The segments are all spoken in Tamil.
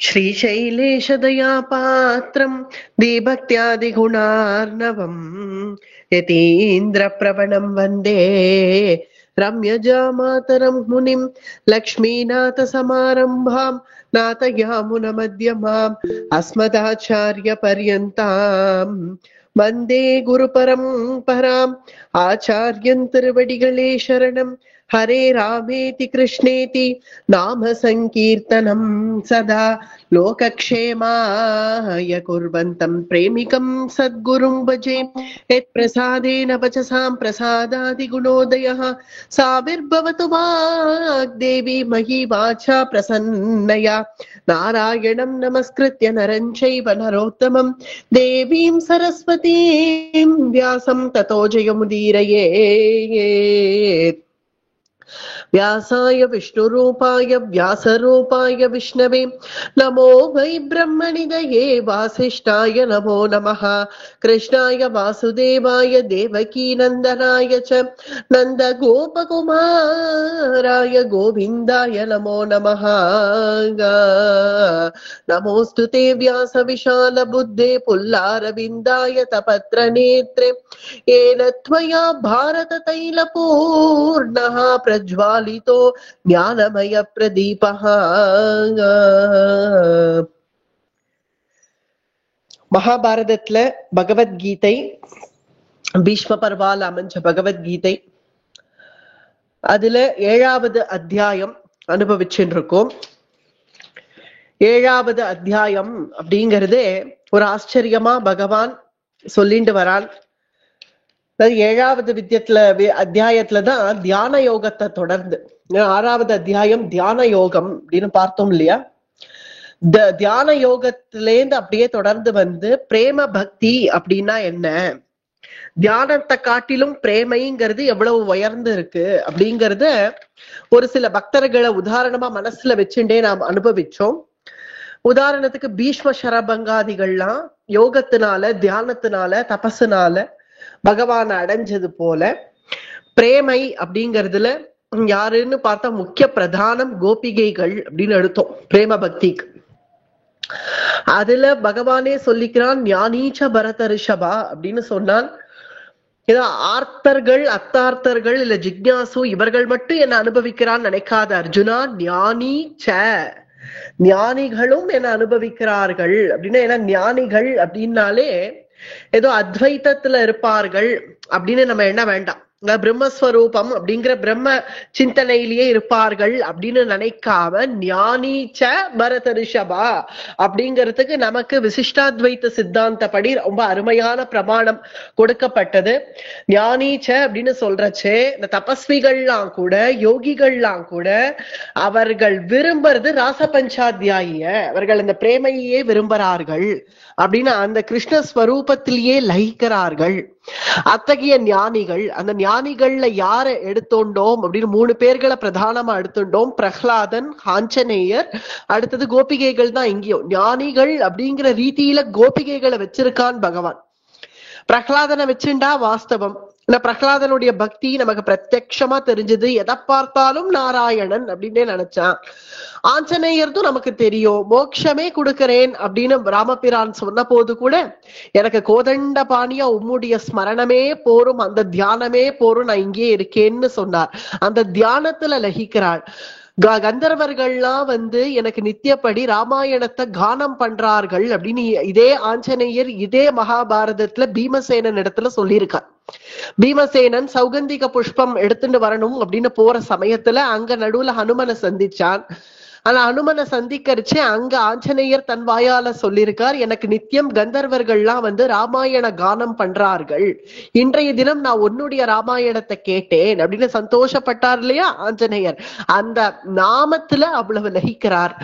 श्रीशैलेशदयापात्रं दीभक्त्यादिगुणार्णवम् यतीन्द्रप्रवणं वन्दे रम्यजामातरं मुनिं लक्ष्मीनाथसमारम्भां नाथयामुनमध्यमाम् अस्मदाचार्यपर्यन्तां वन्दे गुरुपरम्पराम् आचार्यं तिरुवडिगळे शरणम् हरे रामेति कृष्णेति नाम संकीर्तनं सदा लोकक्षेमाय कुर्वन्तं प्रेमिकं सद्गुरुं भजे यत्प्रसादेन वचसां प्रसादादिगुणोदयः साविर्भवतु वाग्देवी मही वाचा प्रसन्नया नारायणं नमस्कृत्य नरं चैव नरोत्तमं देवीं सरस्वतीं व्यासं ततो जयमुदीरयेत्। व्यासाय विष्णुरूपाय व्यासरूपाय विष्णवे नमो वै ब्रह्मनिधये वासिष्ठाय नमो नमः। कृष्णाय वासुदेवाय देवकी नन्दनाय च नन्दगोपकुमाराय गोविन्दाय नमो नमः। नमोऽस्तु ते व्यासविशालबुद्धे पुल्लारविन्दाय तपत्रनेत्रे येन त्वया भारततैलपूर्णः प्रज्वालितो ज्ञानमय प्रदीपः। மகாபாரதத்துல பகவத்கீதை பீஷ்ம பர்வால அமைஞ்ச பகவத்கீதை அதுல 7வது அத்தியாயம் அனுபவிச்சுட்டு இருக்கோம். 7வது அத்தியாயம் அப்படிங்கிறது ஒரு ஆச்சரியமா பகவான் சொல்லிட்டு வரான். 7வது அத்தியாயத்துலதான் தியான யோகத்தை தொடர்ந்து 6வது அத்தியாயம் தியான யோகம் அப்படின்னு பார்த்தோம் இல்லையா? தியான யோகத்திலேருந்து அப்படியே தொடர்ந்து வந்து பிரேம பக்தி அப்படின்னா என்ன, தியானத்தை காட்டிலும் பிரேமைங்கிறது எவ்வளவு உயர்ந்து இருக்கு அப்படிங்கறத ஒரு சில பக்தர்களை உதாரணமா மனசுல வச்சுட்டே நாம் அனுபவிச்சோம். உதாரணத்துக்கு பீஷ்ம சரபங்காதிகள்லாம் யோகத்தினால தியானத்தினால தபசுனால பகவான் அடைஞ்சது போல பிரேமை அப்படிங்கறதுல யாருன்னு பார்த்தா முக்கிய பிரதானம் கோபிகைகள் அப்படின்னு எடுத்தோம் பிரேம பக்திக்கு. அதுல பகவானே சொல்லிக்கிறான் ஞானீச்ச பரத ரிஷபா அப்படின்னு சொன்னான். ஏதோ ஆர்த்தர்கள் அத்தார்த்தர்கள் இல்ல ஜிக்ஞாசு இவர்கள் மட்டும் என்ன அனுபவிக்கிறான்னு நினைக்காத அர்ஜுனா, ஞானீச்ச ஞானிகளும் என்ன அனுபவிக்கிறார்கள் அப்படின்னா, ஏன்னா ஞானிகள் அப்படின்னாலே ஏதோ அத்வைத்தத்துல இருப்பார்கள் அப்படின்னு நம்ம எண்ண வேண்டாம். பிரம்மஸ்வரூபம் அப்படிங்கிற பிரம்ம சிந்தனையிலேயே இருப்பார்கள் அப்படின்னு நினைக்காம ஞானீச்ச பரத ரிஷபா அப்படிங்கிறதுக்கு நமக்கு விசிஷ்டாத்வைத்த சித்தாந்தப்படி ரொம்ப அருமையான பிரமாணம் கொடுக்கப்பட்டது. ஞானீச்ச அப்படின்னு சொல்றச்சே இந்த தபஸ்விகள்லாம் கூட யோகிகள்லாம் கூட அவர்கள் விரும்புறது ராச பஞ்சாத்தியாய, அவர்கள் இந்த பிரேமையே விரும்புறார்கள் அப்படின்னு அந்த கிருஷ்ணஸ்வரூபத்திலேயே லயிக்கிறார்கள். அத்தகைய ஞானிகள், அந்த ஞானிகள்ல யார எடுத்தோண்டோம் அப்படின்னு 3 பேர்களை பிரதானமா எடுத்துட்டோம். பிரஹ்லாதன், ஆஞ்சநேயர், அடுத்தது கோபிகைகள் தான். இங்கேயும் ஞானிகள் அப்படிங்கிற ரீதியில கோபிகைகளை வச்சிருக்கான் பகவான். பிரஹ்லாதனை வச்சுண்டா வாஸ்தவம். பிரஹ்லாதனுடைய பக்தி நமக்கு பிரத்யக்ஷமா தெரிஞ்சது. எதை பார்த்தாலும் நாராயணன் அப்படின்னே நினைச்சான். ஆஞ்சநேயர்தும் நமக்கு தெரியும், மோட்சமே கொடுக்கிறேன் அப்படின்னு ராமபிரான் சொன்ன போது கூட எனக்கு கோதண்ட பாணியா உம்முடைய ஸ்மரணமே போரும், அந்த தியானமே போரும், நான் இங்கே இருக்கேன்னு சொன்னார். அந்த தியானத்துல லகிக்கிறாள். கந்தர்வர்கள்லாம் எனக்கு நித்தியப்படி ராமாயணத்தை கானம் பண்றார்கள் அப்படின்னு இதே ஆஞ்சநேயர் இதே மகாபாரதத்துல பீமசேனன் இடத்துல சொல்லியிருக்கார். பீமசேனன் சௌகந்திக புஷ்பம் எடுத்துட்டு வரணும் அப்படின்னு போற சமயத்துல அங்க நடுவுல ஹனுமனை சந்திச்சான். ஆனா ஹனுமனை சந்திக்கரிச்சு அங்க ஆஞ்சநேயர் தன் வாயால சொல்லியிருக்கார், எனக்கு நித்தியம் கந்தர்வர்கள்லாம் ராமாயண கானம் பண்றார்கள், இன்றைய தினம் நான் உன்னுடைய ராமாயணத்தை கேட்டேன் அப்படின்னு சந்தோஷப்பட்டார் இல்லையா ஆஞ்சநேயர். அந்த நாமத்துல அவ்வளவு லகிக்கிறார்.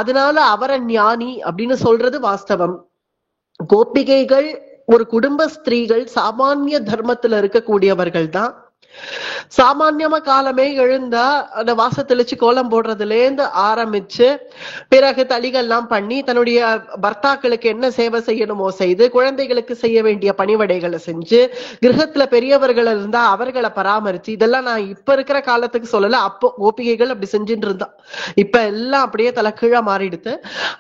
அதனால அவரை ஞானி அப்படின்னு சொல்றது வாஸ்தவம். கோபிகைகள் ஒரு குடும்ப ஸ்திரீகள், சாமானிய தர்மத்துல இருக்கக்கூடியவர்கள் தான். சாமான்யமா காலமே எழுந்தா அந்த வாச தெளிச்சு கோலம் போடுறதுல இருந்து ஆரம்பிச்சு பிறகு தளிகள்லாம் பண்ணி தன்னுடைய பர்த்தாக்களுக்கு என்ன சேவை செய்யணுமோ செய்து, குழந்தைகளுக்கு செய்ய வேண்டிய பணிவடைகளை செஞ்சு, கிரகத்துல பெரியவர்கள் இருந்தா அவர்களை பராமரிச்சு, இதெல்லாம் நான் இப்ப இருக்கிற காலத்துக்கு சொல்லல, அப்போ கோபிகைகள் அப்படி செஞ்சுட்டு இருந்தா. இப்ப எல்லாம் அப்படியே தலைகீழா மாறிடுது.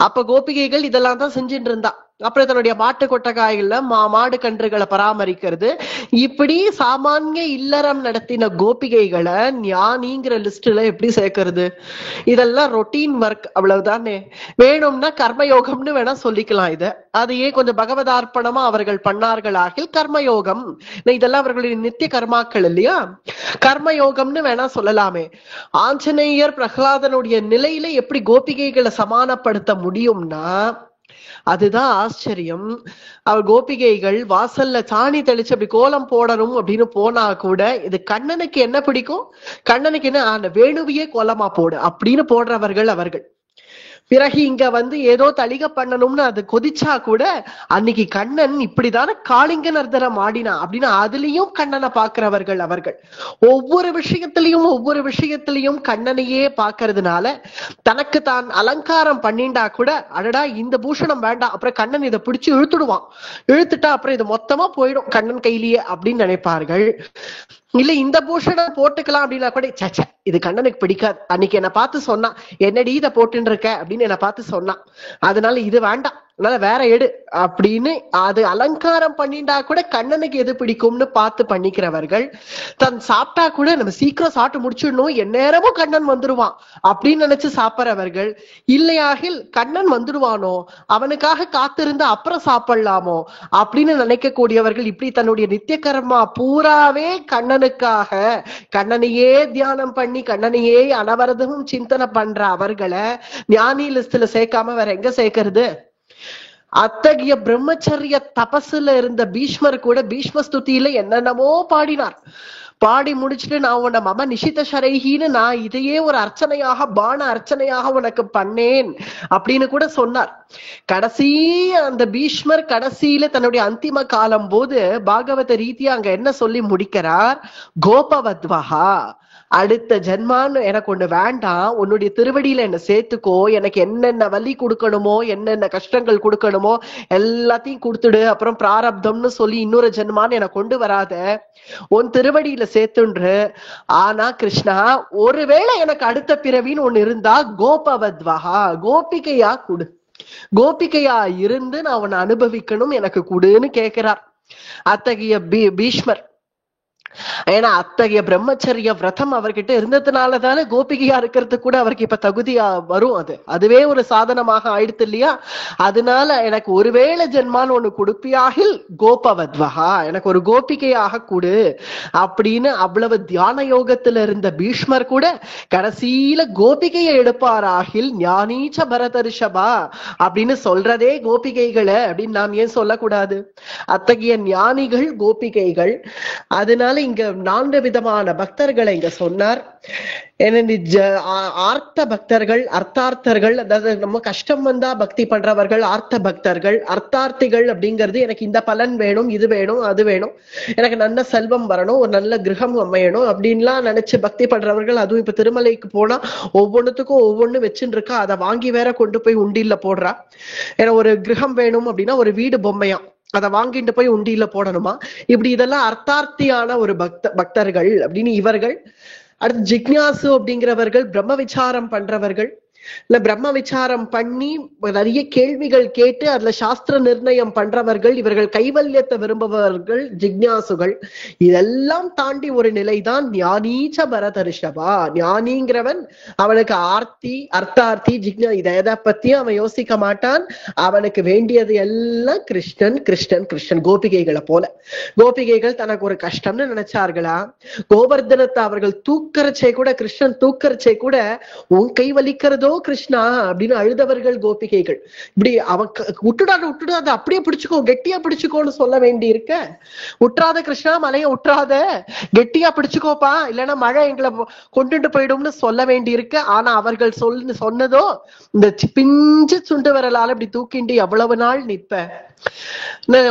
அப்ப கோபிகைகள் இதெல்லாம் தான் செஞ்சுட்டு இருந்தா. அப்புறம் தன்னுடைய மாட்டு கொட்டகாய்கள்ல மாடு கன்றுகளை பராமரிக்கிறது, இப்படி சாமானிய இல்லறம் நடத்தின கோபிகைகளை ஞானிங்கிற லிஸ்ட்ல எப்படி சேர்க்கிறது? இதெல்லாம் ரொட்டீன் ஒர்க், அவ்வளவுதானே. வேணும்னா கர்மயோகம்னு வேணா சொல்லிக்கலாம் இத. அதையே கொஞ்சம் பகவதார்ப்பணமா அவர்கள் பண்ணார்கள் ஆகில் கர்மயோகம். இதெல்லாம் அவர்களுடைய நித்திய கர்மாக்கள் இல்லையா, கர்மயோகம்னு வேணா சொல்லலாமே. ஆஞ்சநேயர் பிரகலாதனுடைய நிலையில எப்படி கோபிகைகளை சமானப்படுத்த முடியும்னா அதுதான் ஆச்சரியம். அவர் கோபிகைகள் வாசல்ல சாணி தெளிச்சு அப்படி கோலம் போடணும் அப்படின்னு போனா கூட, இது கண்ணனுக்கு என்ன பிடிக்கும், கண்ணனுக்கு என்ன, அந்த வேணுவையே கோலமா போடு அப்படின்னு போடுறவர்கள் அவர்கள். பிறகு இங்க ஏதோ தளிக பண்ணணும்னு அது கொதிச்சா கூட, அன்னைக்கு கண்ணன் இப்படிதான காளிங்க நர்தனம் ஆடினா அப்படின்னு அதுலயும் கண்ணனை பாக்குறவர்கள் அவர்கள். ஒவ்வொரு விஷயத்திலையும் கண்ணனையே பாக்குறதுனால தனக்கு தான் அலங்காரம் பண்ணிண்டா கூட, அடடா இந்த பூஷணம் வேண்டாம், அப்புறம் கண்ணன் இதை பிடிச்சு இழுத்துட்டா அப்புறம் இது மொத்தமா போயிடும் கண்ணன் கையிலேயே அப்படின்னு நினைப்பார்கள். இல்ல இந்த பூஷணம் போட்டுக்கலாம் அப்படின்னா கூட, சச்ச இது கண்ணனுக்கு பிடிக்காது, அன்னைக்கு என்ன பார்த்து சொன்னா, என்னடி இதை போட்டுன்னு இருக்க அப்படின்னு என்ன பார்த்து சொன்னான், அதனால இது வேண்டாம், அதனால வேற எடு அப்படின்னு அது அலங்காரம் பண்ணிண்டா கூட கண்ணனுக்கு எது பிடிக்கும்னு பார்த்து பண்ணிக்கிறவர்கள். தன் சாப்பிட்டா கூட நம்ம சீக்கிரம் சாப்பிட்டு முடிச்சிடணும், எந்நேரமும் கண்ணன் வந்துடுவான் அப்படின்னு நினைச்சு சாப்பிட்றவர்கள். இல்லையாகில் கண்ணன் வந்துடுவானோ, அவனுக்காக காத்திருந்து அப்புறம் சாப்பிடலாமோ அப்படின்னு நினைக்கக்கூடியவர்கள். இப்படி தன்னுடைய நித்திய கர்மா பூராவே கண்ணனுக்காக, கண்ணனையே தியானம் பண்ணி கண்ணனையே அனவரதமும் சிந்தனை பண்ற அவர்களை ஞானி லிஸ்ட்ல சேர்க்காம வேற எங்க சேர்க்கறது? அத்தகைய பிரம்மச்சரிய தபசுல இருந்த பீஷ்மர் கூட பீஷ்ம ஸ்துதியில என்னென்னமோ பாடினார். பாடி முடிச்சுட்டு, நான் உன்னை மம நிஷித ஷரைஹின்னு நான் இதையே ஒரு அர்ச்சனையாக, பான அர்ச்சனையாக உனக்கு பண்ணேன் அப்படின்னு கூட சொன்னார். கடைசி அந்த பீஷ்மர் கடைசியில தன்னுடைய அந்திம காலம் போது பாகவத ரீதியா அங்க என்ன சொல்லி முடிக்கிறார்? கோபவத்வஹா, அடுத்த ஜென்மான்னு எனக்கு ஒண்ணு வேண்டாம், உன்னுடைய திருவடியில என்ன சேர்த்துக்கோ, எனக்கு என்னென்ன வலி கொடுக்கணுமோ, என்னென்ன கஷ்டங்கள் கொடுக்கணுமோ எல்லாத்தையும் கொடுத்துடு, அப்புறம் பிராரப்தம்னு சொல்லி இன்னொரு ஜென்மான்னு எனக்கு கொண்டு வராத, உன் திருவடியில சேர்த்துன்று. ஆனா கிருஷ்ணா, ஒருவேளை எனக்கு அடுத்த பிறவின்னு ஒண்ணு இருந்தா கோபவத்வஹா, கோபிகையா குடு, கோபிகையா இருந்து நான் உன்னை அனுபவிக்கணும், எனக்கு குடுன்னு கேட்கிறார் அத்தகைய பீஷ்மர். ஏன்னா அத்தகைய பிரம்மச்சரிய விரதம் அவர்கிட்ட இருந்ததுனாலதானே கோபிகையா இருக்கிறது கூட அவருக்கு இப்ப தகுதியா வரும். அதுவே ஒரு சாதனமாக ஆயிடுத்து இல்லையா. அதனால எனக்கு ஒருவேளை ஜென்மான்னு ஒண்ணு கொடுப்பியாகில் கோபவத்வஹா, எனக்கு ஒரு கோபிகையாக கூடு அப்படின்னு அவ்வளவு தியான யோகத்துல இருந்த பீஷ்மர் கூட கடைசியில கோபிகையை எடுப்பாராகில் ஞானீச்ச பரதர்ஷபா அப்படின்னு சொல்றதே கோபிகைகளை அப்படின்னு நாம் ஏன் சொல்லக்கூடாது? அத்தகைய ஞானிகள் கோபிகைகள். அதனால இங்க 4 விதமான பக்தர்களை இங்க சொன்னார். ஆர்த்த பக்தர்கள், அர்த்தார்த்தர்கள், அதாவது நம்ம கஷ்டம் வந்தா பக்தி பண்றவர்கள் ஆர்த்த பக்தர்கள். அர்த்தார்த்திகள் அப்படிங்கிறது எனக்கு இந்த பலன் வேணும், இது வேணும், அது வேணும், எனக்கு நல்ல செல்வம் வரணும், ஒரு நல்ல கிரகம் அமையணும் அப்படின்லாம் நினைச்சு பக்தி பண்றவர்கள். அதுவும் இப்ப திருமலைக்கு போனா ஒவ்வொன்றுத்துக்கும் ஒவ்வொன்னு வச்சுட்டு இருக்கா, அதை வாங்கி வேற கொண்டு போய் உண்டியில போடுறா. ஏன்னா ஒரு கிரகம் வேணும் அப்படின்னா ஒரு வீடு பொம்மையா, அதை வாங்கிட்டு போய் உண்டியில போடணுமா, இப்படி இதெல்லாம் அர்த்தார்த்தியான ஒரு பக்தர்கள் அப்படின்னு இவர்கள். அடுத்து ஜிக்ஞாசு அப்படிங்கிறவர்கள் பிரம்ம விசாரம் பண்றவர்கள். இல்ல பிரம்ம விசாரம் பண்ணி நிறைய கேள்விகள் கேட்டு அதுல சாஸ்திர நிர்ணயம் பண்றவர்கள். இவர்கள் கைவல்யத்தை விரும்புபவர்கள் ஜிக்ஞாசுகள். இதெல்லாம் தாண்டி ஒரு நிலைதான் ஞானீச்ச பரதர்ஷபா. ஞானிங்கிறவன் அவனுக்கு ஆர்த்தி, அர்த்தார்த்தி, ஜிக்ஞா இதை எதை பத்தியும் அவன் யோசிக்க மாட்டான். அவனுக்கு வேண்டியது எல்லாம் கிருஷ்ணன் கிருஷ்ணன் கிருஷ்ணன். கோபிகைகளை போல. கோபிகைகள் தனக்கு ஒரு கஷ்டம்னு நினைச்சார்களா, கோவர்தனத்தை அவர்கள் தூக்கரச்சை கூட, கிருஷ்ணன் தூக்கரச்சை கூட உன் கை வலிக்கிறதோ கிருஷ்ணா அப்படின்னு அழுதவர்கள் கோபிகைகள். இப்படி அவன் விட்டுடாத, அப்படியே பிடிச்சுக்கோ, கெட்டியா பிடிச்சுக்கோன்னு சொல்ல வேண்டி இருக்க. உற்றாத கிருஷ்ணா, மலைய உற்றாத, கெட்டியா பிடிச்சுக்கோப்பா, இல்லைன்னா மழை எங்களை கொண்டுட்டு போயிடும்னு சொல்ல வேண்டி இருக்கு. ஆனா அவர்கள் சொன்னதோ இந்த பிஞ்சு சுண்டு விரலால இப்படி தூக்கிண்டு எவ்வளவு நாள் நிப்ப,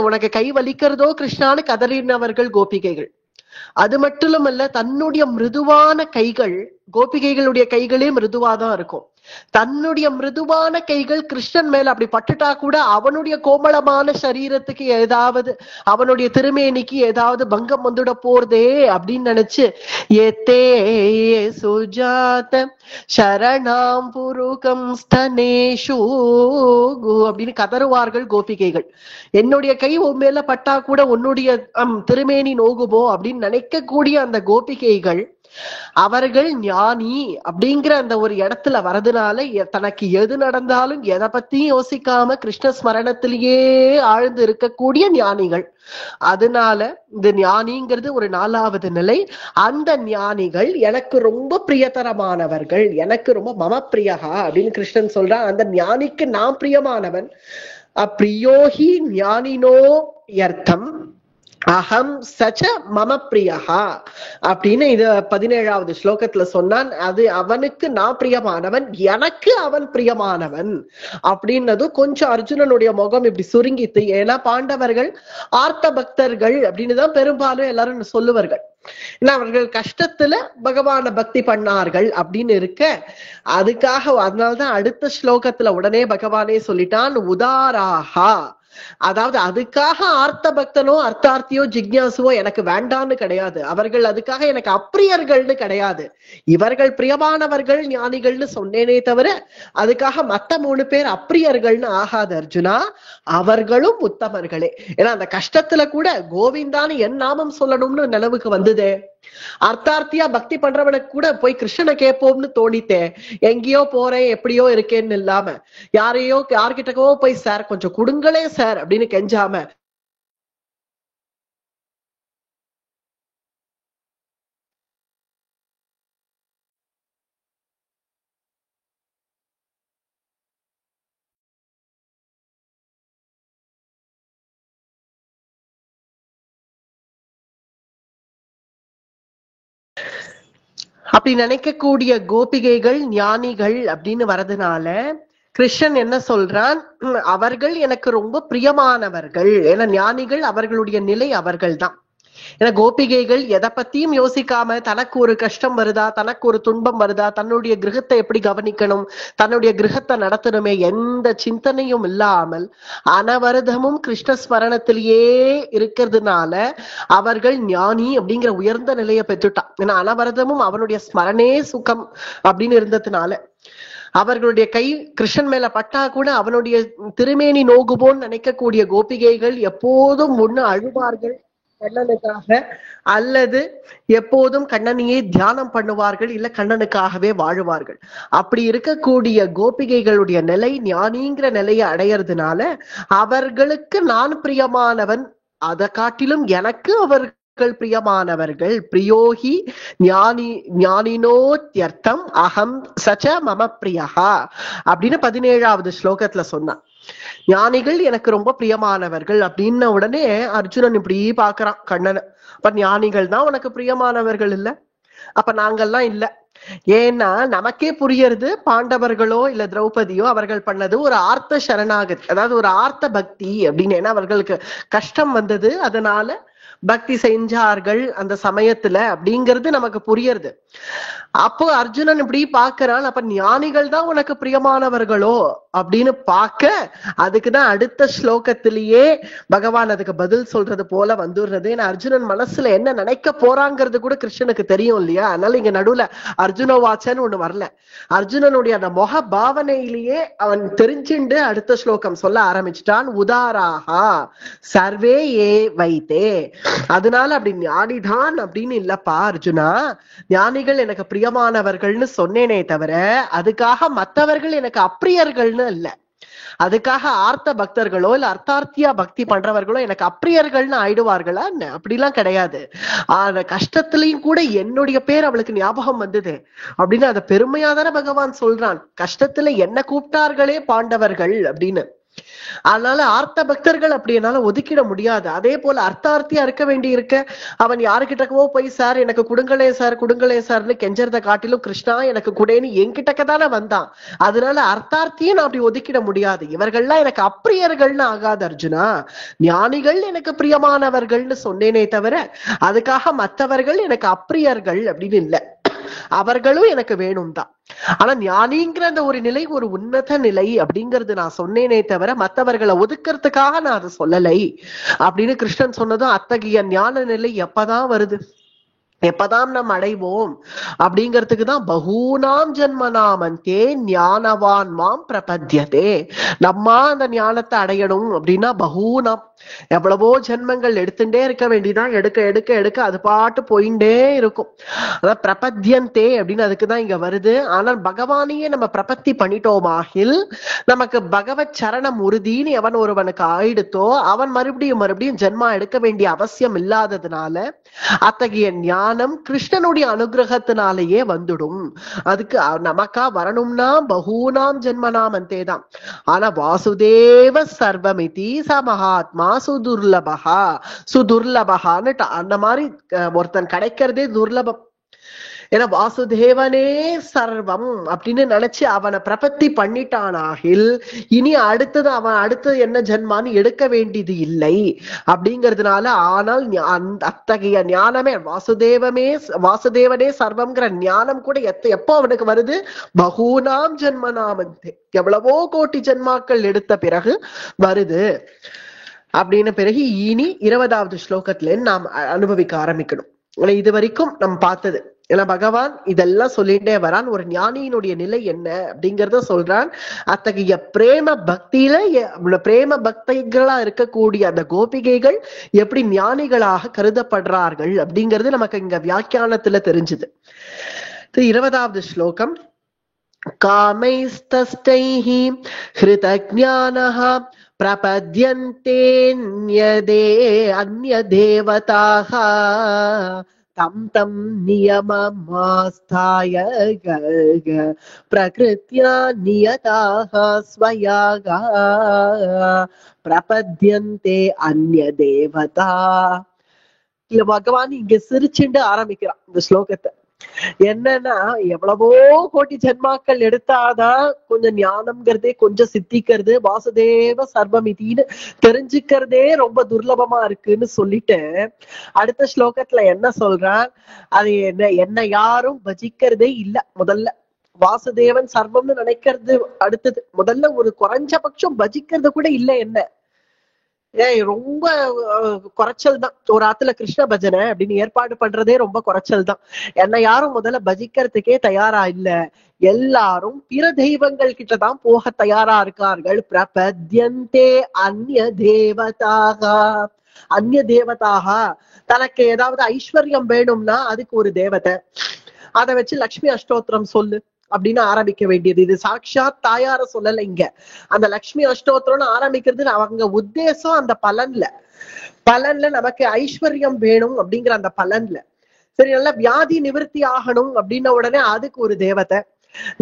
உனக்கு கை வலிக்கிறதோ கிருஷ்ணான்னு கதறினவர்கள் கோபிகைகள். அது மட்டுமல்ல, தன்னுடைய மிருதுவான கைகள், கோபிகைகளுடைய கைகளே மிருதுவாதான் இருக்கும், தன்னுடைய மிருதுவான கைகள் கிருஷ்ணன் மேல அப்படி பட்டுட்டா கூட அவனுடைய கோமளமான சரீரத்துக்கு ஏதாவது, அவனுடைய திருமேனிக்கு ஏதாவது பங்கம் வந்துட போறதே அப்படின்னு நினைச்சு ஏத்தே சுஜாத சரணாம் புருகம் ஸ்தனேஷு அப்படின்னு கதறுவார்கள் கோபிகைகள். என்னுடைய கை உன் மேல பட்டா கூட உன்னுடைய திருமேனி நோகுமோ அப்படின்னு நினைக்கக்கூடிய அந்த கோபிகைகள் அவர்கள் ஞானி அப்படிங்கிற அந்த ஒரு இடத்துல வரதுனால தனக்கு எது நடந்தாலும் எதை பத்தியும் யோசிக்காம கிருஷ்ண ஸ்மரணத்திலேயே ஆழ்ந்து இருக்கக்கூடிய ஞானிகள். அதனால இந்த ஞானிங்கிறது ஒரு 4வது நிலை. அந்த ஞானிகள் எனக்கு ரொம்ப பிரியதரமானவர்கள், எனக்கு ரொம்ப மம பிரியகா அப்படின்னு கிருஷ்ணன் சொல்றான். அந்த ஞானிக்கு நான் பிரியமானவன். அப்ரியோஹி ஞானினோ யர்த்தம் அகம் சச்ச மம பிரியகா அப்படின்னு இது 17வது ஸ்லோகத்துல சொன்னான். அது அவனுக்கு நான் பிரியமானவன், எனக்கு அவன் பிரியமானவன் அப்படின்னதும் கொஞ்சம் அர்ஜுனனுடைய முகம் இப்படி சுருங்கித்து. ஏன்னா பாண்டவர்கள் ஆர்த்த பக்தர்கள் அப்படின்னுதான் பெரும்பாலும் எல்லாரும் சொல்லுவார்கள். ஏன்னா அவர்கள் கஷ்டத்துல பகவான பக்தி பண்ணார்கள் அப்படின்னு இருக்க, அதுக்காக அதனால்தான் அடுத்த ஸ்லோகத்துல உடனே பகவானே சொல்லிட்டான் உதாராகா. அதாவது அதுக்காக ஆர்த்த பக்தனோ அர்த்தார்த்தியோ ஜிக்ஞாசுவோ எனக்கு வேண்டான்னு கிடையாது, அவர்கள் அதுக்காக எனக்கு அப்பிரியர்கள்னு கிடையாது. இவர்கள் பிரியமானவர்கள் ஞானிகள்னு சொன்னேனே தவிர அதுக்காக மத்த 3 பேர் அப்பிரியர்கள்னு ஆகாது அர்ஜுனா, அவர்களும் உத்தமர்களே. ஏன்னா அந்த கஷ்டத்துல கூட கோவிந்தான்னு என் நாமம் சொல்லணும்னு நினைவுக்கு வந்ததே. அர்த்தார்த்தியா பக்தி பண்றவனுக்கு கூட போய் கிருஷ்ணனை கேட்போம்னு தோணித்தே. எங்கேயோ போறேன் எப்படியோ இருக்கேன்னு இல்லாம யார்கிட்டக்கோ போய் சார் கொஞ்சம் கொடுங்களே சார் அப்படின்னு கெஞ்சாம அப்படி நினைக்கக்கூடிய கோபிகைகள் ஞானிகள் அப்படின்னு வரதுனால கிருஷ்ணன் என்ன சொல்றான், அவர்கள் எனக்கு ரொம்ப பிரியமானவர்கள். ஏன்னா ஞானிகள் அவர்களுடைய நிலை அவர்கள் தான். ஏன்னா கோபிகைகள் எதை பத்தியும் யோசிக்காம தனக்கு ஒரு கஷ்டம் வருதா, தனக்கு ஒரு துன்பம் வருதா, தன்னுடைய கிரகத்தை எப்படி கவனிக்கணும், தன்னுடைய கிரகத்தை நடத்தணுமே எந்த சிந்தனையும் இல்லாமல் அனவரதமும் கிருஷ்ண ஸ்மரணத்திலேயே இருக்கிறதுனால அவர்கள் ஞானி அப்படிங்கிற உயர்ந்த நிலையை பெற்றுட்டான். ஏன்னா அனவரதமும் அவனுடைய ஸ்மரணே சுகம் அப்படின்னு இருந்ததுனால அவர்களுடைய கை கிருஷ்ணன் மேல பட்டா கூட அவனுடைய திருமேனி நோகுபோன்னு நினைக்கக்கூடிய கோபிகைகள் எப்போதும் ஒண்ணு அழுவார்கள் கண்ணனுக்காக, அல்லது எப்போதும் கண்ணனையே தியானம் பண்ணுவார்கள், இல்ல கண்ணனுக்காகவே வாழுவார்கள். அப்படி இருக்கக்கூடிய கோபிகைகளுடைய நிலை ஞானிங்கிற நிலையை அடையறதுனால அவர்களுக்கு நான் பிரியமானவன், அதை காட்டிலும் எனக்கு அவர்கள் பிரியமானவர்கள். பிரியோகி ஞானினோத்யர்த்தம் அகம் சச்ச மம பிரியகா அப்படின்னு 17வது ஸ்லோகத்துல சொன்னான். ஞானிகள் எனக்கு ரொம்ப பிரியமானவர்கள் அப்படின்ன உடனே அர்ஜுனன் இப்படி பாக்குறான் கண்ணனை. அப்ப ஞானிகள் தான் உனக்கு பிரியமானவர்கள் இல்ல, அப்ப நாங்கள்லாம் இல்ல. ஏன்னா நமக்கே புரியறது பாண்டவர்களோ இல்ல திரௌபதியோ அவர்கள் பண்ணது ஒரு ஆர்த்த சரணாகதி, அதாவது ஒரு ஆர்த்த பக்தி அப்படின்னு. ஏன்னா அவர்களுக்கு கஷ்டம் வந்தது, அதனால பக்தி செஞ்சார்கள் அந்த சமயத்துல அப்படிங்கிறது நமக்கு புரியுறது. அப்போ அர்ஜுனன் இப்படி பாக்குறான், அப்ப ஞானிகள் தான் உனக்கு பிரியமானவர்களோ அப்படின்னு பார்க்க, அதுக்குதான் அடுத்த ஸ்லோகத்திலேயே பகவான் அதுக்கு பதில் சொல்றது போல வந்துடுறது. ஏன்னா அர்ஜுனன் மனசுல என்ன நினைக்க போறாங்கிறது கூட கிருஷ்ணனுக்கு தெரியும் இல்லையா, அதனால இங்க நடுவுல அர்ஜுன வாச்சன்னு ஒண்ணு வரல. அர்ஜுனனுடைய அந்த முக பாவனையிலேயே அவன் தெரிஞ்சுண்டு அடுத்த ஸ்லோகம் சொல்ல ஆரம்பிச்சுட்டான். உதாராகா சர்வே ஏ வைத்தே. அதனால அப்படி ஞானிதான் அப்படின்னு இல்லப்பா அர்ஜுனா, ஞானிகள் எனக்கு பிரியமானவர்கள்னு சொன்னேனே தவிர அதுக்காக மற்றவர்கள் எனக்கு அப்பிரியர்கள்னு இல்ல. அதுக்காக ஆர்த்த பக்தர்களோ இல்ல அர்த்தார்த்தியா பக்தி பண்றவர்களோ எனக்கு அப்பிரியர்கள்னு ஆயிடுவார்களா என்ன? அப்படிலாம் கிடையாது. ஆனா கஷ்டத்திலையும் கூட என்னுடைய பேர் அவளுக்கு ஞாபகம் வந்தது அப்படின்னு அதை பெருமையா தானே பகவான் சொல்றான். கஷ்டத்துல என்ன கூப்பிட்டார்களே பாண்டவர்கள் அப்படின்னு. அதனால ஆர்த்த பக்தர்கள் அப்படி என்னால ஒதுக்கிட முடியாது. அதே போல அர்த்தார்த்தியா இருக்க வேண்டி இருக்க அவன் யாருகிட்டக்கவோ போய் சார் எனக்கு கொடுங்களே சார் கொடுங்களே சார்னு கெஞ்சறத காட்டிலும் கிருஷ்ணா எனக்கு குடேன்னு என்கிட்டக்க தானே வந்தான். அதனால அர்த்தார்த்தியும் நான் அப்படி ஒதுக்கிட முடியாது. இவர்கள்லாம் எனக்கு அப்பிரியர்கள்னு ஆகாது அர்ஜுனா. ஞானிகள் எனக்கு பிரியமானவர்கள்னு சொன்னேனே தவிர அதுக்காக மற்றவர்கள் எனக்கு அப்பிரியர்கள் அப்படின்னு இல்லை. அவர்களும் எனக்கு வேணும் தான். ஆனா ஞானிங்கிற அந்த ஒரு நிலை ஒரு உன்னத நிலை அப்படிங்கிறது நான் சொன்னேனே தவிர மற்றவர்களை ஒதுக்கிறதுக்காக நான் அதை சொல்லலை அப்படின்னு கிருஷ்ணன் சொன்னதும் அத்தகைய ஞான நிலை எப்பதான் வருது, எப்பதான் நம்ம அடைவோம் அப்படிங்கிறதுக்கு தான் பகூனாம் ஜன்மநாமந்தே ஞானவான் மாம் பிரபத்யதே. நம்ம அந்த ஞானத்தை அடையணும் அப்படின்னா பகூனாம் எவ்வளவோ ஜென்மங்கள் எடுத்துட்டே இருக்க வேண்டியதான். எடுக்க எடுக்க எடுக்க அது பாட்டு போயிட்டே இருக்கும். அதான் பிரபத்யந்தே அப்படின்னு அதுக்குதான் இங்க வருது. ஆனால் பகவானையே நம்ம பிரபத்தி பண்ணிட்டோமாகில் நமக்கு பகவத் சரணம் உறுதின்னு எவன் ஒருவனுக்கு ஆயிடுத்தோ அவன் மறுபடியும் மறுபடியும் ஜென்மா எடுக்க வேண்டிய அவசியம் இல்லாததுனால அத்தகைய ஞானம் கிருஷ்ணனுடைய அனுகிரகத்தினாலேயே வந்துடும். அதுக்கு நமக்கா வரணும்னா பகூனாம் ஜென்மநாமந்தே தான். ஆனா வாசுதேவ சர்வமிதி ச மகாத்மா சுதுர்லபகா சுதுர்லபகான்னு அந்த மாதிரி ஒருத்தன் கிடைக்கிறதே துர்லபம். ஏன்னா வாசுதேவனே சர்வம் அப்படின்னு நினைச்சு அவனை பிரபத்தி பண்ணிட்டானாகில் இனி அடுத்தது என்ன ஜென்மான்னு எடுக்க வேண்டியது இல்லை அப்படிங்கிறதுனால. ஆனால் அத்தகைய ஞானமே வாசுதேவனே சர்வம்ங்கிற ஞானம் கூட எப்போ அவனுக்கு வருது, பகூனாம் ஜென்மநாமந்தே எவ்வளவோ கோடி ஜென்மாக்கள் எடுத்த பிறகு வருது அப்படின்னு. பிறகு இனி 20வது ஸ்லோகத்துல நாம் அனுபவிக்க ஆரம்பிக்கணும். இது வரைக்கும் நம்ம பார்த்தது ஏன்னா பகவான் இதெல்லாம் சொல்லிட்டே வரான். ஒரு ஞானியினுடைய நிலை என்ன அப்படிங்கறத சொல்றான். அத்தகைய பிரேம பக்திகளா இருக்கக்கூடிய அந்த கோபிகைகள் எப்படி ஞானிகளாக கருதப்படுறார்கள் அப்படிங்கிறது நமக்கு இங்க வியாக்கியானத்துல தெரிஞ்சுது. 20வது ஸ்லோகம். காமைஸ்தஸ்தைஹி ஹ்ருதஜ்ஞானஹ பிரபத்யந்தேன்யதே அன்யதேவதாஹ தம் தம் நியமமாஸ்தாய பிரகிருத்யா நியதாஹ ஸ்வயாகா பிரபத்யந்தே அன்யதேவதா. இல்ல பகவான் இங்க சிரிச்சுண்டு ஆரம்பிக்கிறான் இந்த ஸ்லோகத்தை. என்னன்னா எவ்வளவோ கோடி ஜென்மாக்கள் எடுத்தாதான் கொஞ்சம் ஞானம்ங்கிறதே கொஞ்சம் சித்திக்கிறது, வாசுதேவ சர்வமிதின்னு தெரிஞ்சுக்கிறதே ரொம்ப துர்லபமா இருக்குன்னு சொல்லிட்டு அடுத்த ஸ்லோகத்துல என்ன சொல்றான், அது என்ன யாரும் பஜிக்கிறதே இல்ல. முதல்ல வாசுதேவன் சர்வம்னு நினைக்கிறது அடுத்தது. முதல்ல ஒரு குறைஞ்சபட்சம் பஜிக்கிறது கூட இல்ல. என்ன ரொம்ப குறைச்சல் தான். ஒரு ஆத்துல கிருஷ்ண பஜனை அப்படின்னு ஏற்பாடு பண்றதே ரொம்ப குறைச்சல் தான். என்ன யாரும் முதல்ல பஜிக்கிறதுக்கே தயாரா இல்ல. எல்லாரும் பிற தெய்வங்கள் கிட்டதான் போக தயாரா இருக்கார்கள். பிரபத்யந்தே அந்நிய தேவதாக. அந்நிய தேவதாக தனக்கு ஏதாவது ஐஸ்வர்யம் வேணும்னா அதுக்கு ஒரு தேவதை, அதை வச்சு லக்ஷ்மி அஷ்டோத்திரம் சொல்லு அப்படின்னு ஆரம்பிக்க வேண்டியது. இது சாட்சாத் தாயார சொல்லல. இங்க அந்த லக்ஷ்மி அஷ்டோத்திரம்னு ஆரம்பிக்கிறது அவங்க உத்தேசம் அந்த பலன்ல நமக்கு ஐஸ்வர்யம் வேணும் அப்படிங்கிற அந்த பலன்ல. சரி, நல்ல வியாதி நிவர்த்தி ஆகணும் அப்படின்ன உடனே அதுக்கு ஒரு தேவதை,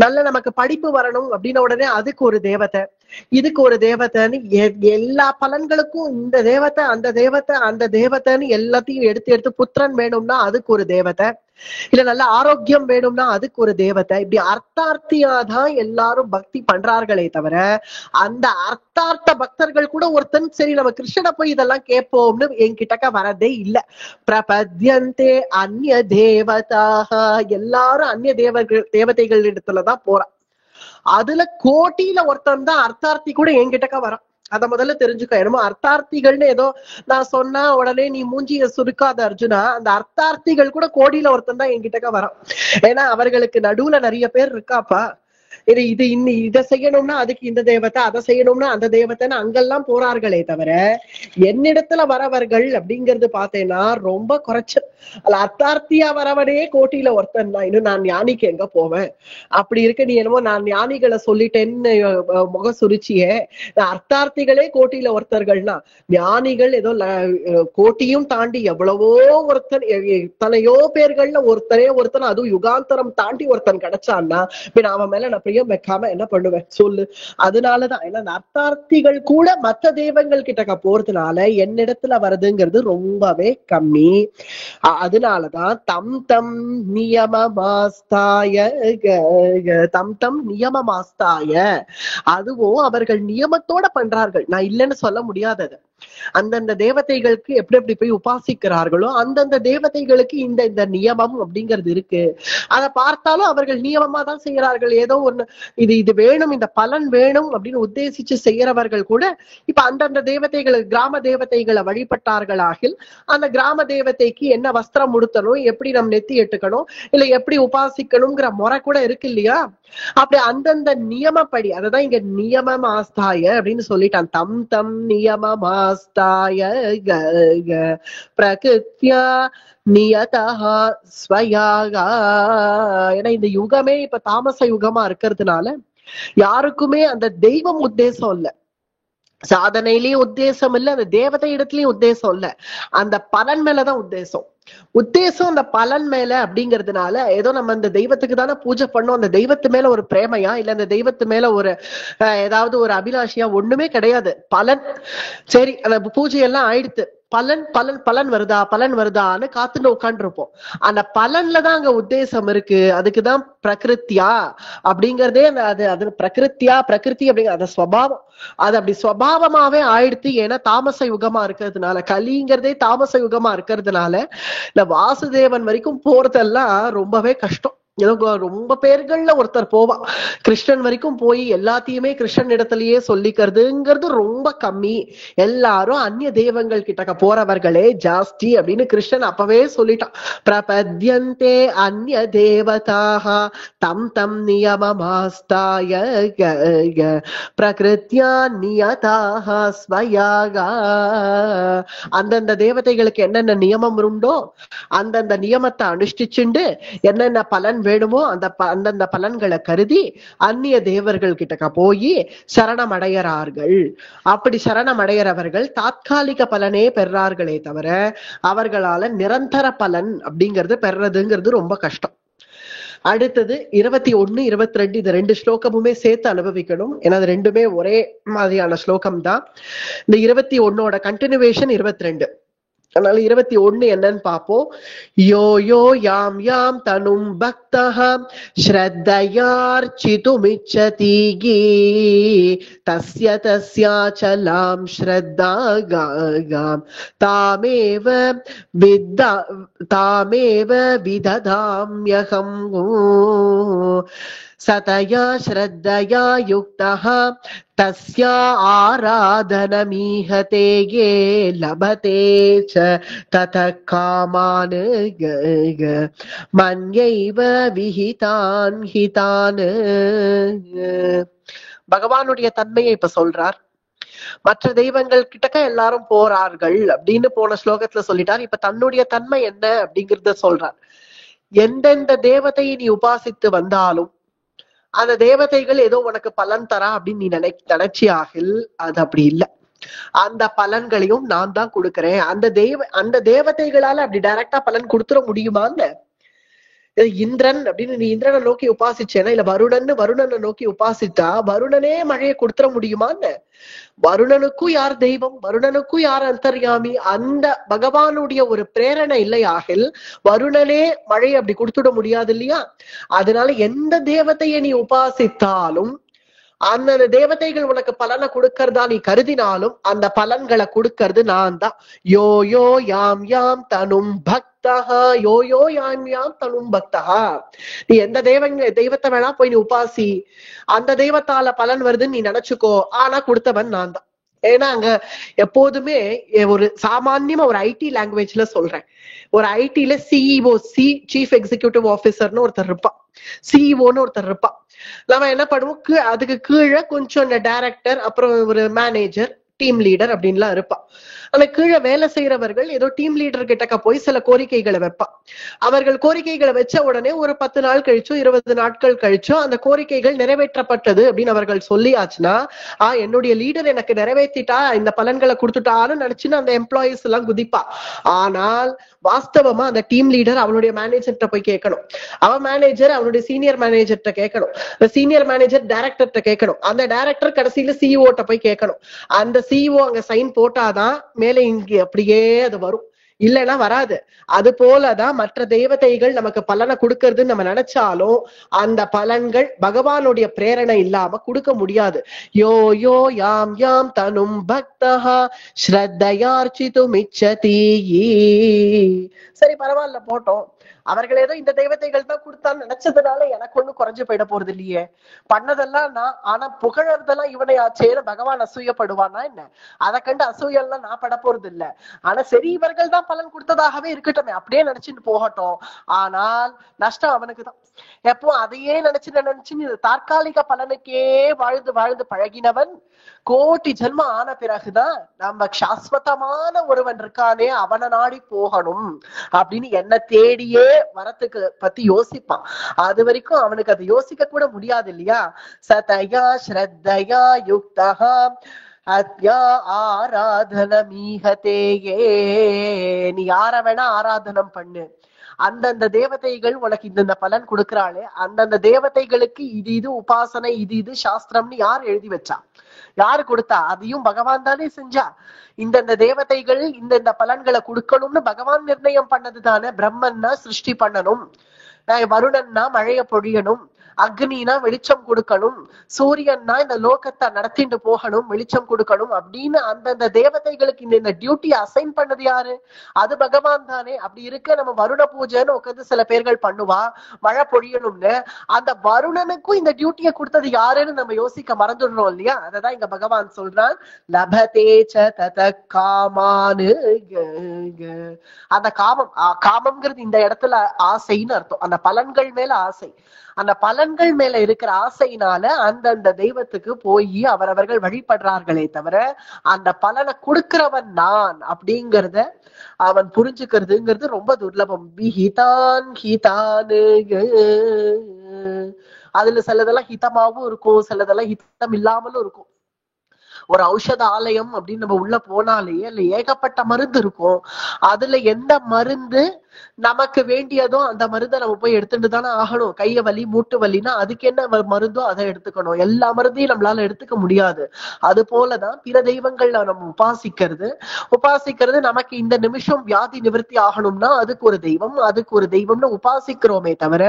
நல்ல நமக்கு படிப்பு வரணும் அப்படின்ன உடனே அதுக்கு ஒரு தேவதை, இதுக்கு ஒரு தேவதைன்னு எல்லா பலன்களுக்கும் இந்த தேவதை அந்த தேவதை அந்த தேவதைன்னு எல்லாத்தையும் எடுத்து புத்திரன் வேணும்னா அதுக்கு ஒரு தேவதை, இல்ல நல்ல ஆரோக்கியம் வேணும்னா அதுக்கு ஒரு தேவதை. இப்படி அர்த்தார்த்தியாதான் எல்லாரும் பக்தி பண்றார்களே தவிர அந்த அர்த்தார்த்த பக்தர்கள் கூட ஒருத்தன் சரி நம்ம கிருஷ்ணனை போய் இதெல்லாம் கேட்போம்னு என்கிட்டக்க வரதே இல்ல. பிரபத்யந்தே அந்நிய தேவதாக. எல்லாரும் அந்நிய தேவதைகள் இடத்துலதான் போறான். அதுல கோட்டியில ஒருத்தன் தான் அர்த்தார்த்தி கூட என்கிட்டக்க வரான். அத முதல்ல தெரிஞ்சுக்க. என்னமோ அர்த்தார்த்திகள்னு ஏதோ நான் சொன்னா உடனே நீ மூஞ்சிய சுருக்காத அர்ஜுனா. அந்த அர்த்தார்த்திகள் கூட கோடியில ஒருத்தன் தான் என்கிட்டக்க வரான். ஏன்னா அவர்களுக்கு நடுவுல நிறைய பேர் இருக்காப்பா. இதை செய்யணும்னா அதுக்கு இந்த தேவத்தை, அதை செய்யணும்னா அந்த தேவத்தைன்னு அங்கெல்லாம் போறார்களே தவிர என்னிடத்துல வரவர்கள் அப்படிங்கிறது பார்த்தேன்னா ரொம்ப குறைச்சல். அல்ல அர்த்தார்த்தியா வரவனே கோட்டியில ஒருத்தன் தான். இன்னும் நான் ஞானிக்கு எங்க போவேன்? அப்படி இருக்க நீ என்னமோ நான் ஞானிகளை சொல்லிட்டேன்னு முக சுரிச்சியே. அர்த்தார்த்திகளே கோட்டியில ஒருத்தர்கள்னா ஞானிகள் ஏதோ கோட்டியும் தாண்டி எவ்வளவோ ஒருத்தன், எத்தனையோ பேர்கள்ல ஒருத்தன், அதுவும் யுகாந்தரம் தாண்டி ஒருத்தன் கிடைச்சான்னா அவன் மேல நான் பிரியம் வைக்காம என்ன பண்ணுவேன் சொல்லு. அதனாலதான் ஏன்னா அர்த்தார்த்திகள் கூட மற்ற தெய்வங்கள் கிட்ட போறதுனால என்னிடத்துல வருதுங்கிறது ரொம்பவே கம்மி. அதனாலதான் தம் தம் நியமமாஸ்தாய தம் தம் நியமமாஸ்தாய, அதுவும் அவர்கள் நியமத்தோட பண்றார்கள். நான் இல்லைன்னு சொல்ல முடியாதது. அந்தந்த தேவதைகளுக்கு எப்படி எப்படி போய் உபாசிக்கிறார்களோ அந்தந்த தேவதைகளுக்கு இந்த இந்த நியமம் அப்படிங்கிறது இருக்கு. அதை பார்த்தாலும் அவர்கள் நியமமா தான் செய்யறார்கள். ஏதோ ஒண்ணு இது இது வேணும், இந்த பலன் வேணும் அப்படின்னு உத்தேசிச்சு செய்யறவர்கள் கூட இப்ப அந்தந்த தேவதைகளுக்கு கிராம தேவதைகளை வழிபட்டார்களாகில் அந்த கிராம தேவதைக்கு என்ன வஸ்திரம் உடுத்தணும், எப்படி நம்ம நெத்தி எட்டுக்கணும், இல்ல எப்படி உபாசிக்கணுங்கிற முறை கூட இருக்கு இல்லையா. அப்படி அந்தந்த நியமப்படி, அததான் இங்க நியமம் ஆஸ்தாய அப்படின்னு சொல்லிட்டான். தம் தம் நியமம் ஆஸ்தாய பிரகிருத்யா நியதா ஸ்வயாகா. ஏன்னா இந்த யுகமே இப்ப தாமச யுகமா இருக்கிறதுனால யாருக்குமே அந்த தெய்வம் உத்தேசம் இல்ல, சாதனையிலயும் உத்தேசம் இல்ல, அந்த தேவதை இடத்துலயும் உத்தேசம் இல்ல, அந்த பலன் மேலதான் உத்தேசம். உத்தேசம் அந்த பலன் மேல அப்படிங்கிறதுனால ஏதோ நம்ம அந்த தெய்வத்துக்கு தானே பூஜை பண்ணோம், அந்த தெய்வத்து மேல ஒரு பிரேமையா இல்ல அந்த தெய்வத்து மேல ஒரு ஏதாவது ஒரு அபிலாஷையா ஒண்ணுமே கிடையாது. பலன் சரி, அந்த பூஜையெல்லாம் ஆயிடுத்து, பலன் பலன் பலன் வருதா பலன் வருதான்னு காத்துட்டு உட்காந்து இருப்போம். அந்த பலன்லதான் அங்க உத்தேசம் இருக்கு. அதுக்குதான் பிரகிருத்தியா அப்படிங்கறதே அது அது பிரகிருத்தியா பிரகிருதி அப்படிங்கிற அந்த ஸ்வபாவம், அது அப்படி ஸ்வபாவமாவே ஆயிடுத்து. ஏன்னா தாமச யுகமா இருக்கிறதுனால, கலிங்கிறதே தாமச யுகமா இருக்கிறதுனால இந்த வாசுதேவன் வரைக்கும் போறதெல்லாம் ரொம்பவே கஷ்டம். ஏதோ ரொம்ப பேர்கள்ல ஒருத்தர் போவா, கிருஷ்ணன் வரைக்கும் போய் எல்லாத்தையுமே கிருஷ்ணன் இடத்துலயே சொல்லிக்கிறதுங்கிறது ரொம்ப கம்மி. எல்லாரும் அந்நிய தெய்வங்கள் கிட்ட போறவர்களே ஜாஸ்தி அப்படின்னு கிருஷ்ணன் அப்பவே சொல்லிட்டான். பிரபத்யந்தே அந்நிய தேவதாக தம் தம் நியமமாஸ்தாய பிரகிருத்யா நியதாக ஸ்வயாகா. அந்தந்த தேவதைகளுக்கு என்னென்ன நியமம் உண்டோ அந்தந்த நியமத்தை அனுஷ்டிச்சுண்டு என்னென்ன பலன் வேணுமோ அந்தந்த பலன்களை கருதி அந்நிய தேவர்கள் கிட்ட போய் சரணம் அடையறார்கள். அப்படி சரணம் அடையறவர்கள் தாத்காலிக பலனே பெறார்களே தவிர அவர்களால நிரந்தர பலன் அப்படிங்கிறது பெறதுங்கிறது ரொம்ப கஷ்டம். அடுத்தது 21, 22 இது 2 ஸ்லோகமுமே சேர்த்து அனுபவிக்கணும். ஏன்னா அது ரெண்டுமே ஒரே மாதிரியான ஸ்லோகம் தான். இந்த 21ஓட கண்டினியூவேஷன் 22. அதனால 21 என்னன்னு பாப்போம். யோ யோ யாம் யாம் தனும் பக்தஹ ஸ்ரத்தயார்ச்சிதுமிச்சதி தஸ்ய தஸ்யாச்சலாம் ஸ்ரத்தாகாம் தாமேவ விததாம்யகம் சதயா ஸ்ரத்தயா யுக்தஹ தஸ்யா ஆராதனமீஹதே யே லபதே ச தத காமான் மன்யைவ விஹிதான் ஹிதான். பகவானுடைய தன்மையை இப்ப சொல்றார். மற்ற தெய்வங்கள் கிட்டக்க எல்லாரும் போறார்கள் அப்படின்னு போன ஸ்லோகத்துல சொல்லிட்டார். இப்ப தன்னுடைய தன்மை என்ன அப்படிங்கறத சொல்றார். எந்தெந்த தேவதையை நீ உபாசித்து வந்தாலும் அந்த தேவதைகள் ஏதோ உனக்கு பலன் தரா அப்படின்னு நீ நினைச்சியாகில் அது அப்படி இல்லை. அந்த பலன்களையும் நான் தான் கொடுக்கிறேன். அந்த தேவதைகளால அப்படி டைரக்டா பலன் கொடுத்துட முடியுமான்னு, இந்திரன் அப்படின்னு நீ இந்திரனை நோக்கி உபாசிச்சேனா இல்ல வருணனை நோக்கி உபாசித்தா வருணனே மழையை கொடுத்துட முடியுமான்னு, வருணனுக்கும் யார் தெய்வம், வருணனுக்கும் யார் அந்தர்யாமி, அந்த பகவானுடைய ஒரு பிரேரணை இல்லையாகில் வருணனே மழையை அப்படி கொடுத்துட முடியாது இல்லையா. அதனால எந்த தேவதையை நீ உபாசித்தாலும் அந்த தேவதைகள் உனக்கு பலனை கொடுக்கறதா நீ கருதினாலும் அந்த பலன்களை கொடுக்கறது நான் தான். யோ யோ யாம் யாம் தனும் பக்தஹா யோ யோ யாம் யாம் தனும் பக்தஹா. நீ எந்த தெய்வத்தை வேணா போய் நீ உபாசி, அந்த தெய்வத்தால பலன் வருதுன்னு நீ நினைச்சுக்கோ, ஆனா கொடுத்தவன் நான் தான். ஏன்னா அங்க எப்போதுமே ஒரு சாமான்யமா ஒரு ஐடி லாங்குவேஜ்ல சொல்றேன், ஒரு ஐடில சிஇஓ சீஃப் எக்ஸிகியூட்டிவ் ஆபீசர்னு ஒருத்தர் இருப்பான், சிஇஓன்னு ஒருத்தர் இருப்பான். நம்ம என்ன பண்ணுவோம், அதுக்கு கீழே கொஞ்சம் டைரக்டர், அப்புறம் ஒரு மேனேஜர், டீம் லீடர் அப்படின்லாம் இருப்பா. ஆனா கீழே வேலை செய்யறவர்கள் ஏதோ டீம் லீடர் கிட்டக்க போய் சில கோரிக்கைகளை வைப்பா. அவர்கள் கோரிக்கைகளை வச்ச உடனே ஒரு 10 நாள் கழிச்சோ 20 நாட்கள் கழிச்சோ அந்த கோரிக்கைகள் நிறைவேற்றப்பட்டது அப்படின்னு அவர்கள் சொல்லியாச்சுன்னா, என்னுடைய லீடர் எனக்கு நிறைவேற்றிட்டா, இந்த பலன்களை கொடுத்துட்டான்னு நினைச்சுன்னு அந்த எம்ப்ளாயிஸ் எல்லாம் குதிப்பா. ஆனால் வாஸ்தவமா அந்த டீம் லீடர் அவனுடைய மேனேஜர்கிட்ட போய் கேட்கணும். அவன் மேனேஜர் அவனுடைய சீனியர் மேனேஜர்கிட்ட கேட்கணும். சீனியர் மேனேஜர் டைரக்டர்கிட்ட கேட்கணும். அந்த டைரக்டர் கடைசியில சிஇஓட்ட போய் கேட்கணும். அந்த சிஇஓ அங்க சைன் போட்டாதான் மேல இங்க அப்படியே அது வரும், இல்லைன்னா வராது. அது போலதான் மற்ற தேவதைகள் நமக்கு பலனை கொடுக்கறதுன்னு நம்ம நினைச்சாலும் அந்த பலன்கள் பகவானுடைய பிரேரணை இல்லாம கொடுக்க முடியாது. யோ யோ யாம் யாம் தனும் பக்தஹா ஸ்ரத்தையார்ச்சிதும் இச்சதி. சரி பரவாயில்ல போட்டோம், அவர்கள் ஏதோ இந்த தெய்வத்தைகள் தான் கொடுத்தான்னு நினைச்சதுனால எனக்கு ஒண்ணும் குறைஞ்சு போயிட போறது இல்லையே. பண்ணதெல்லாம் நான், ஆனா புகழறதெல்லாம் இவனை ஆச்சேன்னு பகவான் அசூயப்படுவானா என்ன? அதை கண்டு அசூயெல்லாம் நான் பட போறது இல்ல. ஆனா சரி இவர்கள் தான் பலன் கொடுத்ததாகவே இருக்கட்டுமே, அப்படியே நினைச்சுட்டு போகட்டும். ஆனால் நஷ்டம் அவனுக்கு தான். எப்போ அதையே நினைச்சு தற்காலிக பலனுக்கே வாழ்ந்து வாழ்ந்து பழகினவன் கோட்டி ஜென்மம் ஆன பிறகுதான் நம்ம சாஸ்வதமான ஒருவன் இருக்கானே அவனை நாடி போகணும் அப்படின்னு என்ன தேடியே வரத்துக்கு பத்தி யோசிப்பான். அது வரைக்கும் அவனுக்கு அதை யோசிக்க கூட முடியாது இல்லையா. சதயா ஸ்ரத்தையா யுக்தஹா அத்யா ஆராதனமீஹதேயே. நீ யார வேணா ஆராதனம் பண்ணு, அந்தந்த தேவதைகள் உனக்கு இந்த பலன் கொடுக்கறாளே, அந்தந்த தேவதைகளுக்கு இது இது உபாசனை, இது இது சாஸ்திரம்னு யார் எழுதி வச்சா, யாரு கொடுத்தா? அதையும் பகவான் தானே செஞ்சா. இந்த தேவதைகள் இந்த பலன்களை கொடுக்கணும்னு பகவான் நிர்ணயம் பண்ணது தானே. பிரம்மன்னா சிருஷ்டி பண்ணணும், வருணன்னா மழைய பொழியணும், அக்னினா வெளிச்சம் கொடுக்கணும், சூரியன்னா இந்த லோகத்தை நடத்திட்டு போகணும், வெளிச்சம் கொடுக்கணும் அப்படின்னு அந்தந்த தேவதைகளுக்கு இந்த டியூட்டி அசைன் பண்ணது யாரு? அது பகவான் தானே. அப்படி இருக்க நம்ம வருண பூஜைன்னு உட்காந்து சில பேர்கள் பண்ணுவா, மழை பொழியணும்னு. அந்த வருணனுக்கும் இந்த டியூட்டியை கொடுத்தது யாருன்னு நம்ம யோசிக்க மறந்துடுறோம் இல்லையா. அததான் இங்க பகவான் சொல்றான், லபதேச்ச தத காமானு. அந்த காமம்ங்கிறது இந்த இடத்துல ஆசைன்னு அர்த்தம். அந்த பலன்கள் மேல ஆசை, அந்த பலன்கள் மேல இருக்கிற ஆசையினால அந்தந்த தெய்வத்துக்கு போய் அவரவர்கள் வழிபடுறார்களே தவிர அந்த பலனை கொடுக்கிறவன் நான் அப்படிங்கிறத அவன் புரிஞ்சுக்கிறதுங்கிறது ரொம்ப துர்லபம். விஹிதான் ஹிதானு, அதுல சிலதெல்லாம் ஹிதமாவும் இருக்கும், சிலதெல்லாம் ஹிதம் இல்லாமலும் இருக்கும். ஒரு ஔஷத ஆலயம் அப்படின்னு நம்ம உள்ள போனாலே அதுல ஏகப்பட்ட மருந்து இருக்கும். அதுல எந்த மருந்து நமக்கு வேண்டியதோ அந்த மருந்தை நம்ம போய் எடுத்துட்டு தானே ஆகணும். கைய வலி மூட்டு வலினா அதுக்கு என்ன மருந்தோ அதை எடுத்துக்கணும். எல்லா மருந்தையும் நம்மளால எடுத்துக்க முடியாது. அது போலதான் பிற தெய்வங்கள்ல நம்ம உபாசிக்கிறது நமக்கு இந்த நிமிஷம் வியாதி நிவர்த்தி ஆகணும்னா அதுக்கு ஒரு தெய்வம், அதுக்கு ஒரு தெய்வம்னு உபாசிக்கிறோமே தவிர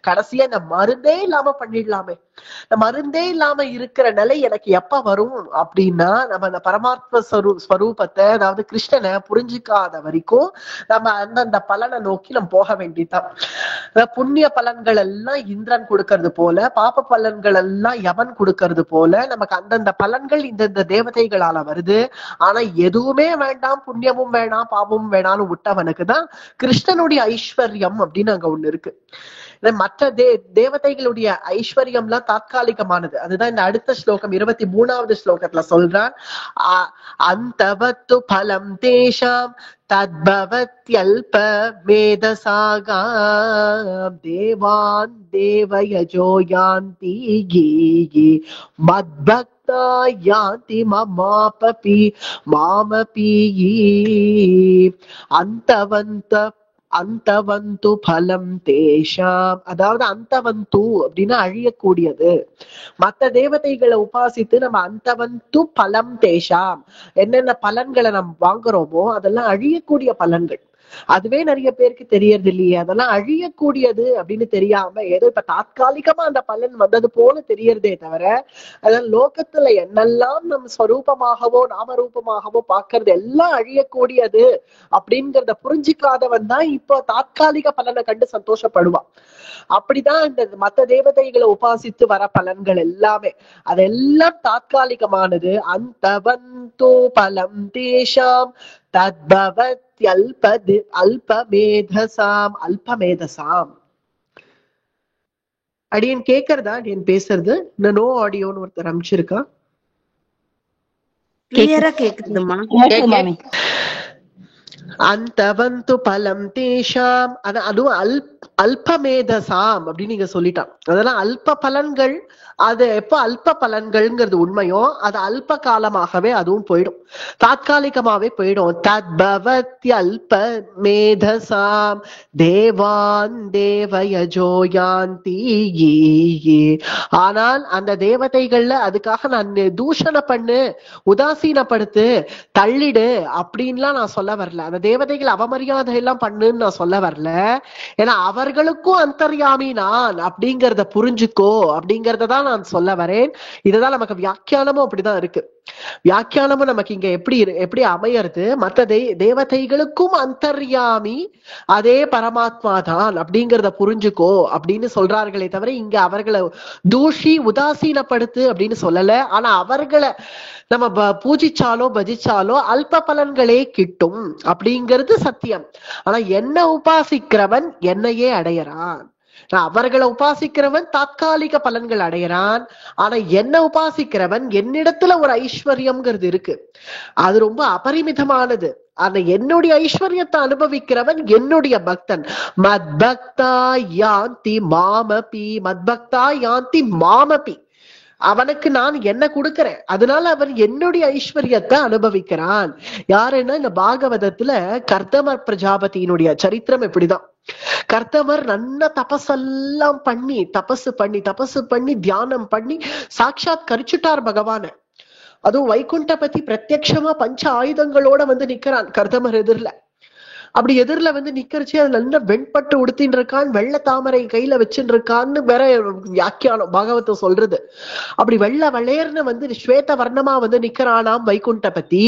கடைசியா இந்த மருந்தே இல்லாம பண்ணிடலாமே. இந்த மருந்தே இல்லாம இருக்கிற நிலை எனக்கு எப்ப வரும் அப்படின்னா, நம்ம அந்த பரமாத்ம ஸ்வரூபத்தை, அதாவது கிருஷ்ணனை புரிஞ்சுக்காத வரைக்கும் நம்ம அந்தந்த பலனை நோக்கி நம்ம போக வேண்டியதான். புண்ணிய பலன்கள் எல்லாம் இந்திரன் கொடுக்கறது போல, பாப்ப பலன்கள் எல்லாம் யமன் கொடுக்கறது போல நமக்கு அந்தந்த பலன்கள் இந்தந்த தேவதைகளால வருது. ஆனா எதுவுமே வேண்டாம், புண்ணியமும் வேணாம் பாவமும் வேணாலும் விட்டவனுக்கு தான் கிருஷ்ணனுடைய ஐஸ்வர்யம் அப்படின்னு அங்க ஒண்ணு இருக்கு. மற்ற தேவதைகளுடைய ஐஸ்வர்யம்லாம் தாத்காலிகமானது. அதுதான் இந்த அடுத்த ஸ்லோகம் 23வது ஸ்லோகத்துல சொல்றான். அந்தவத்து பலம் தேஷாம் தத்பவத்யல்ப மேதசாகா தேவான் தேவயஜோ யாந்தி கீகி மத்பக்தா யாந்தி மமாபபி மாமபி அந்தவந்து பலம் தேஷாம். அதாவது அந்தவந்து அப்படின்னா அழியக்கூடியது. மற்ற தேவதைகளை உபாசித்து நம்ம அந்தவந்து பலம் தேஷாம், என்னென்ன பலன்களை நம்ம வாங்குறோமோ அதெல்லாம் அழியக்கூடிய பலன்கள். அதுவே நிறைய பேருக்கு தெரியறது இல்லையே. அதெல்லாம் அழியக்கூடியது அப்படின்னு தெரியாம ஏதோ இப்ப தாத்காலிகமா அந்த பலன் வந்தது போல தெரியறதே தவிர அதான் லோகத்துல என்னெல்லாம் நம்ம ஸ்வரூபமாகவோ நாமரூபமாகவோ பாக்குறது எல்லாம் அழியக்கூடியது அப்படிங்கிறத புரிஞ்சிக்காதவன் தான் இப்போ தாத்காலிக பலனை கண்டு சந்தோஷப்படுவான். அப்படிதான் இந்த மத்த தேவதைகளை உபாசித்து வர பலன்கள் எல்லாமே அதெல்லாம் தாத்காலிகமானது. அந்தவந்து பலம் தேஷாம் தத்பவத் அல்பமேதசாம். அடியன் கேக்குறதா? அடியன் பேசுறது நோ ஆடியோன்னு ஒருத்தர் அமைச்சிருக்கா. கிளியரா கேக்குதுமா? மாமி. அந்தவந்து பலம் தேஷாம், அதுவும் அல்பமேதசாம் அப்படின்னு நீங்க சொல்லிட்டான். அதெல்லாம் அல்ப பலன்கள். அது எப்ப அல்ப பலன்கள்ங்கிறது உண்மையோ அது அல்ப காலமாகவே அதுவும் போயிடும், தாத்காலிகமாவே போயிடும். தத்பவத்ய அல்ப மேதசாம் தேவான் தேவயஜோயாந்தி. ஆனால் அந்த தேவதைகள்ல அதுக்காக நான் தூஷண பண்ணு, உதாசீனப்படுத்து, தள்ளிடு அப்படின்லாம் நான் சொல்ல வரல. அந்த தேவதைகள் அவமரியாதை எல்லாம் பண்ணுன்னு நான் சொல்ல வரல. ஏன்னா அவர்களுக்கும் அந்தர்யாமி நான் அப்படிங்கறத புரிஞ்சுக்கோ அப்படிங்கறத தான் நான் சொல்ல வரேன். இதுதான் நமக்கு வியாக்கியானமும் அப்படிதான் இருக்கு. வியாக்கியானமும் நமக்கு இங்க எப்படி அமையறது, மற்ற தேவதைகளுக்கும் அந்தர்யாமி அதே பரமாத்மா தான் அப்படிங்கறத புரிஞ்சுக்கோ அப்படின்னு சொல்றார்களே தவிர இங்க அவர்களை தூஷி உதாசீனப்படுத்து அப்படின்னு சொல்லல. ஆனா அவர்களை நம்ம பூஜிச்சாலோ பஜிச்சாலோ அல்ப பலன்களே கிட்டும் அப்படிங்கிறது சத்தியம். ஆனா என்ன உபாசிக்கிறவன் என்னையே அடையறான். அவர்களை உபாசிக்கிறவன் தாத்காலிக பலன்கள் அடையறான். ஆனா என்ன உபாசிக்கிறவன் என்னிடத்துல ஒரு ஐஸ்வர்யம்ங்கிறது இருக்கு, அது ரொம்ப அபரிமிதமானது. அந்த என்னுடைய ஐஸ்வர்யத்தை அனுபவிக்கிறவன் என்னுடைய பக்தன். மத்பக்தா யாந்தி மாமபி, மத்பக்தா யாந்தி மாமபி. அவனுக்கு நான் என்ன கொடுக்கிறேன், அதனால அவன் என்னுடைய ஐஸ்வர்யத்தை அனுபவிக்கிறான். யாருன்னா இந்த பாகவதத்துல கர்தமர் பிரஜாபதியினுடைய சரித்திரம் இப்படிதான். கர்தமர் நல்ல தபஸெல்லாம் பண்ணி தபசு பண்ணி தியானம் பண்ணி சாட்சாத் கரிச்சுட்டார் பகவான. அதுவும் வைகுண்டபதி பிரத்யட்சமா பஞ்ச ஆயுதங்களோட வந்து நிக்கிறான் கர்தமர் எதிரில. அப்படி எதிரில வந்து நிக்கிறச்சு அது நல்ல வெண்பட்டு உடுத்தின்னு இருக்கான், வெள்ளை தாமரை கையில வச்சுட்டு இருக்கான்னு வேற வியாக்கியானம் பாகவதம் சொல்றது. அப்படி வெள்ளை வெள்ளையர்னு வந்து ஸ்வேத வர்ணமா வந்து நிக்கிறானாம் வைகுண்டபதி.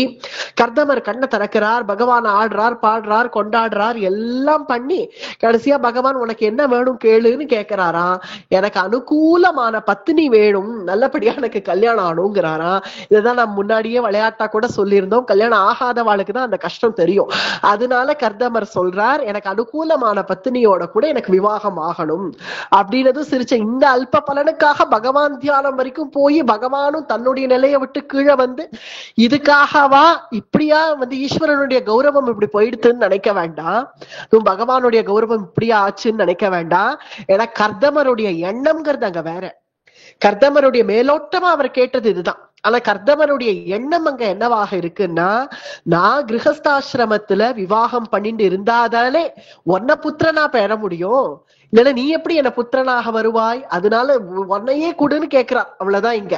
கர்தமர் கண்ணை திறக்கிறார், பகவான் ஆடுறார், பாடுறார், கொண்டாடுறார், எல்லாம் பண்ணி கடைசியா பகவான் உனக்கு என்ன வேணும் கேளுன்னு கேட்கிறாராம். எனக்கு அனுகூலமான பத்தினி வேணும், நல்லபடியா எனக்கு கல்யாணம் ஆகணுங்கிறாராம். இதுதான் நம்ம முன்னாடியே விளையாட்டா கூட சொல்லியிருந்தோம், கல்யாணம் ஆகாதவாளுக்கு தான் அந்த கஷ்டம் தெரியும். அதனால கர்தமர் சொல்றார் எனக்கு அனுகூலமான பத்தினியோட கூட எனக்கு விவாகம் ஆகணும் அப்படின்னது சிரிச்ச. இந்த அல்ப பலனுக்காக பகவான் தியானம் வரைக்கும் போய் பகவானும் தன்னுடைய நிலையை விட்டு கீழே வந்து இதுக்காகவா இப்படியா வந்து ஈஸ்வரனுடைய கௌரவம் இப்படி போயிடுதுன்னு நினைக்க வேண்டாம், பகவானுடைய கௌரவம் இப்படியா ஆச்சுன்னு நினைக்க வேண்டாம். ஏன்னா கர்தமருடைய எண்ணம்ங்கிறது அங்க வேற. கர்தமருடைய மேலோட்டமா அவர் கேட்டது இதுதான். ஆனா கர்தமருடைய எண்ணம் அங்க என்னவாக இருக்குன்னா, நான் கிரகஸ்தாசிரமத்துல விவாகம் பண்ணிட்டு இருந்தாதானே உன்ன புத்திரனா பெற முடியும், இல்லைன்னா நீ எப்படி என்ன புத்திரனாக வருவாய், அதனால உன்னையே கொடுன்னு கேட்கிறான். அவ்வளவுதான் இங்க.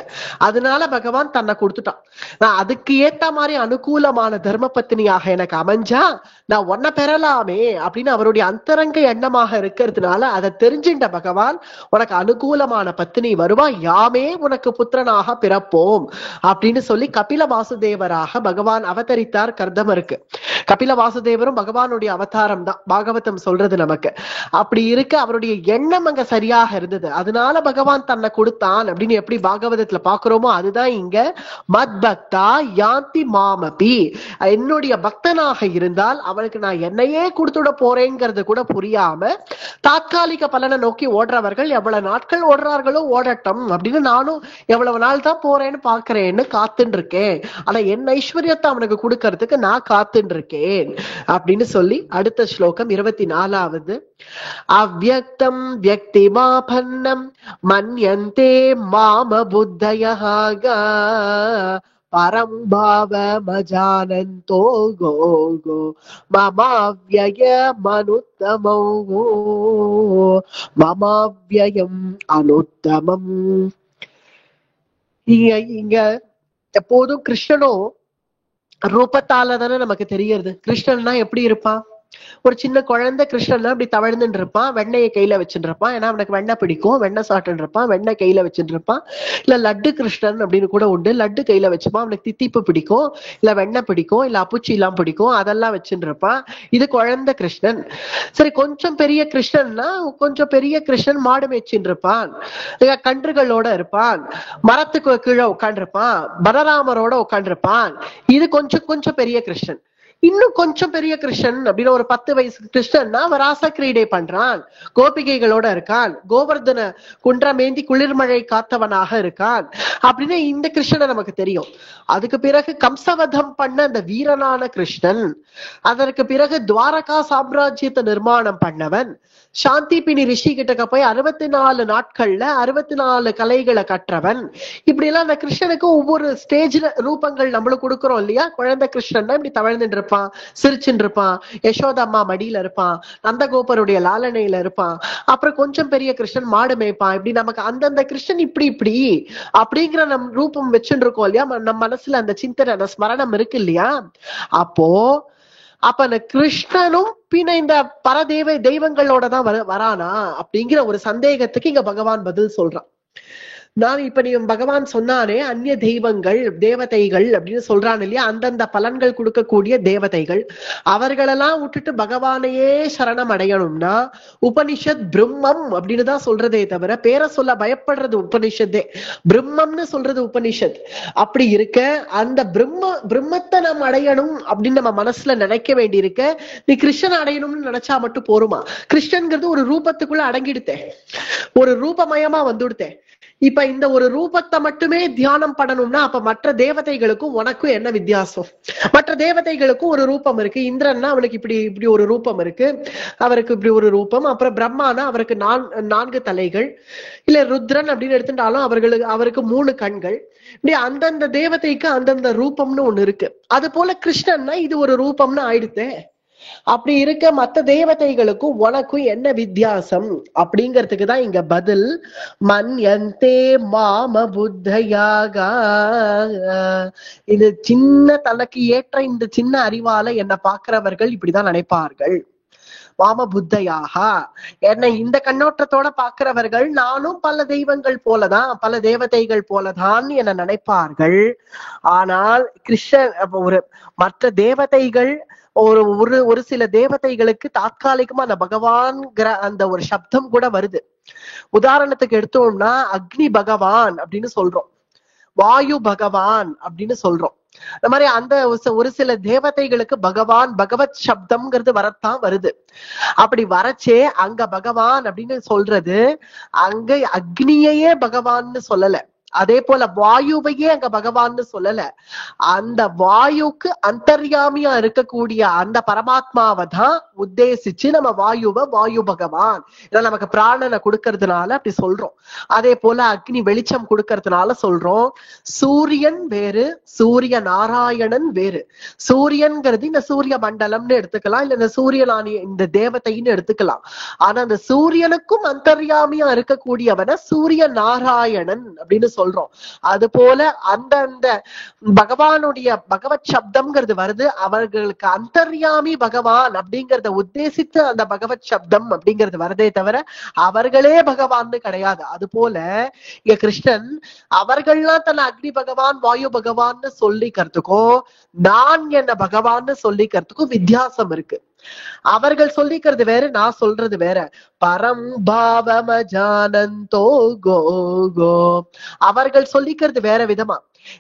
அதனால பகவான் தன்னை கொடுத்துட்டான். நான் அதுக்கு ஏத்த மாதிரி அனுகூலமான தர்ம பத்தினியாக எனக்கு அமைஞ்சா நான் உன்னை பெறலாமே அப்படின்னு அவருடைய அந்தரங்க எண்ணமாக இருக்கிறதுனால அதை தெரிஞ்சின்ற பகவான் உனக்கு அனுகூலமான பத்தினி வருவா, யாமே உனக்கு புத்திரனாக பிறப்போம் அப்படின்னு சொல்லி கபில வாசுதேவராக பகவான் அவதரித்தார் கர்தமருக்கு. கபில வாசுதேவரும் பகவானுடைய அவதாரம் தான் பாகவதம் சொல்றது நமக்கு. அப்படி இருக்க அவருடைய எண்ணம் அங்க சரியாக இருந்தது, அதனால பகவான் தன்னை கொடுத்தான் அப்படின்னு எப்படி பாகவதத்துல பாக்குறோமோ அதுதான் இங்க. மத் பக்தா யாந்தி மாமபி, என்னுடைய பக்தனாக இருந்தால் அவனுக்கு நான் என்னையே கொடுத்துட போறேங்கிறது கூட புரியாம தாத்காலிக பலனை நோக்கி ஓடுறவர்கள் எவ்வளவு நாட்கள் ஓடுறார்களோ ஓடட்டும் அப்படின்னு நானும் எவ்வளவு நாள் தான் போறேன்னு பாக்குறேன்னு காத்துட்டு இருக்கேன். ஆனா என் ஐஸ்வர்யத்தை அவனுக்கு கொடுக்கறதுக்கு நான் காத்துட்டு இருக்கேன் அப்படின்னு சொல்லி அடுத்த ஸ்லோகம் 24வது. அவ்யக்தம் வியக்திமாபன்னம் மன்யந்தே மாம புத்தயஹ பரம் பாவமஜானந்தோ கோ கோ மமாவ்யய மனுத்தமோ மமாவ்யயம் அனுத்தமம். இங்க எப்போதும் கிருஷ்ணனும் ரூபத்தால தானே நமக்கு தெரியறது. கிருஷ்ணன்னா எப்படி இருப்பான், ஒரு சின்ன குழந்தை கிருஷ்ணன் அப்படி தவழ்ந்துட்டு இருப்பான், வெண்ணையை கையில வச்சுட்டு இருப்பான், ஏன்னா அவனுக்கு வெண்ணெய் பிடிக்கும், வெண்ணெய் சாப்பிட்டு இருப்பான், வெண்ணெய் கையில வச்சுட்டு இருப்பான். இல்ல லட்டு கிருஷ்ணன் அப்படின்னு கூட உண்டு, லட்டு கையில வச்சுப்பான், அவனுக்கு தித்திப்பு பிடிக்கும், இல்ல வெண்ணெய் பிடிக்கும், இல்ல அப்புச்சி எல்லாம் பிடிக்கும், அதெல்லாம் வச்சுட்டு இருப்பான். இது குழந்தை கிருஷ்ணன். சரி, கொஞ்சம் பெரிய கிருஷ்ணன்னா கொஞ்சம் பெரிய கிருஷ்ணன் மாடு மேய்ச்சின்னு இருப்பான், கன்றுகளோட இருப்பான், மரத்துக்கு கீழே உட்காந்துருப்பான், பலராமரோட உட்காந்துருப்பான். இது கொஞ்சம் கொஞ்சம் பெரிய கிருஷ்ணன். இன்னும் கொஞ்சம் பெரிய கிருஷ்ணன் அப்படின்னு ஒரு 10 வயசு கிருஷ்ணன்னா அவன் ராச கிரீடை பண்றான், கோபிகைகளோட இருக்கான், கோவர்தன குன்றமேந்தி குளிர்மழை காத்தவனாக இருக்கான் அப்படின்னு இந்த கிருஷ்ணனை நமக்கு தெரியும். அதுக்கு பிறகு கம்சவதம் பண்ண அந்த வீரனான கிருஷ்ணன், அதற்கு பிறகு துவாரகா சாம்ராஜ்யத்தை நிர்மாணம் பண்ணவன், சாந்தி பினி ரிஷி கிட்டக்க போய் 64 நாட்கள்ல 64 கலைகளை கற்றவன். இப்படி எல்லாம் அந்த கிருஷ்ணனுக்கு ஒவ்வொரு ஸ்டேஜ்ல ரூபங்கள் நம்மளும் கொடுக்குறோம் இல்லையா? குழந்தை கிருஷ்ணன் இப்படி தவழ்ந்துட்டு இருப்பான், சிரிச்சுட்டு இருப்பான், யசோதம்மா மடியில இருப்பான், நந்தகோபருடைய லாலனையில இருப்பான், அப்புறம் கொஞ்சம் பெரிய கிருஷ்ணன் மாடு மேய்ப்பான். இப்படி நமக்கு அந்தந்த கிருஷ்ணன் இப்படி இப்படி அப்படிங்கிற நம் ரூபம் வச்சுட்டு இருக்கோம் இல்லையா? நம்ம மனசுல அந்த சிந்தனை, அந்த ஸ்மரணம் இருக்கு இல்லையா? அப்ப அந்த கிருஷ்ணனும் பின்ன இந்த தெய்வங்களோட தான் வரானா அப்படிங்கிற ஒரு சந்தேகத்துக்கு இங்க பகவான் பதில் சொல்றான். நான் இப்ப நீ பகவான் சொன்னானே அந்நிய தெய்வங்கள் தேவதைகள் அப்படின்னு சொல்றான் இல்லையா? அந்தந்த பலன்கள் கொடுக்கக்கூடிய தேவதைகள், அவர்களெல்லாம் விட்டுட்டு பகவானையே சரணம் அடையணும்னா உபனிஷத் பிரம்மம் அப்படின்னு தான் சொல்றதே தவிர பேரை சொல்ல பயப்படுறது உபனிஷத்தே. பிரம்மம்னு சொல்றது உபனிஷத். அப்படி இருக்க அந்த பிரம்மத்தை நம்ம அடையணும் அப்படின்னு நம்ம மனசுல நினைக்க வேண்டி இருக்க, நீ கிருஷ்ணன் அடையணும்னு நினைச்சா மட்டும் போருமா? கிருஷ்ணன்கிறது ஒரு ரூபத்துக்குள்ள அடங்கிடுத்தேன், ஒரு ரூபமயமா வந்துடுத்தேன். இப்ப இந்த ஒரு ரூபத்தை மட்டுமே தியானம் பண்ணணும்னா அப்ப மற்ற தேவதைகளுக்கும் உனக்கும் என்ன வித்தியாசம்? மற்ற தேவதைகளுக்கும் ஒரு ரூபம் இருக்கு. இந்திரன்னா அவனுக்கு இப்படி இப்படி ஒரு ரூபம் இருக்கு, அவருக்கு இப்படி ஒரு ரூபம். அப்புறம் பிரம்மானா அவருக்கு 4 தலைகள், இல்ல ருத்ரன் அப்படின்னு எடுத்துட்டாலும் அவருக்கு 3 கண்கள். இப்படி அந்தந்த தேவதைக்கு அந்தந்த ரூபம்னு ஒண்ணு இருக்கு. அது போல கிருஷ்ணன்னா இது ஒரு ரூபம்னு ஆயிடுத்தே. அப்படி இருக்க மத்த தேவதைகளுக்கும் உனக்கும் என்ன வித்தியாசம் அப்படிங்கிறதுக்கு தான் இங்க பதில். மன்யந்தே மாம புத்தயாக, இது சின்ன தனக்கு ஏற்ற இந்த சின்ன அறிவால என்ன பாக்குறவர்கள் இப்படிதான் நினைப்பார்கள். வாம புத்தையாக, என்னை இந்த கண்ணோட்டத்தோட பாக்குறவர்கள் நானும் பல தெய்வங்கள் போலதான், பல தேவதைகள் போலதான் என நினைப்பார்கள். ஆனால் கிருஷ்ணன் ஒரு மற்ற தேவதைகள் ஒரு சில தேவதைகளுக்கு தாற்காலிகமா அந்த பகவான்கிற அந்த ஒரு சப்தம் கூட வருது. உதாரணத்துக்கு எடுத்தோம்னா அக்னி பகவான் அப்படின்னு சொல்றோம், வாயு பகவான் அப்படின்னு சொல்றோம். இந்த மாதிரி அந்த ஒரு சில தேவதைகளுக்கு பகவான் பகவத் சப்தம்ங்கிறது வரத்தான் வருது. அப்படி வரச்சே அங்க பகவான் அப்படின்னு சொல்றது அங்க அக்னியையே பகவான்னு சொல்லல, அதே போல வாயுவையே அங்க பகவான்னு சொல்லல. அந்த வாயுக்கு அந்தர்யாமியா இருக்கக்கூடிய அந்த பரமாத்மாவை தான் உத்தேசிச்சு நம்ம வாயு பகவான் நமக்கு பிராணனை கொடுக்கறதுனால அப்படி சொல்றோம். அதே போல அக்னி வெளிச்சம் கொடுக்கறதுனால சொல்றோம். சூரியன் வேறு, சூரிய நாராயணன் வேறு. சூரியன்கிறது இந்த சூரிய மண்டலம்னு எடுத்துக்கலாம், இல்ல இந்த சூரியனானி இந்த தேவதைன்னு எடுத்துக்கலாம். ஆனா அந்த சூரியனுக்கும் அந்தர்யாமியா இருக்கக்கூடியவன சூரிய நாராயணன் அப்படின்னு சொல்றோம். அது போல அந்த பகவானுடைய பகவத் சப்தம்ங்கிறது வருது, அவர்களுக்கு அந்தர்யாமி பகவான் அப்படிங்கறத உத்தேசித்து அந்த பகவத் சப்தம் அப்படிங்கிறது வருதே தவிர அவர்களே பகவான்னு கிடையாது. அது போல இங்க கிருஷ்ணன் அவர்கள்லாம் தன்னை அக்னி பகவான் வாயு பகவான்னு சொல்லிக்கிறதுக்கும் நான் என்ன பகவான்னு சொல்லிக்கிறதுக்கும் வித்தியாசம் இருக்கு. அவர்கள் சொல்லிக்கிறது வேற, நான் சொல்றது வேற. பரம் பாவமஜானந்தோ கோ கோ, அவர்கள் சொல்லிக்கிறது வேற விதமா.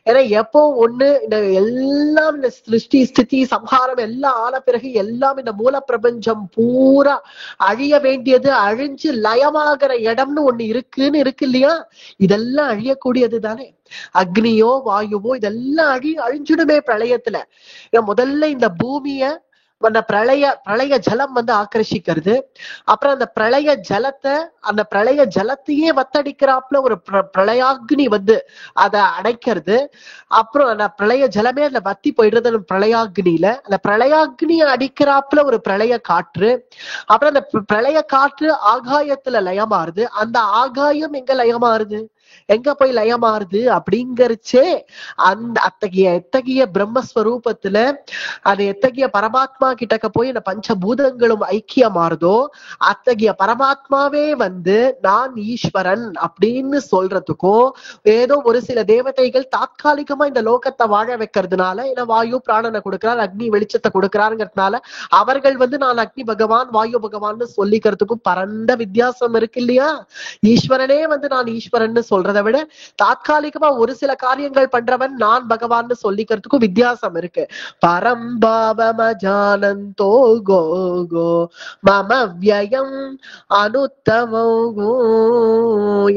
ஏன்னா எப்போ ஒண்ணு இந்த எல்லாம் இந்த சிருஷ்டி ஸ்திதி சம்ஹாரம் எல்லாம் ஆன பிறகு எல்லாம் இந்த மூல பிரபஞ்சம் பூரா அழிய வேண்டியது, அழிஞ்சு லயமாகிற இடம்னு ஒண்ணு இருக்குன்னு இருக்கு இல்லையா? இதெல்லாம் அழியக்கூடியது தானே. அக்னியோ வாயுவோ இதெல்லாம் அழிஞ்சுடுமே பிரளயத்துல. முதல்ல இந்த பூமிய அந்த பிரளய ஜலம் ஆக்கர்ஷிக்கிறது. அப்புறம் அந்த பிரளய ஜலத்தையே வத்தடிக்கிறாப்புல ஒரு பிரளயாக்னி அதை அடைக்கிறது. அப்புறம் அந்த பிரளய ஜலமே அதுல வத்தி போயிடுறது பிரளயாக்னியில. அந்த பிரளயாக்னியை அடிக்கிறாப்புல ஒரு பிரளய காற்று. அப்புறம் அந்த பிரளய காற்று ஆகாயத்துல லயமாறுது. அந்த ஆகாயம் எங்க லயமாறுது, எங்க போய் லயமாறுது அப்படிங்கறச்சே அந்த எத்தகைய பிரம்மஸ்வரூபத்துல அது எத்தகைய பரமாத்மா கிட்டக்க போய் இந்த பஞ்சபூதங்களும் ஐக்கியமாறுதோ அத்தகைய பரமாத்மாவே நான் ஈஸ்வரன் அப்படின்னு சொல்றதுக்கும் ஏதோ ஒரு சில தேவதைகள் தாற்காலிகமா இந்த லோகத்தை வாழ வைக்கிறதுனால, ஏன்னா வாயு பிராணனை கொடுக்கிறார், அக்னி வெளிச்சத்தை கொடுக்கிறாருங்கிறதுனால அவர்கள் நான் அக்னி பகவான் வாயு பகவான்னு சொல்லிக்கிறதுக்கும் பரந்த வித்தியாசம் இருக்கு இல்லையா? ஈஸ்வரனே நான் ஈஸ்வரன் சொல்றதை விட தாத்காலிகமா ஒரு சில காரியங்கள் பண்றவன் நான் பகவான்னு சொல்லிக்கிறதுக்கும் வித்தியாசம் இருக்கு. பரம்பாவமஜானந்தோ கோ கோ மம வியம் அனுத்தமோ.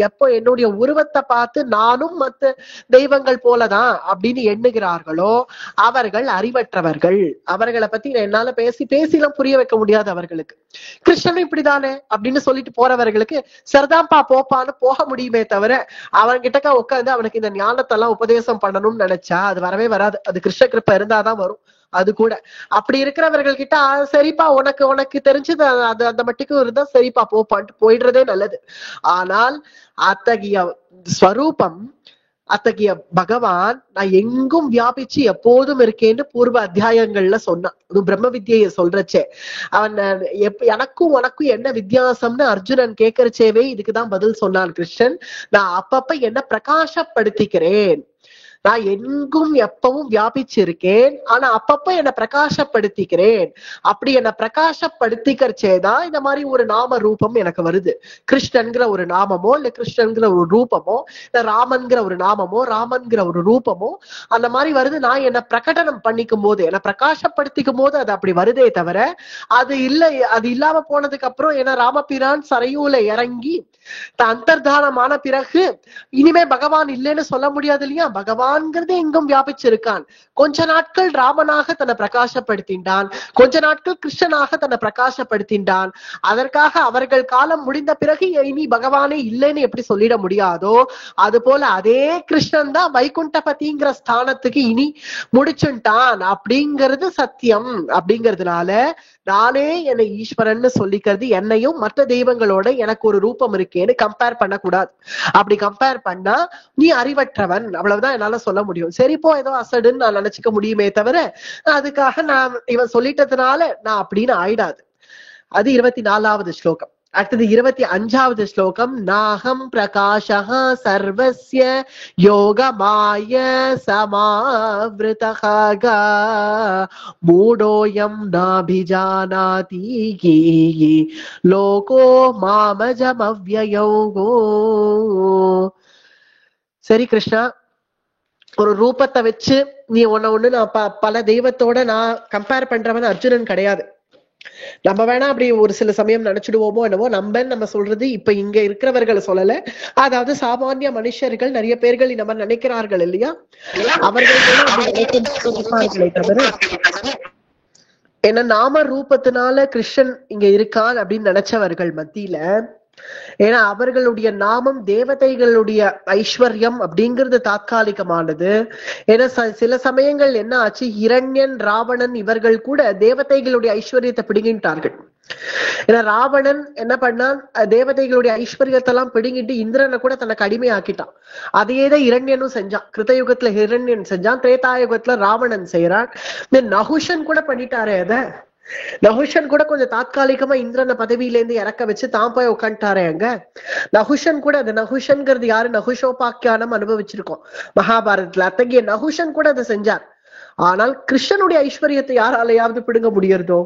எப்போ என்னுடைய உருவத்தை பார்த்து நானும் மத்த தெய்வங்கள் போலதான் அப்படின்னு எண்ணுகிறார்களோ அவர்கள் அறிவற்றவர்கள். அவர்களை பத்தி என்னால பேசிலாம் புரிய வைக்க முடியாது அவர்களுக்கு. கிருஷ்ணனும் இப்படிதானே அப்படின்னு சொல்லிட்டு போறவர்களுக்கு சரிதான்ப்பா போப்பான்னு போக முடியுமே தவிர அவன் கிட்டக்க உட்காந்து அவனுக்கு இந்த ஞானத்தெல்லாம் உபதேசம் பண்ணணும்னு நினைச்சா அது வரவே வராது. அது கிருஷ்ண கிருப்பை இருந்தாதான் வரும். அது கூட அப்படி இருக்கிறவர்கள் கிட்ட சரிப்பா உனக்கு தெரிஞ்சது அது அந்த மட்டுக்கும் இருந்தா சரிப்பா போப்பான்ட்டு போயிடுறதே நல்லது. ஆனால் அத்தகைய ஸ்வரூபம், அத்தகைய பகவான் நான் எங்கும் வியாபிச்சு எப்போதும் இருக்கேன்னு பூர்வ அத்தியாயங்கள்ல சொன்னான். அது பிரம்ம வித்தியை சொல்றச்சே அவன் எனக்கும் உனக்கும் என்ன வித்தியாசம்னு அர்ஜுனன் கேட்கறச்சேவே இதுக்குதான் பதில் சொன்னான் கிருஷ்ணன். நான் அப்பப்ப என்ன பிரகாசப்படுத்திக்கிறேன், நான் எங்கும் எப்பவும் வியாபிச்சு இருக்கேன், ஆனா அப்பப்ப என்ன பிரகாசப்படுத்திக்கிறேன். அப்படி என்ன பிரகாசப்படுத்திக்கிறச்சேதான் இந்த மாதிரி ஒரு நாம ரூபம் எனக்கு வருது. கிருஷ்ணன்கிற ஒரு நாமமோ இல்ல கிருஷ்ணன்கிற ஒரு ரூபமோ இல்ல ராமன்கிற ஒரு நாமமோ ராமன்கிற ஒரு ரூபமோ அந்த மாதிரி வருது. நான் என்ன பிரகடனம் பண்ணிக்கும் போது என்ன பிரகாசப்படுத்திக்கும் போது அது அப்படி வருதே தவிர அது இல்லாம போனதுக்கு அப்புறம் ஏன்னா ராமபிரான் சரையூல இறங்கி அந்தர்தானமான பிறகு இனிமே பகவான் இல்லைன்னு சொல்ல முடியாது இல்லையா. பகவான்கிறது எங்கும் வியாபிச்சிருக்கான். கொஞ்ச நாட்கள் ராமனாக தன்னை பிரகாசப்படுத்தின்றான், கொஞ்ச நாட்கள் கிருஷ்ணனாக தன்னை பிரகாசப்படுத்தின்றான். அதற்காக அவர்கள் காலம் முடிந்த பிறகு இனி பகவானே இல்லைன்னு எப்படி சொல்லிட முடியாதோ அது போல அதே கிருஷ்ணன் தான் வைகுண்டபதிங்கிற ஸ்தானத்துக்கு இனி முடிச்சுட்டான் அப்படிங்கிறது சத்தியம். அப்படிங்கிறதுனால நானே என்னை ஈஸ்வரன்னு சொல்லிக்கிறது என்னையும் மற்ற தெய்வங்களோட எனக்கு ஒரு ரூபம் இருக்கேன்னு கம்பேர் பண்ணக்கூடாது. அப்படி கம்பேர் பண்ணா நீ அறிவற்றவன் அவ்வளவுதான் என்னால சொல்ல முடியும். சரிப்போ ஏதோ அசடுன்னு நான் நினைச்சுக்க முடியுமே தவிர அதுக்காக நான் இவன் சொல்லிட்டதுனால நான் அப்படின்னு ஆயிடாது. அது 24வது ஸ்லோகம். அடுத்தது 25வது ஸ்லோகம். நாகம் பிரகாஷः சர்வஸ்ய யோகமாய சமாவ்ருதः மூடோயம் நாபிஜானாதி லோகோ மாமஜமவ்யயோ. சரி கிருஷ்ணா, ஒரு ரூபத்தை வச்சு நீ ஒண்ணு நான் பல தெய்வத்தோட நான் கம்பேர் பண்றவன் அர்ஜுனன் கிடையாது. நம்ம வேணா அப்படி ஒரு சில சமயம் நினைச்சிடுவோமோ என்னவோ. நம்ம சொல்றது இப்ப இங்க இருக்கிறவர்களை சொல்லல, அதாவது சாமானிய மனுஷர்கள் நிறைய பேர்கள் நம்ம நினைக்கிறார்கள் இல்லையா, அவர்கள் தவிர ஏன்னா நாம ரூபத்தினால கிருஷ்ணன் இங்க இருக்கான் அப்படின்னு நினைச்சவர்கள் மத்தியில, ஏன்னா அவர்களுடைய நாமம் தேவதைகளுடைய ஐஸ்வர்யம் அப்படிங்கிறது தாத்காலிகமானது. ஏன்னா சில சமயங்கள் என்ன ஆச்சு, இரண்யன் ராவணன் இவர்கள் கூட தேவதைகளுடைய ஐஸ்வர்யத்தை பிடுங்கிட்டார்கள். ஏன்னா ராவணன் என்ன பண்ணான், தேவதைகளுடைய ஐஸ்வர்யத்தை எல்லாம் பிடுங்கிட்டு இந்திரனை கூட தனக்கு அடிமையாக்கிட்டான். அதையேதான் இரண்யனும் செஞ்சான். கிருத்தயுகத்துல இரண்யன் செஞ்சான், திரேதாயுகத்துல ராவணன் செய்யறான். இந்த நகுஷன் கூட பண்ணிட்டாரே அத. நகுஷன் கூட கொஞ்சம் தாத்காலிகமா இந்திரனை பதவியில இருந்து இறக்க வச்சு தான் போய் உட்காந்துட்டாரே அங்க. நகுஷன் கூட, அந்த நகுஷன்கிறது யாரு, நகுஷோபாக்கியானம் அனுபவிச்சிருக்கோம் மகாபாரதத்துல. அத்தகைய நகுஷன் கூட அதை செஞ்சார். ஆனால் கிருஷ்ணனுடைய ஐஸ்வர்யத்தை யாராலையாவது பிடுங்க முடியறதோ?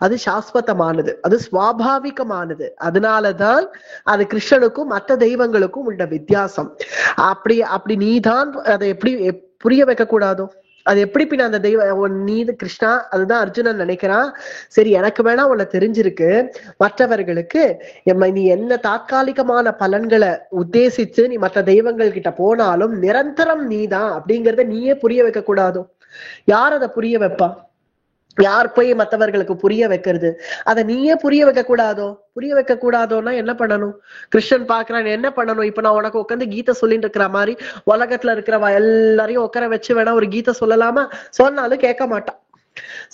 அது சாஸ்வதமானது, அது சுவாபாவிகமானது. அதனாலதான் அது கிருஷ்ணனுக்கும் மற்ற தெய்வங்களுக்கும் உள்ள வித்தியாசம். அப்படி நீதான் அதை எப்படி புரிய வைக்க கூடாதோ? அது எப்படி பின்ன அந்த தெய்வம் நீது கிருஷ்ணா, அதுதான் அர்ஜுனன் நினைக்கிறான். சரி எனக்கு வேணா உன்னை தெரிஞ்சிருக்கு, மற்றவர்களுக்கு நீ என்ன தாத்காலிகமான பலன்களை உத்தேசிச்சு நீ மற்ற தெய்வங்கள் கிட்ட போனாலும் நிரந்தரம் நீதான் அப்படிங்கிறத நீயே புரிய வைக்க கூடாதோ? யார் அதை புரிய வைப்பா? யார் போய் மற்றவர்களுக்கு புரிய வைக்கிறது? அதை நீயே புரிய வைக்க கூடாதோ? புரிய வைக்க கூடாதோன்னா என்ன பண்ணணும்? கிருஷ்ணன் பாக்குறான், என்ன பண்ணணும்? இப்ப நான் உனக்கு உட்காந்து கீதை சொல்லிட்டு இருக்கிற மாதிரி உலகத்துல இருக்கிறவா எல்லாரையும் உட்கார வச்சு வேணா ஒரு கீதை சொல்லலாமா? சொன்னாலும் கேட்க மாட்டான்.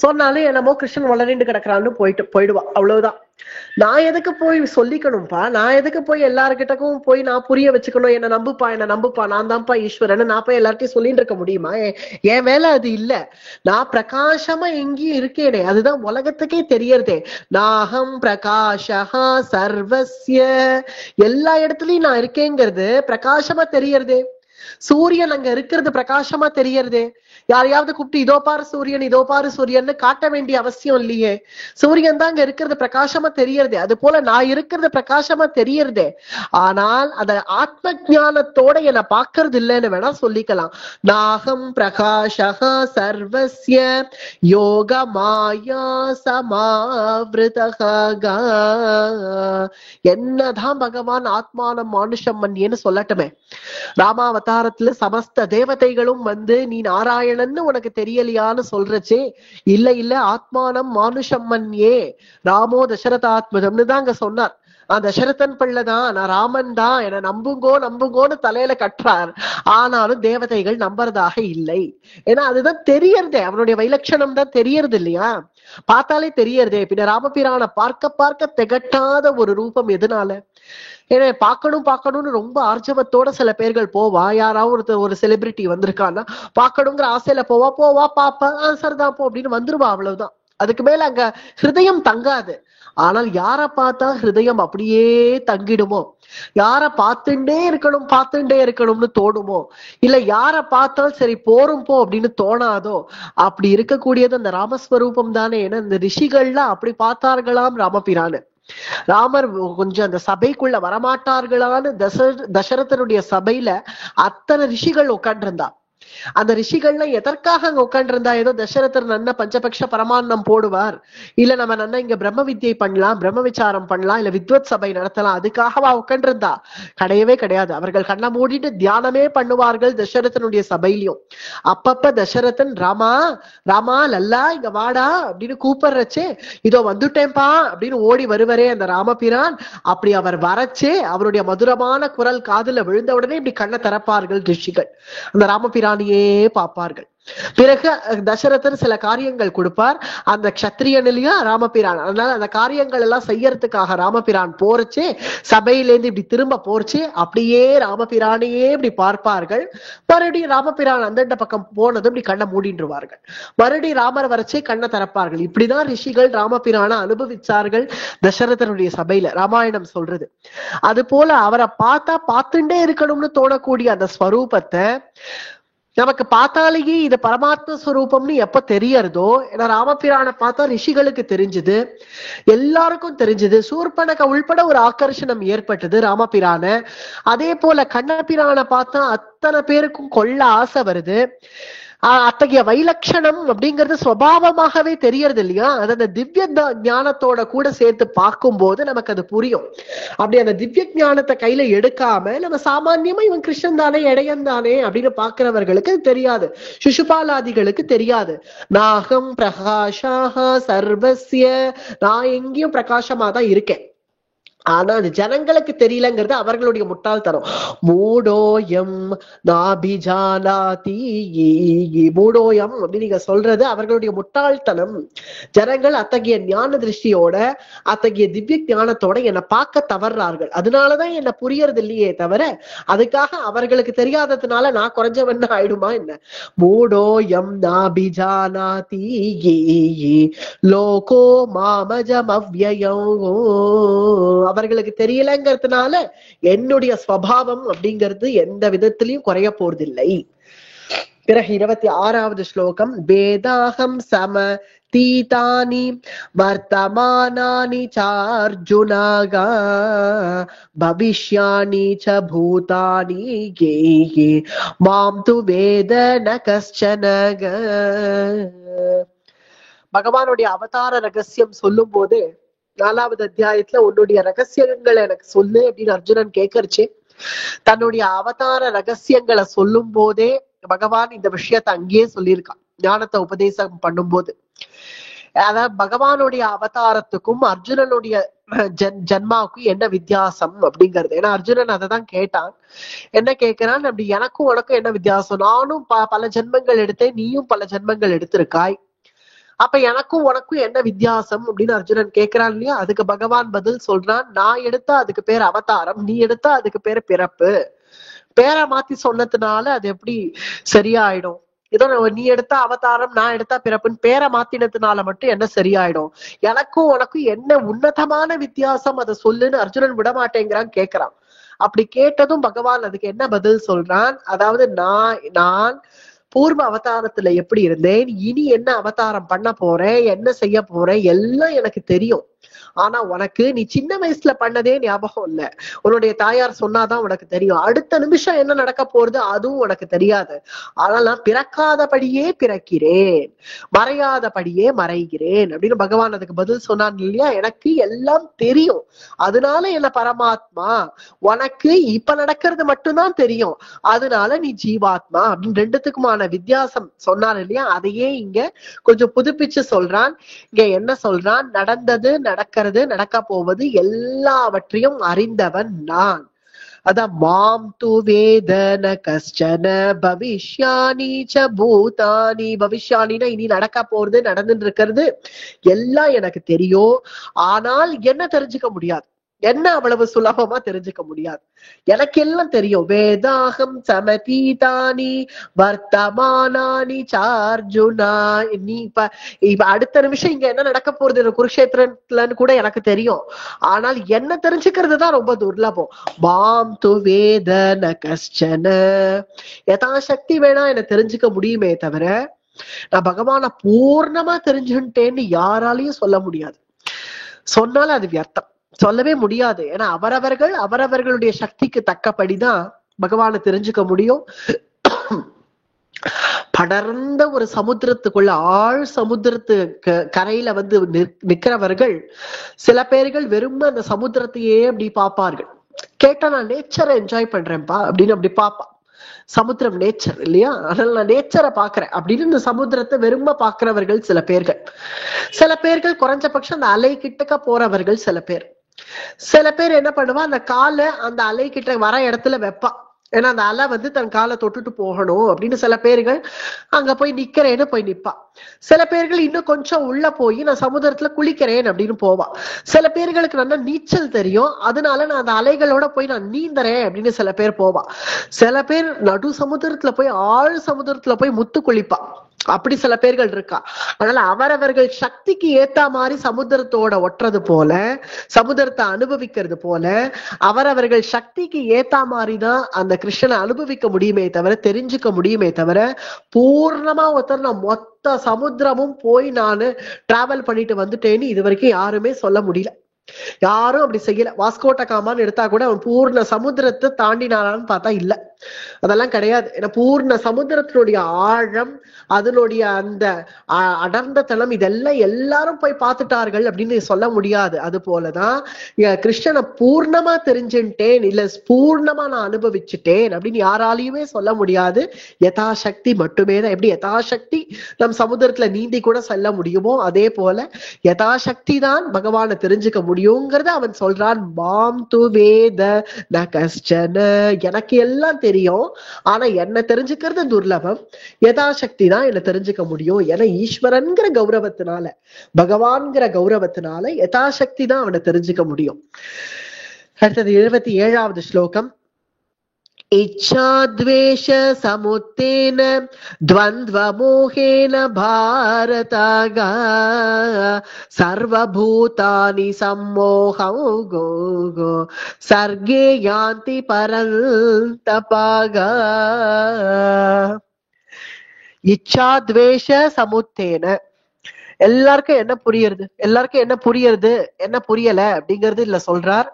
சொன்னாலும் என்னமோ கிருஷ்ணன் வளரிண்டு கிடக்குறான்னு போயிடுவா. அவ்வளவுதான். நான் எதுக்கு போய் சொல்லிக்கணும்பா? நான் எதுக்கு போய் எல்லாருக்கிட்டக்கும் போய் நான் புரிய வச்சுக்கணும்? என்ன நம்புப்பா, நான் தான்ப்பா ஈஸ்வரன் நான் போய் எல்லார்ட்டையும் சொல்லிட்டு இருக்க முடியுமா? என் வேலை அது இல்ல. நான் பிரகாசமா எங்கேயும் இருக்கேனே, அதுதான் உலகத்துக்கே தெரியறதே. நாகம் பிரகாஷா சர்வஸ்ய, எல்லா இடத்துலயும் நான் இருக்கேங்கிறது பிரகாசமா தெரியறதே. சூரியன் அங்க இருக்கிறது பிரகாசமா தெரியறதே. யாரையாவது கூப்பிட்டு இதோ பாரு சூரியன், இதோ பாரு சூரியன்னு காட்ட வேண்டிய அவசியம் இல்லையே. சூரியன் தான் அங்க இருக்கிறது பிரகாசமா தெரியறதே. அது போல நான் இருக்கிறது பிரகாசமா தெரியறதே. ஆனால் அத ஆத்ம ஞானத்தோட என்னை பாக்குறது இல்லைன்னு வேணா சொல்லிக்கலாம். நாகம் பிரகாஷக சர்வஸ்ய யோக மாயா சமாவிருதக. என்னதான் பகவான் ஆத்மானம் மானுஷம் மன்யேன்னு சொல்லட்டுமே, ராமாவதாரத்துல சமஸ்த தேவதைகளும் வந்து நீ நாராயணன்னு உனக்கு தெரியலையான்னு சொல்றச்சே, இல்ல இல்ல ஆத்மானம் மானுஷம் மன்யே ராமோ தசரதாத்மதம்னு தான் அங்க சொன்னார். தசரதன் பிள்ளைதான், நான் ராமன் தான், என நம்புங்கோ நம்புங்கோன்னு தலையில கட்டுறார். ஆனாலும் தேவதைகள் நம்புறதாக இல்லை. ஏன்னா அதுதான் தெரியறதே, அவனுடைய வைலட்சணம் தான் தெரியறது இல்லையா, பார்த்தாலே தெரியறதே. பின்ன ராமபிரான பார்க்க பார்க்க திகட்டாத ஒரு ரூபம் எதனால? ஏன்னா பார்க்கணும் பார்க்கணும்னு ரொம்ப ஆர்ஜவத்தோட சில பேர்கள் போவா. யாராவது ஒரு செலிபிரிட்டி வந்திருக்கான்னா பார்க்கணுங்கிற ஆசையில போவா, போவா பாப்பா சரிதான் போ அப்படின்னு வந்துருவா, அவ்வளவுதான். அதுக்கு மேல அங்க ஹிருதயம் தங்காது. ஆனால் யார பார்த்தா ஹிருதயம் அப்படியே தங்கிடுமோ, யார பார்த்துட்டே இருக்கணும்னு தோணுமோ, இல்ல யார பார்த்தால் சரி போரும் போ அப்படின்னு தோணாதோ, அப்படி இருக்கக்கூடியது அந்த ராமஸ்வரூபம் தானே. ஏன்னா இந்த ரிஷிகள்லாம் அப்படி பார்த்தார்களாம் ராமபிரானு. ராமர் கொஞ்சம் அந்த சபைக்குள்ள வரமாட்டார்களான்னு தசரதனுடைய சபையில அத்தனை ரிஷிகள் உட்காண்டிருந்தா. அந்த ரிஷிகள்லாம் எதற்காக அங்க உட்காண்டிருந்தா? ஏதோ தசரதர் நன்ன பஞ்சபக்ஷ பரமான்னம் போடுவார், இல்ல நம்ம நன்ன இங்க பிரம்ம வித்யை பண்ணலாம், பிரம்ம விசாரம் பண்ணலாம், இல்ல வித்வத் சபை நடத்தலாம், அதுக்காகவா உட்காண்டிருந்தா? கிடையவே கிடையாது. அவர்கள் கண்ணை மூடிட்டு தியானமே பண்ணுவார்கள் தசரதனுடைய சபையிலையும். அப்பப்ப தசரதன் ராமா ராமா லல்லா இங்க வாடா அப்படின்னு கூப்பிடுறச்சே, இதோ வந்துட்டேன்பா அப்படின்னு ஓடி வருவரே அந்த ராமபிரான். அப்படி அவர் வரச்சே அவருடைய மதுரமான குரல் காதுல விழுந்த உடனே இப்படி கண்ணை திறப்பார்கள் ரிஷிகள், அந்த ராமபிரானியே பார்ப்பார்கள். பிறகு தசரதன் சில காரியங்கள் கொடுப்பார் அந்த க்ஷத்ரியனிலையா ராமபிரான். அதனால அந்த காரியங்கள் எல்லாம் செய்யறதுக்காக ராமபிரான் போறச்சே, சபையிலேருந்து இப்படி திரும்ப போறச்சே அப்படியே ராமபிரானையே இப்படி பார்ப்பார்கள். மறுபடியும் ராமபிரான் அந்த பக்கம் போனது இப்படி கண்ணை மூடின்றுவார்கள். மறுபடியும் ராமர் வரச்சே கண்ணை திறப்பார்கள். இப்படிதான் ரிஷிகள் ராமபிரான அனுபவிச்சார்கள் தசரதனுடைய சபையில, ராமாயணம் சொல்றது. அது போல அவரை பார்த்தா பார்த்துட்டே இருக்கணும்னு தோணக்கூடிய அந்த ஸ்வரூபத்தை நமக்கு பார்த்தாலேயே இது பரமாத்ம ஸ்வரூபம்னு எப்ப தெரியறதோ, ஏன்னா ராமபிரானை பார்த்தா ரிஷிகளுக்கு தெரிஞ்சது, எல்லாருக்கும் தெரிஞ்சது, சூர்பனக உள்பட ஒரு ஆக்கர்ஷணம் ஏற்பட்டது ராமபிரான. அதே போல கண்ணபிரானை பார்த்தா அத்தனை பேருக்கும் கொள்ள ஆசை வருது. அத்தகைய வைலட்சணம் அப்படிங்கிறது சுவாவமாகவே தெரியறது இல்லையா? அது அந்த திவ்ய ஞானத்தோட கூட சேர்த்து பார்க்கும் போது நமக்கு அது புரியும். அப்படி அந்த திவ்ய ஞானத்தை கையில எடுக்காம நம்ம சாமான்யமா இவன் கிருஷ்ணன் தானே இடையன் தானே அப்படின்னு பாக்குறவர்களுக்கு தெரியாது, சிசுபாலாதிகளுக்கு தெரியாது. நாகம் பிரகாஷாக சர்வஸ்ய, நான் எங்கேயும் பிரகாசமா தான் இருக்கேன், ஆனா அது ஜனங்களுக்கு தெரியலங்கிறது அவர்களுடைய முட்டாள்தனம். மூடோயம் நாபிஜானாதி, மூடோயம் அப்படின்னு நீங்க சொல்றது அவர்களுடைய முட்டாள்தனம். ஜனங்கள் அத்தகைய ஞான திருஷ்டியோட அத்தகைய திவ்ய ஞானத்தோட என்னை பார்க்க தவறார்கள். அதனாலதான் என்ன புரியறது இல்லையே தவிர அதுக்காக அவர்களுக்கு தெரியாததுனால நான் குறைஞ்சவன் ஆயிடுமா என்ன? மூடோயம் நாபிஜானாதி லோகோ மாமஜம் அவ்யயம், அவர்களுக்கு தெரியலங்கிறதுனால என்னுடைய ஸ்வபாவம் அப்படிங்கிறது எந்த விதத்திலையும் குறைய போறதில்லை. பிறகு 26வது ஸ்லோகம், வேதாகம் சம தீதானி வர்த்தமானானி சார்ஜுனாக பவிஷ்யானி ச பூதானி கே மாம் து வேத ந கஷ்சனக. பகவானுடைய அவதார ரகசியம் சொல்லும் போது 4வது அத்தியாயத்துல உன்னுடைய ரகசியங்களை எனக்கு சொல்லு அப்படின்னு அர்ஜுனன் கேட்கறச்சு. தன்னுடைய அவதார ரகசியங்களை சொல்லும் போதே பகவான் இந்த விஷயத்தை அங்கேயே சொல்லியிருக்கான் ஞானத்தை உபதேசம் பண்ணும்போது. அதாவது பகவானுடைய அவதாரத்துக்கும் அர்ஜுனனுடைய ஜன்மாவுக்கும் என்ன வித்தியாசம் அப்படிங்கிறது. ஏன்னா அர்ஜுனன் அதை தான் கேட்டான். என்ன கேட்கிறான், அப்படி எனக்கும் உனக்கும் என்ன வித்தியாசம்? நானும் பல ஜென்மங்கள் எடுத்தேன், நீயும் பல ஜென்மங்கள் எடுத்திருக்காய், அப்ப எனக்கும் உனக்கும் என்ன வித்தியாசம் அப்படின்னு அர்ஜுனன் கேட்கிறான் இல்லையா? அதுக்கு பகவான் பதில் சொல்றான், நான் எடுத்தா அதுக்கு பேர் அவதாரம், நீ எடுத்தா அதுக்கு பேர் பிறப்பு. பேரை மாத்தி சொன்னதுனால அது எப்படி சரியாயிடும்? ஏதோ நீ எடுத்தா அவதாரம் நான் எடுத்தா பிறப்புன்னு பேரை மாத்தினதுனால மட்டும் என்ன சரியாயிடும்? எனக்கும் உனக்கும் என்ன உன்னதமான வித்தியாசம் அதை சொல்லுன்னு அர்ஜுனன் விட மாட்டேங்கிறான், கேட்கிறான். அப்படி கேட்டதும் பகவான் அதுக்கு என்ன பதில் சொல்றான்? அதாவது நான் பூர்வ அவதாரத்துல எப்படி இருந்தேன், இனி என்ன அவதாரம் பண்ண போறேன், என்ன செய்ய போறேன் எல்லாம் எனக்கு தெரியும். ஆனா உனக்கு நீ சின்ன வயசுல பண்ணதே ஞாபகம் இல்ல. உன்னுடைய தாயார் சொன்னாதான் உனக்கு தெரியும். அடுத்த நிமிஷம் என்ன நடக்க போறது அதுவும் உனக்கு தெரியாது. ஆனால் நான் பிறக்காதபடியே பிறக்கிறேன், மறையாதபடியே மறைகிறேன் அப்படின்னு பகவான் அதுக்கு பதில் சொன்னான் இல்லையா? எனக்கு எல்லாம் தெரியும், அதனால என்ன பரமாத்மா, உனக்கு இப்ப நடக்கிறது மட்டும்தான் தெரியும், அதனால நீ ஜீவாத்மா அப்படின்னு ரெண்டுத்துக்குமான வித்தியாசம் சொன்னார் இல்லையா? அதையே இங்க கொஞ்சம் புதுப்பிச்சு சொல்றான். இங்க என்ன சொல்றான்? நடந்தது, நடக்கிறது, நடக்க போவது எல்லாவற்றையும் அறிந்தவன் நான். அதான் மாம் து வேதன கஷ்டன பவிஷ்யானி ச பூதானி. பவிஷ்யானினா இனி நடக்க போறது, நடந்துட்டு இருக்கிறது எல்லாம் எனக்கு தெரியும். ஆனால் என்ன தெரிஞ்சுக்க முடியாது, என்ன அவ்வளவு சுலபமா தெரிஞ்சுக்க முடியாது. எனக்கு எல்லாம் தெரியும். வேதாகம் சமதீதானி வர்த்தமானானி சார்ஜுனா. நீ இப்ப அடுத்த நிமிஷம் இங்க என்ன நடக்க போறது குருஷேத்திரத்துலன்னு கூட எனக்கு தெரியும். ஆனால் என்ன தெரிஞ்சுக்கிறது தான் ரொம்ப துர்லபம். மாம் து வேதன கஷ்டன. யதாசக்தி வேணா என்ன தெரிஞ்சுக்க முடியுமே தவிர நான் பகவான பூர்ணமா தெரிஞ்சுட்டேன்னு யாராலையும் சொல்ல முடியாது. சொன்னாலும் அது வியர்த்தம், சொல்லவே முடியாது. ஏன்னா அவரவர்களுடைய சக்திக்கு தக்கபடிதான் பகவானை தெரிஞ்சுக்க முடியும். படர்ந்த ஒரு சமுத்திரத்துக்குள்ள, ஆழ் சமுத்திரத்து கரையில வந்து நிக்கிறவர்கள் சில பேர்கள் வெறும் அந்த சமுத்திரத்தையே அப்படி பார்ப்பார்கள். கேட்டா நான் நேச்சரை என்ஜாய் பண்றேன்ப்பா அப்படின்னு அப்படி பாப்பா. சமுத்திரம் நேச்சர் இல்லையா, அதனால நான் நேச்சரை பாக்குறேன் அப்படின்னு இந்த சமுத்திரத்தை வெறும பாக்குறவர்கள் சில பேர்கள். சில பேர்கள் குறைஞ்சபட்சம் அந்த அலை கிட்டக்க போறவர்கள் சில பேர். சில பேர் என்ன பண்ணுவா, அந்த காலை அந்த அலை கிட்ட வர இடத்துல வைப்பா. ஏன்னா அந்த அலை வந்து தன் காலை தொட்டுட்டு போகணும் அப்படின்னு சில பேர்கள் அங்க போய் நிக்கிறேன்னு போய் நிப்பா. சில பேர்கள் இன்னும் கொஞ்சம் உள்ள போய் நான் சமுதிரத்துல குளிக்கிறேன் அப்படின்னு போவா. சில பேர்களுக்கு நல்லா நீச்சல் தெரியும், அதனால நான் அந்த அலைகளோட போய் நான் நீந்தறேன் அப்படின்னு சில பேர் போவா. சில பேர் நடு சமுதிரத்துல போய், ஆழ் சமுதிரத்துல போய் முத்து குளிப்பா. அப்படி சில பேர்கள் இருக்கா. அதனால அவரவர்கள் சக்திக்கு ஏத்த மாதிரி சமுத்திரத்தோட ஒட்டுறது போல, சமுத்திரத்தை அனுபவிக்கிறது போல அவரவர்கள் சக்திக்கு ஏத்த மாதிரிதான் அந்த கிருஷ்ணனை அனுபவிக்க முடியுமே தவிர, தெரிஞ்சுக்க முடியுமே தவிர, பூர்ணமா ஒருத்தர் நான் மொத்த சமுத்திரமும் போய் நானு டிராவல் பண்ணிட்டு வந்துட்டேன்னு இது வரைக்கும் யாருமே சொல்ல முடியல. யாரும் அப்படி செய்யல. வாஸ்கோட்ட காமான்னு எடுத்தா கூட அவன் பூர்ண சமுத்திரத்தை தாண்டினாரான்னு பார்த்தா இல்ல, அதெல்லாம் கிடையாது. ஏன்னா பூர்ண சமுத்திரத்தினுடைய ஆழம், அதனுடைய அந்த அடர்ந்த தளம், இதெல்லாம் எல்லாரும் போய் பார்த்துட்டார்கள் அப்படின்னு சொல்ல முடியாது. அது போலதான் கிருஷ்ணனை பூர்ணமா தெரிஞ்சுட்டேன், இல்ல பூர்ணமா நான் அனுபவிச்சுட்டேன் அப்படின்னு யாராலையுமே சொல்ல முடியாது. யதாசக்தி மட்டுமே தான். எப்படி யதாசக்தி நம் சமுத்திரத்துல நீந்தி கூட செல்ல முடியுமோ, அதே போல யதாசக்தி தான் பகவானை தெரிஞ்சுக்க முடியுங்கிறத அவன் சொல்றான். மாம் து வேத ந கஷ்டன. எனக்கு எல்லாம் தெரியும், ஆனா என்ன தெரிஞ்சுக்கிறது துர்லபம். யதாசக்தி தான் என்ன தெரிஞ்சுக்க முடியும். ஏன்னா ஈஸ்வரன்கிற கௌரவத்தினால, பகவான்கிற கௌரவத்தினால யதாசக்தி தான் அவனை தெரிஞ்சுக்க முடியும். அடுத்தது 77வது ஸ்லோகம். இச்சாத்வேஷ சமுத்தேன த்வந்த்வ மோகேன பாரதா சர்வபூதானி சம்மோகம் கோ கோ சர்கே யாந்தி பரந்தபாகா. இச்சாத்வேஷ சமுத்தேன. எல்லாருக்கும் என்ன புரியுறது, எல்லாருக்கும் என்ன புரியுறது, என்ன புரியல அப்படிங்கிறது இல்ல சொல்றார்.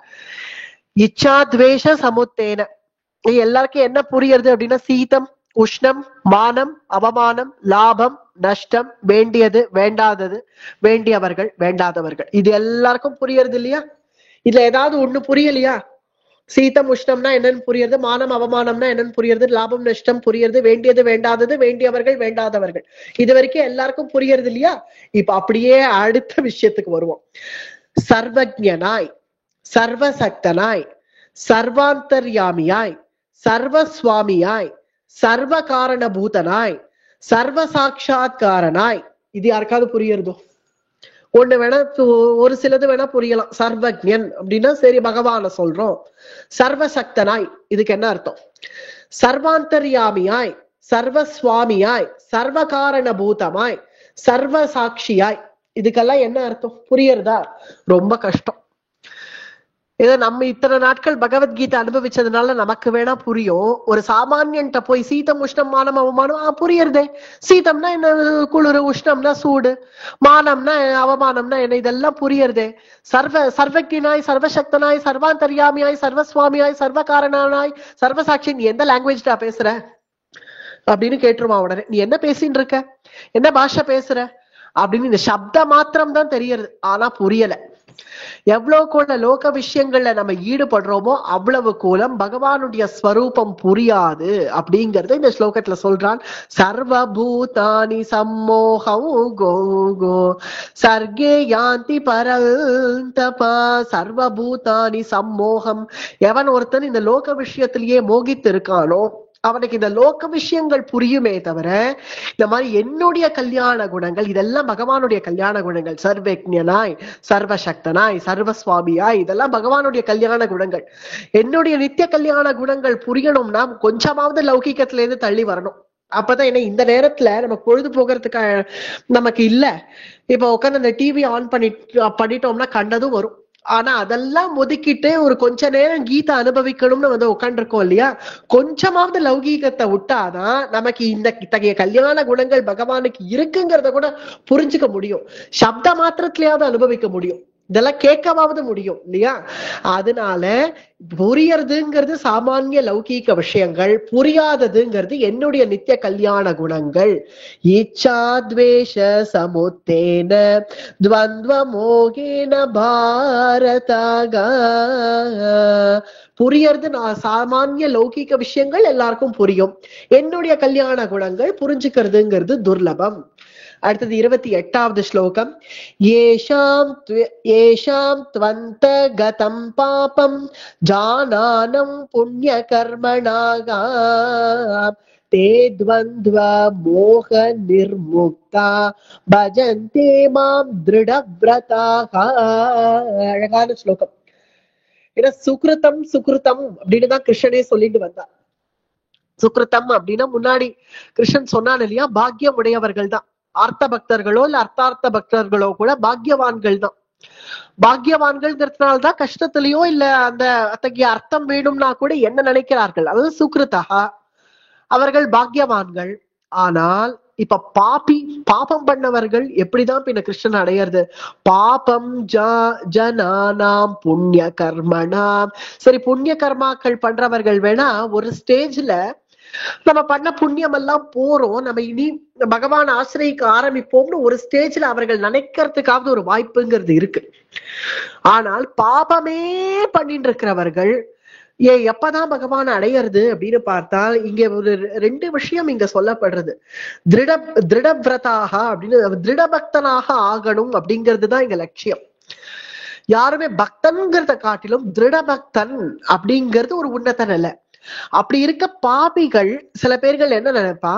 இச்சாத்வேஷ சமுத்தேன எல்லாருக்கும் என்ன புரியுறது அப்படின்னா, சீதம், உஷ்ணம், மானம், அவமானம், லாபம், நஷ்டம், வேண்டியது, வேண்டாதது, வேண்டியவர்கள், வேண்டாதவர்கள், இது எல்லாருக்கும் புரியுறது இல்லையா? இதுல ஏதாவது ஒண்ணு புரியலையா? சீதம் உஷ்ணம்னா என்னன்னு புரியுறது, மானம் அவமானம்னா என்னன்னு புரியுறது, லாபம் நஷ்டம் புரியுறது, வேண்டியது வேண்டாதது, வேண்டியவர்கள் வேண்டாதவர்கள், இது வரைக்கும் எல்லாருக்கும் புரியுறது இல்லையா? இப்ப அப்படியே அடுத்த விஷயத்துக்கு வருவோம். சர்வஜனாய், சர்வசக்தனாய், சர்வாந்தர்யாமியாய், சர்வஸ்வாமியாய், சர்வ காரணபூதனாய், சர்வ சாட்சாத்காரனாய், இது யாருக்காவது புரியுறதோ? ஒண்ணு வேணா, ஒரு சிலது வேணா புரியலாம். சர்வஜன் அப்படின்னா சரி பகவான சொல்றோம். சர்வசக்தனாய் இதுக்கு என்ன அர்த்தம்? சர்வாந்தர்யாமியாய், சர்வஸ்வாமியாய், சர்வ காரணபூதமாய், சர்வ சாட்சியாய், இதுக்கெல்லாம் என்ன அர்த்தம்? புரியறதா? ரொம்ப கஷ்டம். ஏதோ நம்ம இத்தனை நாட்கள் பகவத்கீதை அனுபவிச்சதுனால நமக்கு வேணா புரியும். ஒரு சாமானியன்ட்ட போய் சீதம் உஷ்ணம் மானம் அவமானம் புரியுறதே. சீதம்னா என்ன, குளிர், உஷ்ணம்னா சூடு, மானம்னா அவமானம்னா என்ன, இதெல்லாம் புரியுறதே. சர்வஜனாய், சர்வசக்தனாய், சர்வாந்தர்யாமியாய், சர்வஸ்வாமியாய், சர்வகாரணனாய், சர்வசாட்சி, நீ எந்த லாங்குவேஜ்டா பேசுற அப்படின்னு கேட்டுருமா உடனே. நீ என்ன பேசின்னு இருக்க, என்ன பாஷை பேசுற அப்படின்னு இந்த சப்த மாத்திரம் தான் தெரியறது, ஆனா புரியல. எவ்வளவு கூட லோக விஷயங்கள்ல நம்ம ஈடுபடுறோமோ அவ்வளவு கூலம் பகவானுடைய ஸ்வரூபம் புரியாது அப்படிங்கறத இந்த ஸ்லோகத்துல சொல்றான். சர்வபூதானி சம்மோகம் கோ கோ சர்கே யாந்தி பரந்தபா. சர்வபூதானி சம்மோகம், எவன் ஒருத்தன் இந்த லோக விஷயத்திலேயே மோகித்து இருக்கானோ அவனுக்கு இந்த லோக விஷயங்கள் புரியுமே தவிர இந்த மாதிரி என்னுடைய கல்யாண குணங்கள், இதெல்லாம் பகவானுடைய கல்யாண குணங்கள். சர்வஜனாய், சர்வசக்தனாய், சர்வஸ்வாமியாய், இதெல்லாம் பகவானுடைய கல்யாண குணங்கள். என்னுடைய நித்திய கல்யாண குணங்கள் புரியணும்னா கொஞ்சமாவது லௌகிக்கத்துல இருந்து தள்ளி வரணும். அப்பதான் என்ன, இந்த நேரத்துல நமக்கு பொழுது போகிறதுக்கு நமக்கு இல்ல. இப்ப உட்காந்து அந்த டிவி ஆன் பண்ணிட்டோம்னா கண்டதும் வரும். ஆனா அதெல்லாம் ஒதுக்கிட்டு ஒரு கொஞ்ச நேரம் கீதை அனுபவிக்கணும்னு வந்து உட்காந்துருக்கோம் இல்லையா, கொஞ்சமாவது லௌகீகத்தை விட்டாதான் நமக்கு இந்த இத்தகைய கல்யாண குணங்கள் பகவானுக்கு இருக்குங்கிறத கூட புரிஞ்சுக்க முடியும். சப்த மாத்திரத்திலேயாவது அனுபவிக்க முடியும், இதெல்லாம் கேட்கவாவது முடியும் இல்லையா. அதனால புரியறதுங்கிறது சாமானிய லௌகீக விஷயங்கள், புரியாததுங்கிறது என்னுடைய நித்திய கல்யாண குணங்கள். இச்சாத்வேஷ சமுத்தேன துவந்த்வ மோகேன பாரதாக. புரியறது நான் சாமானிய லௌகீக விஷயங்கள் எல்லாருக்கும் புரியும், என்னுடைய கல்யாண குணங்கள் புரிஞ்சுக்கிறதுங்கிறது துர்லபம். அடுத்தது 28வது ஸ்லோகம். ஏஷாம் த்வந்த கதம் பாபம் ஜானானம் புண்ணிய கர்மணாக தே த்வந்த்வ மோக நிர்முக்தா பஜந்தே மாம் திருடவ்ரதாக. அழகான ஸ்லோகம். ஏன்னா சுக்ருதம் சுக்ருதம் அப்படின்னு தான் கிருஷ்ணனே சொல்லிட்டு வந்தார். சுக்ருதம் அப்படின்னா முன்னாடி கிருஷ்ணன் சொன்னான் இல்லையா, பாக்கியம் உடையவர்கள் தான். ஆர்த்த பக்தர்களோ இல்ல அர்த்தார்த்த பக்தர்களோ கூட பாக்கியவான்கள் தான். பாக்கியவான்கள்ங்கிறதுனால்தான் கஷ்டத்திலயோ இல்ல அந்த அத்தகைய அர்த்தம் வேணும்னா கூட என்ன நினைக்கிறார்கள், அதாவது சுக்ருதா, அவர்கள் பாக்கியவான்கள். ஆனால் இப்ப பாபம் பண்ணவர்கள் எப்படிதான் பின்ன கிருஷ்ணன் அடையிறது? பாபம் ஜனானாம் புண்ணிய கர்மணாம். சரி, புண்ணிய கர்மாக்கள் பண்றவர்கள் வேணா ஒரு ஸ்டேஜ்ல நம்ம பண்ண புண்ணியம் எல்லாம் போறோம், நம்ம இனி பகவான் ஆசிரியிக்க ஆரம்பிப்போம்னு ஒரு ஸ்டேஜ்ல அவர்கள் நினைக்கிறதுக்காவது ஒரு வாய்ப்புங்கிறது இருக்கு. ஆனால் பாபமே பண்ணிட்டு இருக்கிறவர்கள் எப்பதான் பகவான் அடையிறது அப்படின்னு பார்த்தால் இங்க ஒரு 2 விஷயம் இங்க சொல்லப்படுறது. திருடவிரதாக அப்படின்னு, திருடபக்தனாக ஆகணும் அப்படிங்கிறதுதான் இங்க லட்சியம். யாருமே பக்தன்கிறத காட்டிலும் திருடபக்தன் அப்படிங்கிறது ஒரு உன்னத நிலை. அப்படி இருக்க பாபிகள் சில பேர்கள் என்ன நினைப்பா,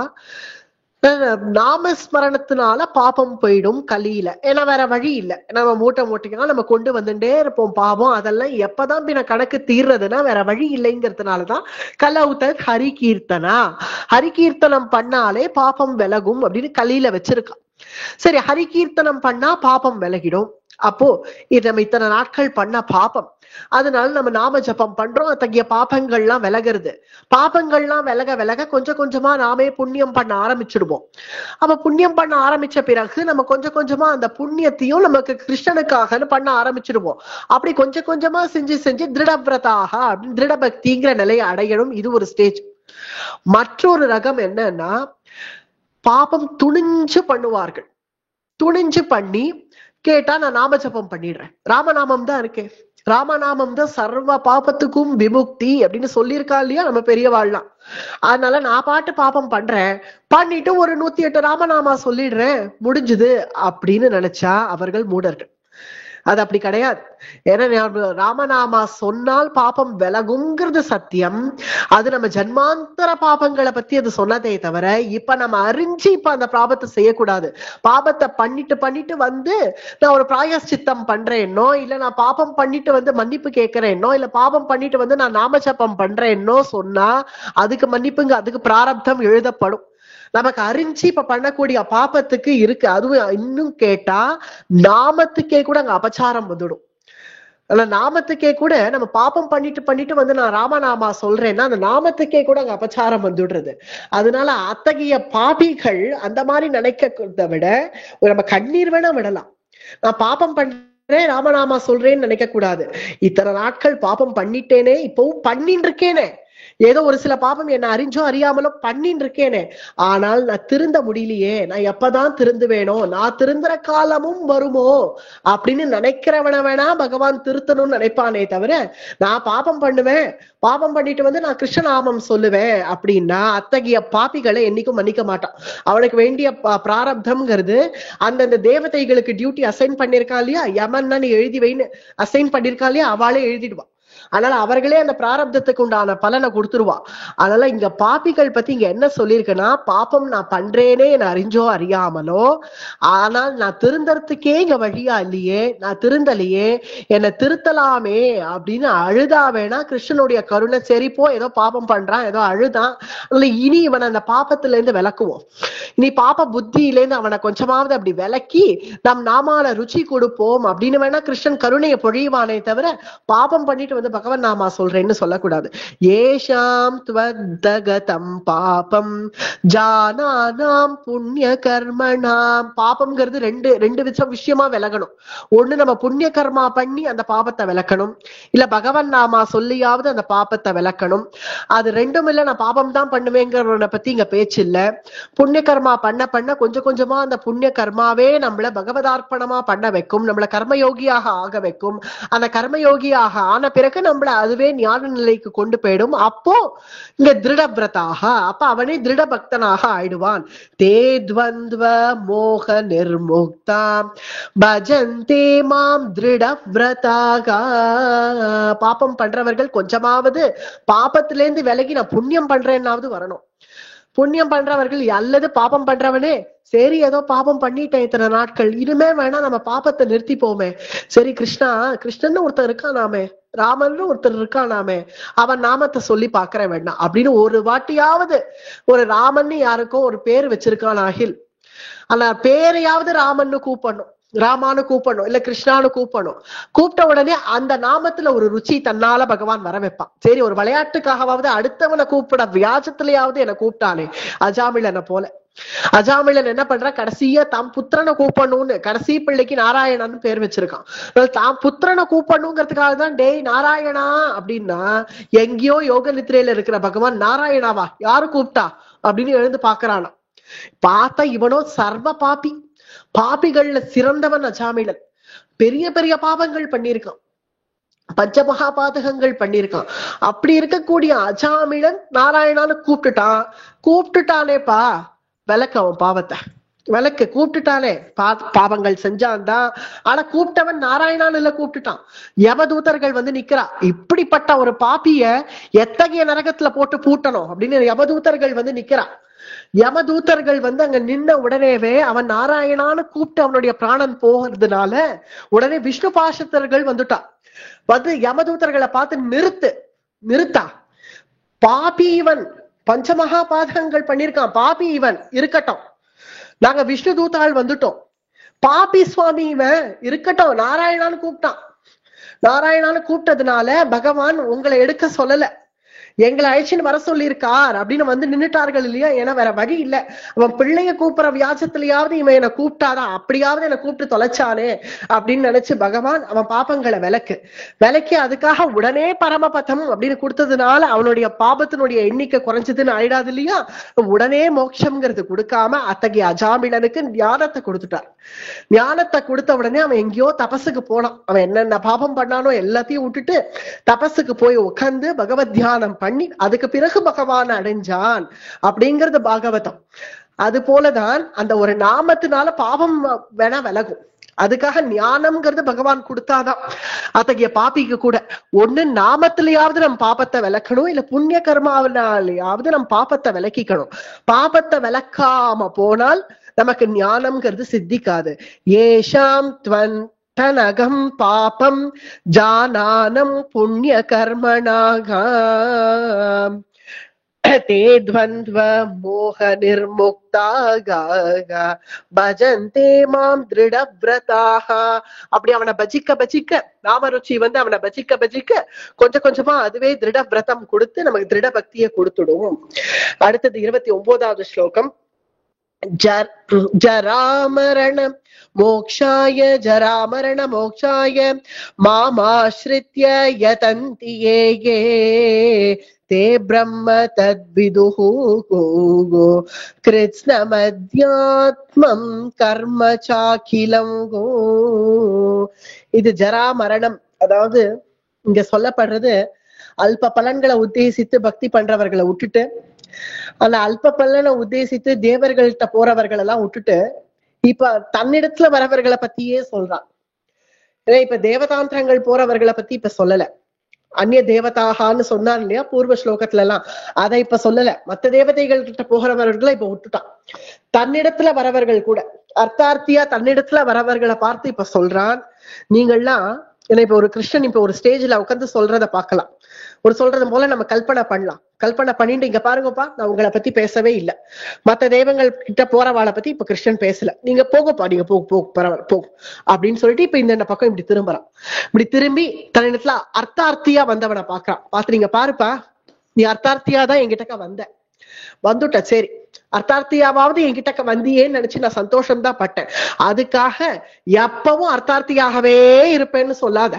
நாமஸ்மரணத்தினால பாபம் போயிடும் கலியில, ஏன்னா வேற வழி இல்லை, நம்ம மூட்டைக்கலாம் நம்ம கொண்டு வந்துட்டே இருப்போம் பாபம், அதெல்லாம் எப்பதான் பின்ன கணக்கு தீர்றதுன்னா வேற வழி இல்லைங்கிறதுனாலதான் கலவுதர் ஹரிகீர்த்தனா, ஹரிகீர்த்தனம் பண்ணாலே பாபம் விலகும் அப்படின்னு கலியில வச்சிருக்கான். சரி, ஹரிகீர்த்தனம் பண்ணா பாபம் விலகிடும். அப்போ இது நம்ம இத்தனை நாட்கள் பண்ண பாபம், அதனால நம்ம நாம ஜபம் பண்றோம், அத்தகைய பாபங்கள்லாம் விலகிறது. பாபங்கள்லாம் விலக விலக கொஞ்சம் கொஞ்சமா நாமே புண்ணியம் பண்ண ஆரம்பிச்சிடுவோம். அப்ப புண்ணியம் பண்ண ஆரம்பிச்ச பிறகு நம்ம கொஞ்சம் கொஞ்சமா அந்த புண்ணியத்தையும் நமக்கு கிருஷ்ணனுக்காகன்னு பண்ண ஆரம்பிச்சிடுவோம். அப்படி கொஞ்சம் கொஞ்சமா செஞ்சு செஞ்சு திருடவிரதாக அப்படின்னு திருடபக்திங்கிற நிலையை அடையணும். இது ஒரு ஸ்டேஜ். மற்றொரு ரகம் என்னன்னா, பாபம் துணிஞ்சு பண்ணுவார்கள். துணிஞ்சு பண்ணி கேட்டா நான் நாமஜபம் பண்ணிடுறேன், ராமநாமம் தான் இருக்கேன், ராமநாமம் தான் சர்வ பாபத்துக்கும் விமுக்தி அப்படின்னு சொல்லியிருக்கா இல்லையா நம்ம பெரியவாள்லாம். அதனால நான் பாட்டு பாபம் பண்றேன், பண்ணிட்டு ஒரு 108 ராமநாமா சொல்லிடுறேன், முடிஞ்சுது அப்படின்னு நினைச்சா அவர்கள் மூடர்கள். அது அப்படி கிடையாது. ஏன்னா ராமநாமா சொன்னால் பாபம் விலகுங்கிறது சத்தியம். அது நம்ம ஜன்மாந்தர பாபங்களை பத்தி அது சொன்னதே தவிர இப்ப நம்ம அறிஞ்சு இப்ப அந்த பாபத்தை செய்யக்கூடாது. பாபத்தை பண்ணிட்டு வந்து நான் ஒரு பிராயஷ்சித்தம் பண்றேன்னோ, இல்ல நான் பாபம் பண்ணிட்டு வந்து மன்னிப்பு கேட்கிறேன்னோ, இல்ல பாபம் பண்ணிட்டு வந்து நான் நாமஜபம் பண்றேன்னோ சொன்னா அதுக்கு மன்னிப்புங்க, அதுக்கு பிராரப்தம் எழுதப்படும். நமக்கு அறிஞ்சு இப்ப பண்ணக்கூடிய பாபத்துக்கு இருக்கு. அதுவும் இன்னும் கேட்டா நாமத்துக்கே கூட அங்க அபச்சாரம் வந்துடும். ஆனா நாமத்துக்கே கூட நம்ம பாப்பம் பண்ணிட்டு பண்ணிட்டு வந்து நான் ராமநாமா சொல்றேன்னா அந்த நாமத்துக்கே கூட அங்க அபச்சாரம் வந்துடுறது. அதனால அத்தகைய பாபிகள் அந்த மாதிரி நினைக்கிறத விட நம்ம கண்ணீர் வேணா விடலாம். நான் பாப்பம் பண்றேன் ராமநாமா சொல்றேன்னு நினைக்க கூடாது. இத்தனை நாட்கள் பாப்பம் பண்ணிட்டேனே, இப்பவும் பண்ணிட்டு இருக்கேனே, ஏதோ ஒரு சில பாபம் என்ன அறிஞ்சோ அறியாமலோ பண்ணிட்டு இருக்கேனே, ஆனால் நான் திருந்த முடியலையே, நான் எப்பதான் திருந்துவேனோ, நான் திருந்துற காலமும் வருமோ அப்படின்னு நினைக்கிறவன வேணா பகவான் திருத்தணும்னு நினைப்பானே தவிர, நான் பாபம் பண்ணுவேன், பாபம் பண்ணிட்டு வந்து நான் கிருஷ்ணநாமம் சொல்லுவேன் அப்படின்னா அத்தகைய பாபிகளை என்னைக்கும் மன்னிக்க மாட்டான். அவனுக்கு வேண்டிய பிராரப்தம்ங்கிறது அந்தந்த தேவதைகளுக்கு டியூட்டி அசைன் பண்ணிருக்கா இல்லையா, யமன்னா நீ எழுதி வைன்னு அசைன் பண்ணிருக்கா இல்லையா, அவளே எழுதிடுவான். அதனால அவர்களே அந்த பிராரப்தத்துக்கு உண்டான பலனை கொடுத்துருவா. அதனால இங்க பாபிகள் பத்தி இங்க என்ன சொல்லியிருக்குன்னா, பாப்பம் நான் பண்றேனே என்ன அறிஞ்சோ அறியாமலோ, ஆனால் நான் திருந்தறதுக்கே இங்க வழியா இல்லையே, நான் திருந்தலையே, என்னை திருத்தலாமே அப்படின்னு அழுதா வேணா கிருஷ்ணனுடைய கருணை சரிப்போ ஏதோ பாப்பம் பண்றான், ஏதோ அழுதான், அதுல இனி இவனை அந்த பாப்பத்துல இருந்து விளக்குவோம், இனி பாப்ப புத்தியிலேருந்து அவனை கொஞ்சமாவது அப்படி விளக்கி நம் நாமால ருச்சி கொடுப்போம் அப்படின்னு வேணா கிருஷ்ணன் கருணையை பொழிவானே தவிர பாபம் பண்ணிட்டு வந்து பகவன் நாமா சொல்றேன்னு சொல்லக்கூடாது. ஏஷாம் த்வத்தகதம் பாபம் ஜானானாம் புண்ணிய கர்மணாம். பாபம்ங்கிறது ரெண்டு விஷயமா விலகணும். ஒண்ணு நம்ம புண்ணிய கர்மா பண்ணி அந்த பாபத்தை விளக்கணும், இல்ல பகவன் நாமா சொல்லியாவது அந்த பாபத்தை விளக்கணும். அது ரெண்டும் இல்ல நான் பாபம் தான் பண்ணுவேங்கிறவனை பத்தி இங்க பேச்சு இல்ல. புண்ணிய கர்மா பண்ண பண்ண கொஞ்சம் கொஞ்சமா அந்த புண்ணிய கர்மாவே நம்மள பகவதார்ப்பணமா பண்ண வைக்கும், நம்மள கர்மயோகியாக ஆக வைக்கும். அந்த கர்மயோகியாக ஆன பிறகு நம்மள அதுவே ஞான நிலைக்கு கொண்டு போயிடும். அப்போ இங்க திருடபிரதாக, அப்ப அவனே திருட பக்தனாக ஆயிடுவான். தே துவந்த்வ மோக நிர்முக்தாம் பஜந்தே மாம் திருடவ்ரதாக. பாப்பம் பண்றவர்கள் கொஞ்சமாவது பாப்பத்திலேருந்து விலகி நான் புண்ணியம் பண்றேன்னாவது வரணும். புண்ணியம் பண்றவர்கள் அல்லது பாபம் பண்றவனே சரி ஏதோ பாபம் பண்ணிட்டேன் இத்தனை நாட்கள், இனிமே வேணா நம்ம பாபத்தை நிறுத்திப்போமே, சரி கிருஷ்ணன் ஒருத்தர் இருக்கானாமே, ராமன் ஒருத்தர் இருக்கானாமே, அவன் நாமத்தை சொல்லி பாக்குற வேண்டாம் அப்படின்னு ஒரு வாட்டியாவது ஒரு ராமன் யாருக்கோ ஒரு பேர் வச்சிருக்கான் ஆகில் ஆனா பேரையாவது ராமன்னு கூப்பிடணும், ராமானு கூப்பிடணும், இல்ல கிருஷ்ணானு கூப்பிடணும். கூப்பிட்ட உடனே அந்த நாமத்துல ஒரு ருச்சி தன்னால பகவான் வர வைப்பான். சரி ஒரு விளையாட்டுக்காகவாவது அடுத்தவனை கூப்பிட வியாஜத்திலேயாவது என்னை கூப்பிட்டானே, அஜாமிளனை போல. அஜாமிளன் என்ன பண்ற, கடைசியா தாம் புத்திரனை கூப்பிடணும்னு கடைசி பிள்ளைக்கு நாராயணன்னு பேர் வச்சிருக்கான். தாம் புத்திரனை கூப்பிடணுங்கிறதுக்காக தான் டேய் நாராயணா அப்படின்னா, எங்கேயோ யோக நித்திரையில இருக்கிற பகவான் நாராயணாவா யாரு கூப்பிட்டா அப்படின்னு எழுந்து பாக்குறானா. பார்த்தா இவனோ சர்வ பாபி, பாபிகள்ல சிறந்தவன் அஜாமிளன். பெரிய பெரிய பாபங்கள் பண்ணியிருக்கான், பஞ்சமகா பாதகங்கள் பண்ணியிருக்கான். அப்படி இருக்கக்கூடிய அஜாமிளன் நாராயணான்னு கூப்பிட்டுட்டானேப்பா, விளக்கு அவன் பாவத்தை, விளக்கு கூப்பிட்டுட்டானே, பாவங்கள் செஞ்சான் தான், ஆனா கூப்பிட்டவன் நாராயணான் இல்ல கூப்பிட்டுட்டான். யமதூதர்கள் வந்து நிக்கிறா, இப்படிப்பட்ட ஒரு பாப்பிய எத்தகைய நரகத்துல போட்டு பூட்டணும் அப்படின்னு யமதூதர்கள் வந்து நிக்கிறா. யமதூதர்கள் வந்து அங்க நின்ன உடனேவே அவன் நாராயணான்னு கூப்பிட்டு அவனுடைய பிராணன் போகிறதுனால உடனே விஷ்ணு பாஷத்தர்கள் வந்துட்டான். வந்து யமதூதர்களை பார்த்து நிறுத்தா, பாபி இவன், பஞ்சமகா பாதகங்கள் பண்ணிருக்கான், பாபி இவன் இருக்கட்டும், நாங்க விஷ்ணு தூதாள் வந்துட்டோம், பாபி சுவாமி இவன் இருக்கட்டும், நாராயணான்னு கூப்பிட்டான். நாராயணான்னு கூப்பிட்டதுனால பகவான் உங்களை எடுக்க சொல்லல, எங்களை அழைச்சின்னு வர சொல்லியிருக்கார் அப்படின்னு வந்து நின்னுட்டார்கள் இல்லையா. ஏன்னா வேற வழி இல்ல, அவன் பிள்ளைய கூப்பிடுற வியாசத்திலேயாவது இவன் என்னை கூப்பிட்டாதான், அப்படியாவது என்னை கூப்பிட்டு தொலைச்சானே அப்படின்னு நினைச்சு பகவான் அவன் பாப்பங்களை விலக்கி அதுக்காக உடனே பரமபதம் அப்படின்னு கொடுத்ததுனால அவனுடைய பாபத்தினுடைய எண்ணிக்கை குறைஞ்சதுன்னு ஆயிடாது இல்லையா. உடனே மோட்சம்ங்கிறது கொடுக்காம அத்தகைய அஜாமிளனுக்கு ஞானத்தை கொடுத்துட்டார். ஞானத்தை கொடுத்த உடனே அவன் எங்கேயோ தபஸுக்கு போனான். அவன் என்னென்ன பாபம் பண்ணானோ எல்லாத்தையும் விட்டுட்டு தபஸுக்கு போய் உட்கார்ந்து பகவத் தியானம் பண்ணி அதுக்கு பிறகு பகவான் அடைஞ்சான் அப்படிங்கிறது பாகவதம். அது போலதான் அந்த ஒரு நாமத்தினால பாவம் வேணா விலகும், அதுக்காக ஞானம்ங்கிறது பகவான் கொடுத்தாதான். அத்தகைய பாப்பிக்கு கூட ஒண்ணு நாமத்திலேயாவது நம் பாபத்தை விளக்கணும், இல்ல புண்ணிய கர்மாவினாலேயாவது நம் பாபத்தை விளக்கிக்கணும். பாபத்தை விளக்காம போனால் நமக்கு ஞானம்ங்கிறது சித்திக்காது. ஏஷாம் த்வன் தனகம் பாபம் ஜானானம் புண்ணிய கர்மணாக. தே த்வந்த்வ மோக நிர்முக்தாக பஜந்தே மாம் திருடவ்ரதாக. அப்படி அவனை பஜிக்க பஜிக்க, நாமருச்சி அவனை பஜிக்க பஜிக்க கொஞ்சம் கொஞ்சமா அதுவே திருட விரதம் கொடுத்து நமக்கு திருட பக்தியை கொடுத்துடும். அடுத்தது 29வது ஸ்லோகம். ஜராமரண மோக்ஷாய ஜராமரண மோக்ஷாய மாமாஸ்ரித்ய யதந்தி ஏ தே பிரம்ம தத்விதுஹு கிருத்ஸ்னமத்யாத்மம் கர்ம சாக்கிலம். இது ஜரா மரணம். அதாவது இங்க சொல்லப்படுறது அல்ப பலன்களை உத்தேசித்து பக்தி பண்றவர்களை விட்டுட்டு, அந்த அல்ப பலனை உத்தேசித்து தேவர்கள்ட்ட போறவர்கள் எல்லாம் விட்டுட்டு இப்ப தன்னிடத்துல வரவர்களை பத்தியே சொல்றான். இப்ப தேவதாந்திரங்கள் போறவர்களை பத்தி இப்ப சொல்லல. அந்நிய தேவதாகான்னு சொன்னார் இல்லையா பூர்வ ஸ்லோகத்துல எல்லாம், அதை இப்ப சொல்லல. மத்த தேவதைகள் கிட்ட போகிறவர்களை இப்ப விட்டுட்டான். தன்னிடத்துல வரவர்கள் கூட அர்த்தார்த்தியா தன்னிடத்துல வரவர்களை பார்த்து இப்ப சொல்றான். நீங்கள்லாம் ஏன்னா இப்ப ஒரு கிருஷ்ணன் இப்ப ஒரு ஸ்டேஜ்ல உட்காந்து சொல்றத பாக்கலாம். ஒரு சொல்றது போல நம்ம கல்பனை பண்ணலாம். கல்பனை பண்ணிட்டு இங்க பாருங்கப்பா, நான் உங்களை பத்தி பேசவே இல்லை, மத்த தெய்வங்கள் கிட்ட போறவாளை பத்தி இப்ப கிருஷ்ணன் பேசல, நீங்க போகப்பா, நீங்க போக பரவாயில்ல போகும் அப்படின்னு சொல்லிட்டு இப்ப இந்த பக்கம் இப்படி திரும்புறான். இப்படி திரும்பி தன்னிடத்துல அர்த்தார்த்தியா வந்தவனை பாக்குறான். பார்த்து நீங்க பாருப்பா, நீ அர்த்தார்த்தியா தான் என்கிட்டக்க வந்துட்ட, சரி அர்த்தார்த்தியாவது என்கிட்ட வந்தியேன்னு நினைச்சு நான் சந்தோஷம்தான் பட்டேன். அதுக்காக எப்பவும் அர்த்தார்த்தியாகவே இருப்பேன்னு சொல்லாத.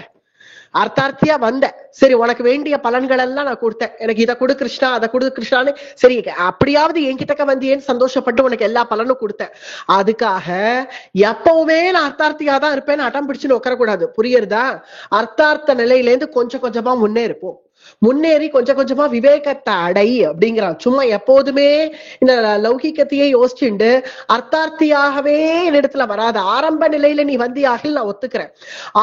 அர்த்தார்த்தியா வந்த, சரி உனக்கு வேண்டிய பலன்கள் எல்லாம் நான் கொடுத்தேன், எனக்கு இதை கொடு கிருஷ்ணா அதை கொடு கிருஷ்ணான்னு, சரி அப்படியாவது என்கிட்ட வந்தியேன்னு சந்தோஷப்பட்டு உனக்கு எல்லா பலனும் கொடுத்தேன். அதுக்காக எப்பவுமே நான் அர்த்தார்த்தியா தான் இருப்பேன்னு அடம் பிடிச்சுன்னு உட்காரக்கூடாது. புரியுறதா? அர்த்தார்த்த நிலையில இருந்து கொஞ்சம் கொஞ்சமா முன்னேறிப்போம். முன்னேறி கொஞ்சம் கொஞ்சமா விவேகத்தை அடை அப்படிங்கிறான். சும்மா எப்போதுமே இந்த லௌகிக்கத்தையே யோசிச்சுண்டு அர்த்தார்த்தியாகவே இடத்துல வராது. ஆரம்ப நிலையில நீ வந்தியாக நான் ஒத்துக்கிறேன்.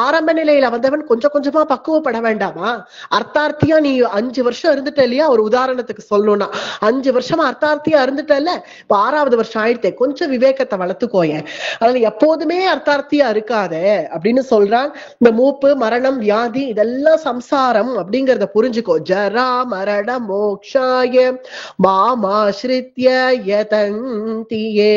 ஆரம்ப நிலையில வந்தவன் கொஞ்சம் கொஞ்சமா பக்குவப்பட வேண்டாமா? அர்த்தார்த்தியா நீ 5 வருஷம் இருந்துட்ட இல்லையா? ஒரு உதாரணத்துக்கு சொல்லணும்னா 5 வருஷமா அர்த்தார்த்தியா இருந்துட்டல்ல, இப்ப 6வது வருஷம் ஆயிடுத்தே, கொஞ்சம் விவேகத்தை வளர்த்துக்கோய. அதனால எப்போதுமே அர்த்தார்த்தியா இருக்காதே அப்படின்னு சொல்றான். இந்த மூப்பு மரணம் வியாதி இதெல்லாம் சம்சாரம் அப்படிங்கறத புரிஞ்சுக்கோ. ஜரா மரண மோக்ஷாய மாமாஸ்ரித்ய யதந்தி ஏ.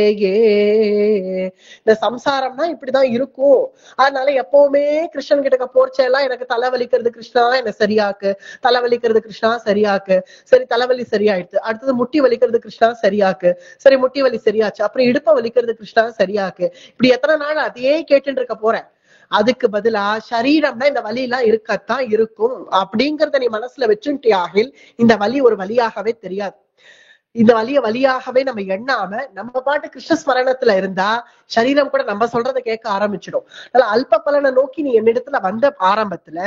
இந்த சம்சாரம்னா இப்படிதான் இருக்கும். அதனால எப்பவுமே கிருஷ்ணன் கிட்ட போர்ச்செல்லாம் எனக்கு தலைவலிக்கிறது கிருஷ்ணா என்ன சரியாக்கு, தலைவலிக்கிறது கிருஷ்ணா சரியாக்கு, சரி தலைவலி சரியாயிடுது, அடுத்தது முட்டி வலிக்கிறது கிருஷ்ணா சரியாக்கு, சரி முட்டி வலி சரியாச்சு, அப்புறம் இடுப்ப வலிக்கிறது கிருஷ்ணா சரியாக்கு. இப்படி எத்தனை நாள் அதையே கேட்டுட்டு இருக்க போறேன்? அதுக்கு பதிலா சரீரம்னா இந்த வலி எல்லாம் இருக்கத்தான் இருக்கும் அப்படிங்கறத நீ மனசுல வச்சுட்டியாகில் இந்த வலி ஒரு வலியாகவே தெரியாது. இந்த வலியாகவே நம்ம எண்ணாம நம்ம பாட்டு கிருஷ்ண ஸ்மரணத்துல இருந்தா சரீரம் கூட நம்ம சொல்றதை கேட்க ஆரம்பிச்சிடும். அதனால அல்ப பலனை நோக்கி நீ என்னிடத்துல வந்த ஆரம்பத்துல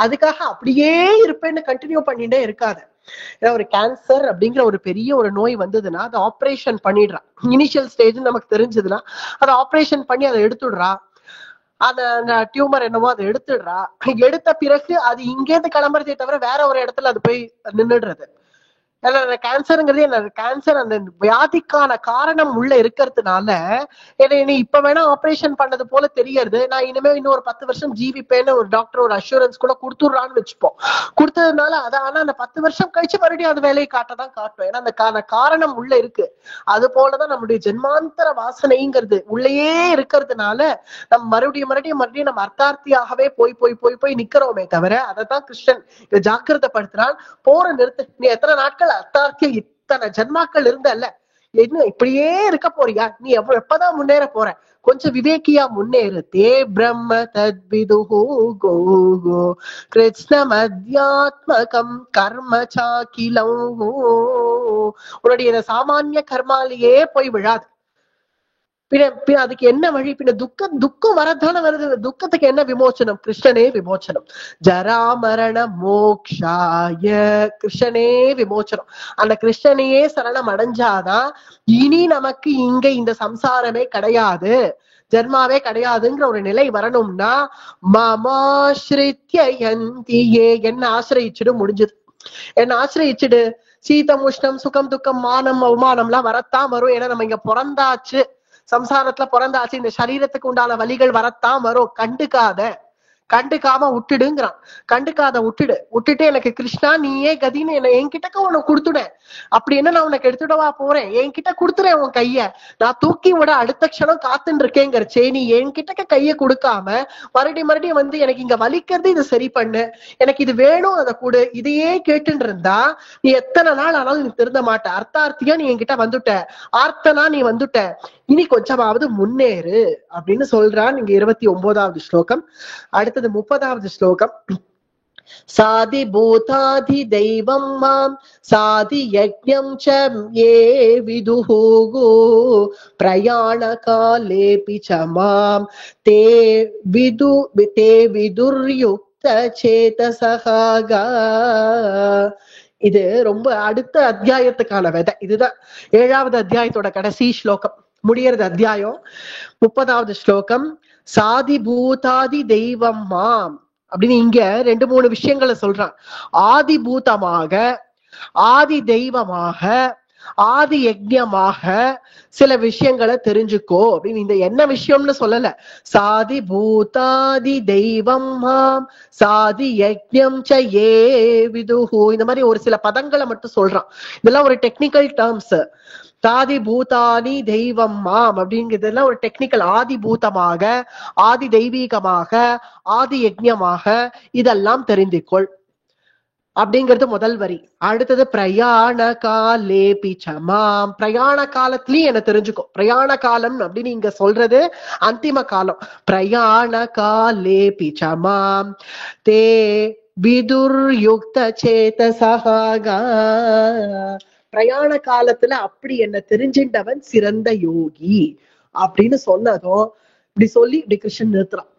அதுக்காக அப்படியே இருப்பேன்னு கண்டினியூ பண்ணிட்டே இருக்காது. ஏன்னா ஒரு கேன்சர் அப்படிங்கிற ஒரு பெரிய ஒரு நோய் வந்ததுன்னா அதை ஆப்ரேஷன் பண்ணிடுறான். இனிஷியல் ஸ்டேஜ் நமக்கு தெரிஞ்சதுன்னா அதை ஆப்ரேஷன் பண்ணி அதை எடுத்துடுறா. அந்த டியூமர் என்னவோ அதை எடுத்துடுறா. எடுத்த பிறகு அது இங்கேருந்து கிளம்புறதே தவிர வேற ஒரு இடத்துல அது போய் நின்றுடுறது. கேன்சருங்கிறது என்ன? கேன்சர் அந்த வியாதிக்கான காரணம் உள்ள இருக்கிறதுனால என்னை இப்ப வேணா ஆபரேஷன் பண்ணது போல தெரியறது, நான் இனிமே இன்னும் ஒரு 10 வருஷம் ஜீவிப்பேன்னு ஒரு டாக்டர் ஒரு அஷூரன்ஸ் கூட கொடுத்துடுறான்னு வச்சுப்போம். கொடுத்ததுனால அது ஆனா அந்த 10 வருஷம் கழிச்சு மறுபடியும் அது வேலையை காட்டதான் காட்டும். ஏன்னா அந்த காரணம் உள்ள இருக்கு. அது போலதான் நம்முடைய ஜென்மாந்தர வாசனைங்கிறது உள்ளேயே இருக்கிறதுனால நம்ம மறுபடியும் நம்ம அர்த்தார்த்தியாகவே போய் நிக்கிறோமே தவிர அதைத்தான் கிருஷ்ணன் இதை ஜாக்கிரதைப்படுத்தினால். போற நிறுத்த, நீ எத்தனை நாட்கள் அர்த்தார்த்தியம் இத்தனை ஜன்மாக்கள் இருந்தல்ல, என்ன இப்படியே இருக்க போறியா? நீ எப்பதான் முன்னேற போற? கொஞ்சம் விவேக்கியா முன்னேறு. தே பிரம்ம தத்விதுஹு கிருஷ்ணம் அத்யாத்மகம் கர்ம சாக்கிலம். உன்னுடைய சாமானிய கர்மாலேயே போய் விழாது. அதுக்கு என்ன வழி? துக்கம் வரதானே வருது. துக்கத்துக்கு என்ன விமோச்சனம்? கிருஷ்ணனே விமோச்சனம். ஜரா மரண மோக்ஷாய, கிருஷ்ணனே விமோச்சனம். அந்த கிருஷ்ணனையே சரணம் அடைஞ்சாதான் இனி நமக்கு இங்க இந்த சம்சாரமே கிடையாது, ஜென்மாவே கிடையாதுங்கிற ஒரு நிலை வரணும்னா மமாஸ்ரித்யந்தியே, என்ன ஆசிரியிச்சுடு, முடிஞ்சது. என்ன ஆசிரியிச்சுடு. சீதம் உஷ்ணம் சுகம் துக்கம் மானம் அவமானம் எல்லாம் வரத்தான் வரும். ஏன்னா நம்ம இங்க பிறந்தாச்சு, சம்சாரத்துல பிறந்தாச்சு, இந்த சரீரத்துக்கு உண்டான வலிகள் வரத்தான் வரும். கண்டுக்காத கண்டுக்காம விட்டுடுங்கிறான். கண்டுக்காத விட்டுட்டு எனக்கு கிருஷ்ணா நீயே கதின்னு என்ன என்கிட்டக்க உனக்கு கொடுத்துட, அப்படி என்ன நான் உனக்கு எடுத்துடவா போறேன், என்கிட்ட கொடுத்துறேன் உன் கைய, நான் தூக்கி விட அடுத்த க்ஷணம் காத்துன்னு இருக்கேங்கிறச்சே, நீ என்கிட்டக்க கைய கொடுக்காம மறுபடியும் வந்து எனக்கு இங்க வலிக்கிறது, இது சரி பண்ணு, எனக்கு இது வேணும் அதை கொடு, இதையே கேட்டுன்னு இருந்தா நீ எத்தனை நாள் ஆனாலும் நீ திருந்த மாட்ட. அர்த்தார்த்தியா நீ என்கிட்ட வந்துட்ட, ஆர்த்தனா நீ வந்துட்ட, இனி கொஞ்சமாவது முன்னேறு அப்படின்னு சொல்றான். இங்க 29வது ஸ்லோகம். அடுத்தது 30வது ஸ்லோகம். சாதி பூதாதி தெய்வம் மாம் சாதி யஜ்ஞம் ச ஏ விதுஹு பிரயாண காலேபி ச மாம் தே விதுர்யுக்த சேதசஹா. இது ரொம்ப அடுத்த அத்தியாயத்துக்கான விதை. இதுதான் 7வது அத்தியாயத்தோட கடைசி ஸ்லோகம், முடியறது அத்தியாயம். 30வது ஸ்லோகம். சாதி பூதாதி தெய்வம் மாம் அப்படின்னு இங்க 2-3 விஷயங்களை சொல்றான். ஆதி பூதமாக, ஆதி தெய்வமாக, ஆதி யஜ்ஞமாக சில விஷயங்களை தெரிஞ்சுக்கோ அப்படின்னு. இந்த என்ன விஷயம்னு சொல்லல, சாதி பூதாதி தெய்வம் மாம் சாதி யஜ்ஞம் ச ஏ விதுஹு, இந்த மாதிரி ஒரு சில பதங்களை மட்டும் சொல்றான். இதெல்லாம் ஒரு டெக்னிக்கல் டேர்ம்ஸ். சாதி பூதானி தெய்வம் மாம் அப்படிங்கிறதுலாம் ஒரு டெக்னிக்கல். ஆதி பூதமாக, ஆதி தெய்வீகமாக, ஆதி யஜ்ஞமாக இதெல்லாம் தெரிந்துக்கொள் அப்படிங்கிறது முதல் வரி. அடுத்தது பிரயாண காலேபி ச மாம், பிரயாண காலத்திலயும் என்ன தெரிஞ்சுக்கோ. பிரயாண காலம் அப்படின்னு இங்க சொல்றது அந்திம காலம். பிரயாண காலேபி ச மாம் தே விதுர்யுக்த சேதசஹா. பிரயாண காலத்துல அப்படி என்ன தெரிஞ்சின்றவன் சிறந்த யோகி அப்படின்னு சொன்னதும், இப்படி சொல்லி இப்படி கிருஷ்ணன் நிறுத்துறான்.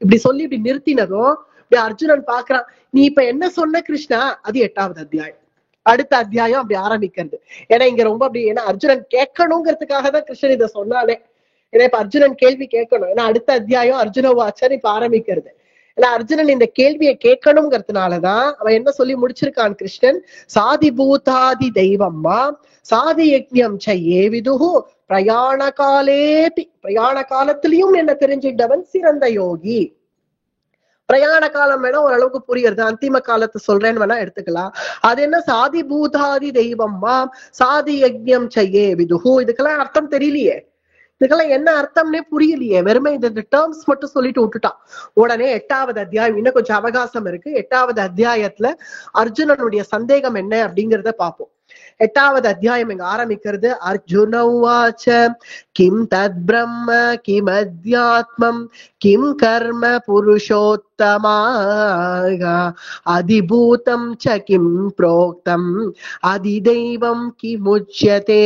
இப்படி சொல்லி இப்படி நிறுத்தினதும் இப்படி அர்ஜுனன் பாக்குறான், நீ இப்ப என்ன சொன்ன கிருஷ்ணா? அது 8வது அத்தியாயம். அடுத்த அத்தியாயம் அப்படி ஆரம்பிக்கிறது. ஏன்னா இங்க ரொம்ப அப்படி, ஏன்னா அர்ஜுனன் கேட்கணுங்கிறதுக்காக தான் கிருஷ்ணன் இதை சொன்னாலே. ஏன்னா இப்ப அர்ஜுனன் கேள்வி கேட்கணும், ஏன்னா அடுத்த அத்தியாயம் அர்ஜுன வாச்சன் இப்ப ஆரம்பிக்கிறது. ஏன்னா அர்ஜுனன் இந்த கேள்வியை கேட்கணுங்கிறதுனாலதான் அவன் என்ன சொல்லி முடிச்சிருக்கான் கிருஷ்ணன். சாதி பூதாதி தெய்வம்மா சாதி யஜ்ஞம் ச ஏ விதுஹு பிரயாண காலேபி, பிரயாண காலத்திலையும் என்ன தெரிஞ்சிட்டவன் சிறந்த யோகி. பிரயாண காலம் வேணா ஓரளவுக்கு புரியுறது, அந்திம காலத்தை சொல்றேன்னு வேணா எடுத்துக்கலாம். அது என்ன சாதி பூதாதி தெய்வம்மா சாதி யஜ்ஞம் ச ஏ விதுஹு, இதுக்கெல்லாம் அர்த்தம் தெரியலையே, இதுக்கெல்லாம் என்ன அர்த்தம்னே புரியலையே, வெறுமை இந்த டேர்ம்ஸ் மட்டும் சொல்லிட்டு விட்டுட்டான். உடனே 8வது அத்தியாயம், இன்னும் கொஞ்சம் அவகாசம் இருக்கு. 8வது அத்தியாயத்துல அர்ஜுனனுடைய சந்தேகம் என்ன அப்படிங்கிறத பார்ப்போம். 8வது அத்தியாயம் இங்க ஆரம்பிக்கிறது. அர்ஜுன உவாச்ச கிம் தத் பிரம்ம கிம் அத்யாத்மம் கிம் கர்ம புருஷோத்தமா அதிபூதம் ச கிம் ப்ரோக்தம் அதிதெய்வம் கிமுச்யதே.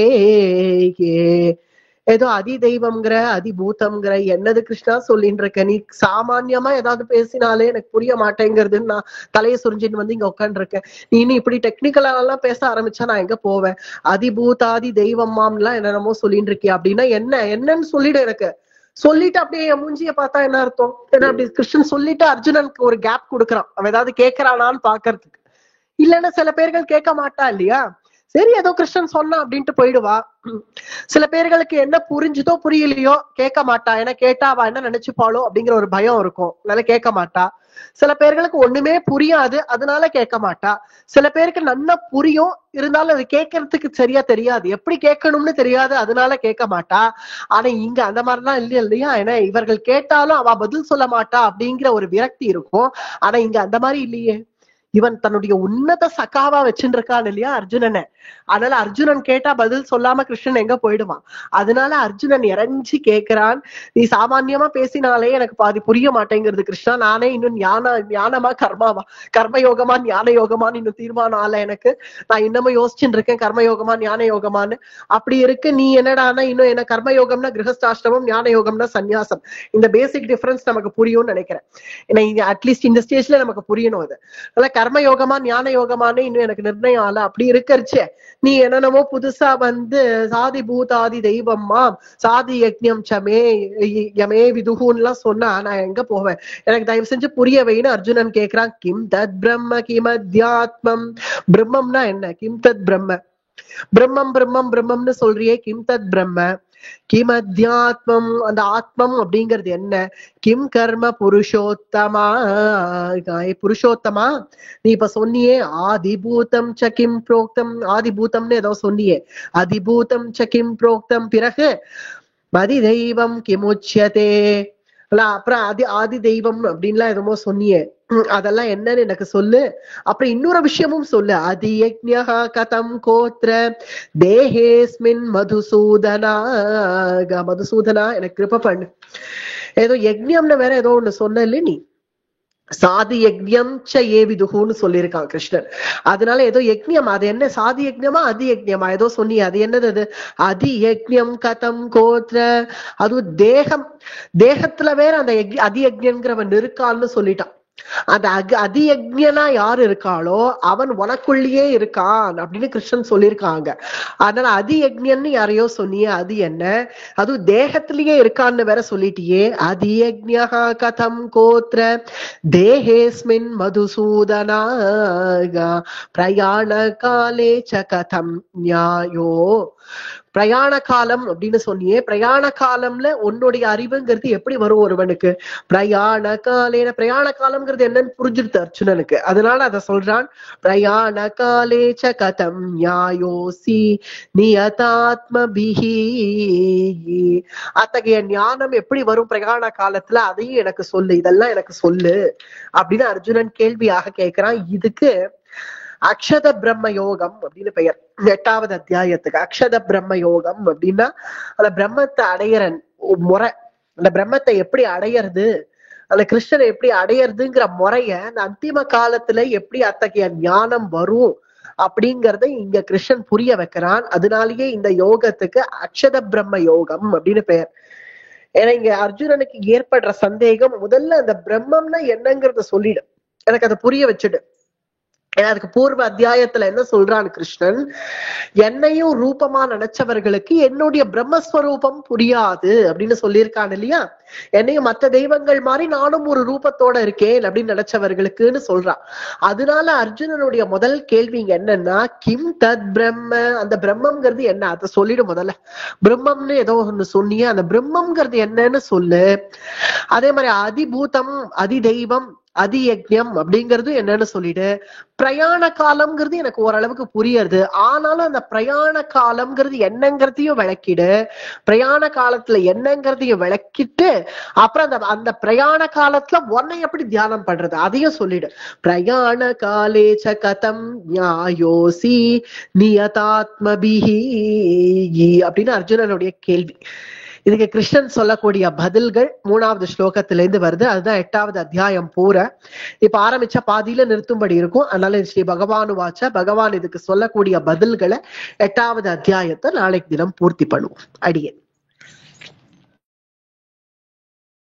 ஏதோ அதி தெய்வம்ங்கிற அதிபூதம்ங்கிற என்னது கிருஷ்ணா சொல்லின்னு இருக்க, நீ சாமான்யமா ஏதாவது பேசினாலே எனக்கு புரிய மாட்டேங்கிறதுன்னு நான் தலையை சுரிஞ்சின்னு வந்து இங்க உட்காந்துருக்கேன். நீ இன்னும் இப்படி டெக்னிக்கலா எல்லாம் பேச ஆரம்பிச்சா நான் எங்க போவேன்? அதிபூதாதி தெய்வம்மாம்லாம் என்னென்னமோ சொல்லிட்டு இருக்கியா அப்படின்னா என்னன்னு சொல்லிடு எனக்கு. சொல்லிட்டு அப்படியே என் மூஞ்சிய பார்த்தா என்ன அர்த்தம்? ஏன்னா அப்படி கிருஷ்ணன் சொல்லிட்டு அர்ஜுனனுக்கு ஒரு கேப் கொடுக்குறான், அவன் ஏதாவது கேட்கறானான்னு பாக்குறதுக்கு. இல்லைன்னா சில பேர்கள் கேட்க மாட்டா இல்லையா, சரி ஏதோ கிருஷ்ணன் சொன்னா அப்படின்ட்டு போயிடுவா. சில பேர்களுக்கு என்ன புரிஞ்சுதோ புரியலையோ கேட்க மாட்டா, ஏன்னா கேட்டா அவ என்ன நினைச்சுப்பாளோ அப்படிங்கிற ஒரு பயம் இருக்கும், அதனால கேட்க மாட்டா. சில பேர்களுக்கு ஒண்ணுமே புரியாது, அதனால கேட்க மாட்டா. சில பேருக்கு நல்லா புரியும், இருந்தாலும் அது கேட்கறதுக்கு சரியா தெரியாது, எப்படி கேட்கணும்னு தெரியாது, அதனால கேட்க மாட்டா. ஆனா இங்க அந்த மாதிரிலாம் இல்லையா, ஏன்னா இவர்கள் கேட்டாலும் அவ பதில் சொல்ல மாட்டா அப்படிங்கிற ஒரு விரக்தி இருக்கும். ஆனா இங்க அந்த மாதிரி இல்லையே, இவன் தன்னுடைய உன்னத சகாவா வச்சுட்டு இருக்கான் இல்லையா அர்ஜுனனை. அதனால அர்ஜுனன் கேட்டா பதில் சொல்லாம கிருஷ்ணன் எங்க போயிடுவான். அதனால அர்ஜுனன் இறஞ்சி கேட்கிறான், நீ சாமான்யமா பேசினாலே எனக்கு பாதி புரிய மாட்டேங்கிறது கிருஷ்ணா, நானே இன்னும் ஞானமா கர்மாவா, கர்மயோகமா ஞான யோகமான்னு இன்னும் தீர்மானம் ஆல எனக்கு. நான் இன்னமும் யோசிச்சுட்டு இருக்கேன் கர்மயோகமா ஞான யோகமான்னு. அப்படி இருக்கு நீ என்னடானா இன்னும் என்ன கர்மயோகம்னா கிரகஸ்தாஷ்டமம், ஞான யோகம்னா சன்னியாசம். இந்த பேசிக் டிஃபரன்ஸ் நமக்கு புரியும்னு நினைக்கிறேன். ஏன்னா அட்லீஸ்ட் இந்த ஸ்டேஜ்ல நமக்கு புரியணும் அது. அதனால கர்மயோகமா ஞான யோகமானு இன்னும் எனக்கு நிர்ணயம் ஆல. அப்படி இருக்கறச்சே நீ என்னென்னமோ புதுசா வந்து சாதி பூதாதி தெய்வம்மா சாதி யஜ்ஞம் சமே யமே விதுகுன்னு எல்லாம் சொன்னா நான் எங்க போவேன்? எனக்கு தயவு செஞ்சு புரிய வைன்னு அர்ஜுனன் கேக்குறான். கிம் தத் பிரம்ம கிம் அத்யாத்மம், பிரம்மம்னா என்ன? கிம் தத் பிரம்ம, பிரம்மம் பிரம்மம் பிரம்மம்னு சொல்றியே, கிம் தத் பிரம்ம கிம் அத்தியாத்மம், அந்த ஆத்மம் அப்படிங்கிறது என்ன? கிம் கர்ம புருஷோத்தமா, புருஷோத்தமா நீ இப்ப சொன்னியே ஆதிபூதம் ச கிம் புரோக்தம், ஆதிபூதம்னு ஏதோ சொன்னியே, அதிபூதம் ச கிம் புரோக்தம், பிறகு மதி தெய்வம் கிமுச்சியதே, அப்புறம் ஆதி தெய்வம் அப்படின்லாம் எதுமோ சொன்னியே, அதெல்லாம் என்னன்னு எனக்கு சொல்லு. அப்புறம் இன்னொரு விஷயமும் சொல்லு, அதி யஜ்ஞா கதம் கோத்ர தேஹேஸ்மின் மதுசூதனா, மதுசூதனா எனக்கு கிருப பண்ணு. ஏதோ யஜ்ஞம்னு வேற ஏதோ ஒண்ணு சொன்ன இல்ல நீ, சாதி யஜ்ஞம் ச ஏவிதுகுன்னு சொல்லியிருக்கான் கிருஷ்ணன். அதனால ஏதோ யஜ்ஞம், அது என்ன சாதி யஜ்ஞமா அதி யஜ்ஞமா ஏதோ சொன்னியே, அது என்னது? அது அதி யஜ்ஞம் கதம் கோத்ர, அது தேகம், தேகத்துல வேற அந்த அதி யஜ்ஞங்கிறவன் இருக்கான்னு சொல்லிட்டான். அந்த அதி யஜ்ஞனா யாரு இருக்காளோ அவன் உனக்குள்ளேயே இருக்கான் அப்படின்னு கிருஷ்ணன் சொல்லியிருக்காங்க. அதனால அதி யஜ்ஞன்னு யாரையோ சொன்னியே, அது என்ன? அது தேகத்திலேயே இருக்கான்னு வேற சொல்லிட்டியே. அதி யஜ்ஞா கதம் கோத்ர தேஹேஸ்மின் மதுசூதனா பிரயாண காலே ச கதம் நியாயோ, பிரயாண காலம் அப்படின்னு சொன்னியே, பிரயாண காலம்ல உன்னுடைய அறிவுங்கிறது எப்படி வரும் ஒருவனுக்கு? பிரயாண காலேன, பிரயாண காலம்ங்கிறது என்னன்னு புரிஞ்சிருது அர்ஜுனனுக்கு. அதனால அத சொல்றான், பிரயாண காலே ச கதம் நியாயோசி நியதாத்மபிஹி, அத்தகைய ஞானம் எப்படி வரும் பிரயாண காலத்துல, அதையும் எனக்கு சொல்லு, இதெல்லாம் எனக்கு சொல்லு அப்படின்னு அர்ஜுனன் கேள்வியாக கேட்கிறான். இதுக்கு அக்ஷத பிரம்ம யோகம் அப்படின்னு பெயர். 8வது அத்தியாயத்துக்கு அக்ஷத பிரம்ம யோகம் அப்படின்னா அந்த பிரம்மத்தை அடையிற முறை, அந்த பிரம்மத்தை எப்படி அடையிறது, அந்த கிருஷ்ணனை எப்படி அடையிறதுங்கிற முறைய அந்த அந்திம காலத்துல எப்படி அத்தகைய ஞானம் வரும் அப்படிங்கறத இங்க கிருஷ்ணன் புரிய வைக்கிறான். அதனாலேயே இந்த யோகத்துக்கு அக்ஷத பிரம்ம யோகம் அப்படின்னு பெயர். ஏன்னா இங்க அர்ஜுனனுக்கு ஏற்படுற சந்தேகம், முதல்ல அந்த பிரம்மம்னா என்னங்கிறத சொல்லிடு, எனக்கு அதை புரிய வச்சுடு. ஏன்னா அதுக்கு பூர்வ அத்தியாயத்துல என்ன சொல்றான் கிருஷ்ணன், என்னையும் ரூபமா நினைச்சவர்களுக்கு என்னுடைய பிரம்மஸ்வரூபம் புரியாது அப்படின்னு சொல்லியிருக்கான் இல்லையா. என்னையும் மற்ற தெய்வங்கள் மாதிரி நானும் ஒரு ரூபத்தோட இருக்கேன் அப்படின்னு நினைச்சவர்களுக்குன்னு சொல்றான். அதனால அர்ஜுனனுடைய முதல் கேள்வி இங்க என்னன்னா, கிம் தத் பிரம்ம, அந்த பிரம்மம்ங்கிறது என்ன அதை சொல்லிடு முதல்ல. பிரம்மம்னு ஏதோ ஒண்ணு சொன்னியே, அந்த பிரம்மம்ங்கிறது என்னன்னு சொல்லு. அதே மாதிரி அதிபூதம், அதி தெய்வம், அதி யஜ்ஞம் அப்படிங்கிறது என்னன்னு சொல்லிடு. பிரயாண காலம்ங்கிறது எனக்கு ஓரளவுக்கு புரியுது, ஆனாலும் அந்த பிரயாண காலம்ங்கிறது என்னங்கிறதையும் விளக்கிடு. பிரயாண காலத்துல என்னங்கிறதையும் விளக்கிட்டு அப்புறம் அந்த பிரயாண காலத்துல உன்னை எப்படி தியானம் பண்றது அதையும் சொல்லிடு. பிரயாண காலே ச கதம் நியாயோசி நியதாத்மபிஹி அப்படின்னு அர்ஜுனனுடைய கேள்வி. இதுக்கு கிருஷ்ணன் சொல்லக்கூடிய பதில்கள் 3வது ஸ்லோகத்திலிருந்து வருது. அதுதான் 8வது அத்தியாயம் பூர. இப்ப ஆரம்பிச்ச பாதியில நிறுத்தும்படி இருக்கும். அதனால ஸ்ரீ பகவானு வாச்ச, பகவான் இதுக்கு சொல்லக்கூடிய பதில்களை 8வது அத்தியாயத்தை நாளைக்கு தினம் பூர்த்தி பண்ணுவோம். அடியே.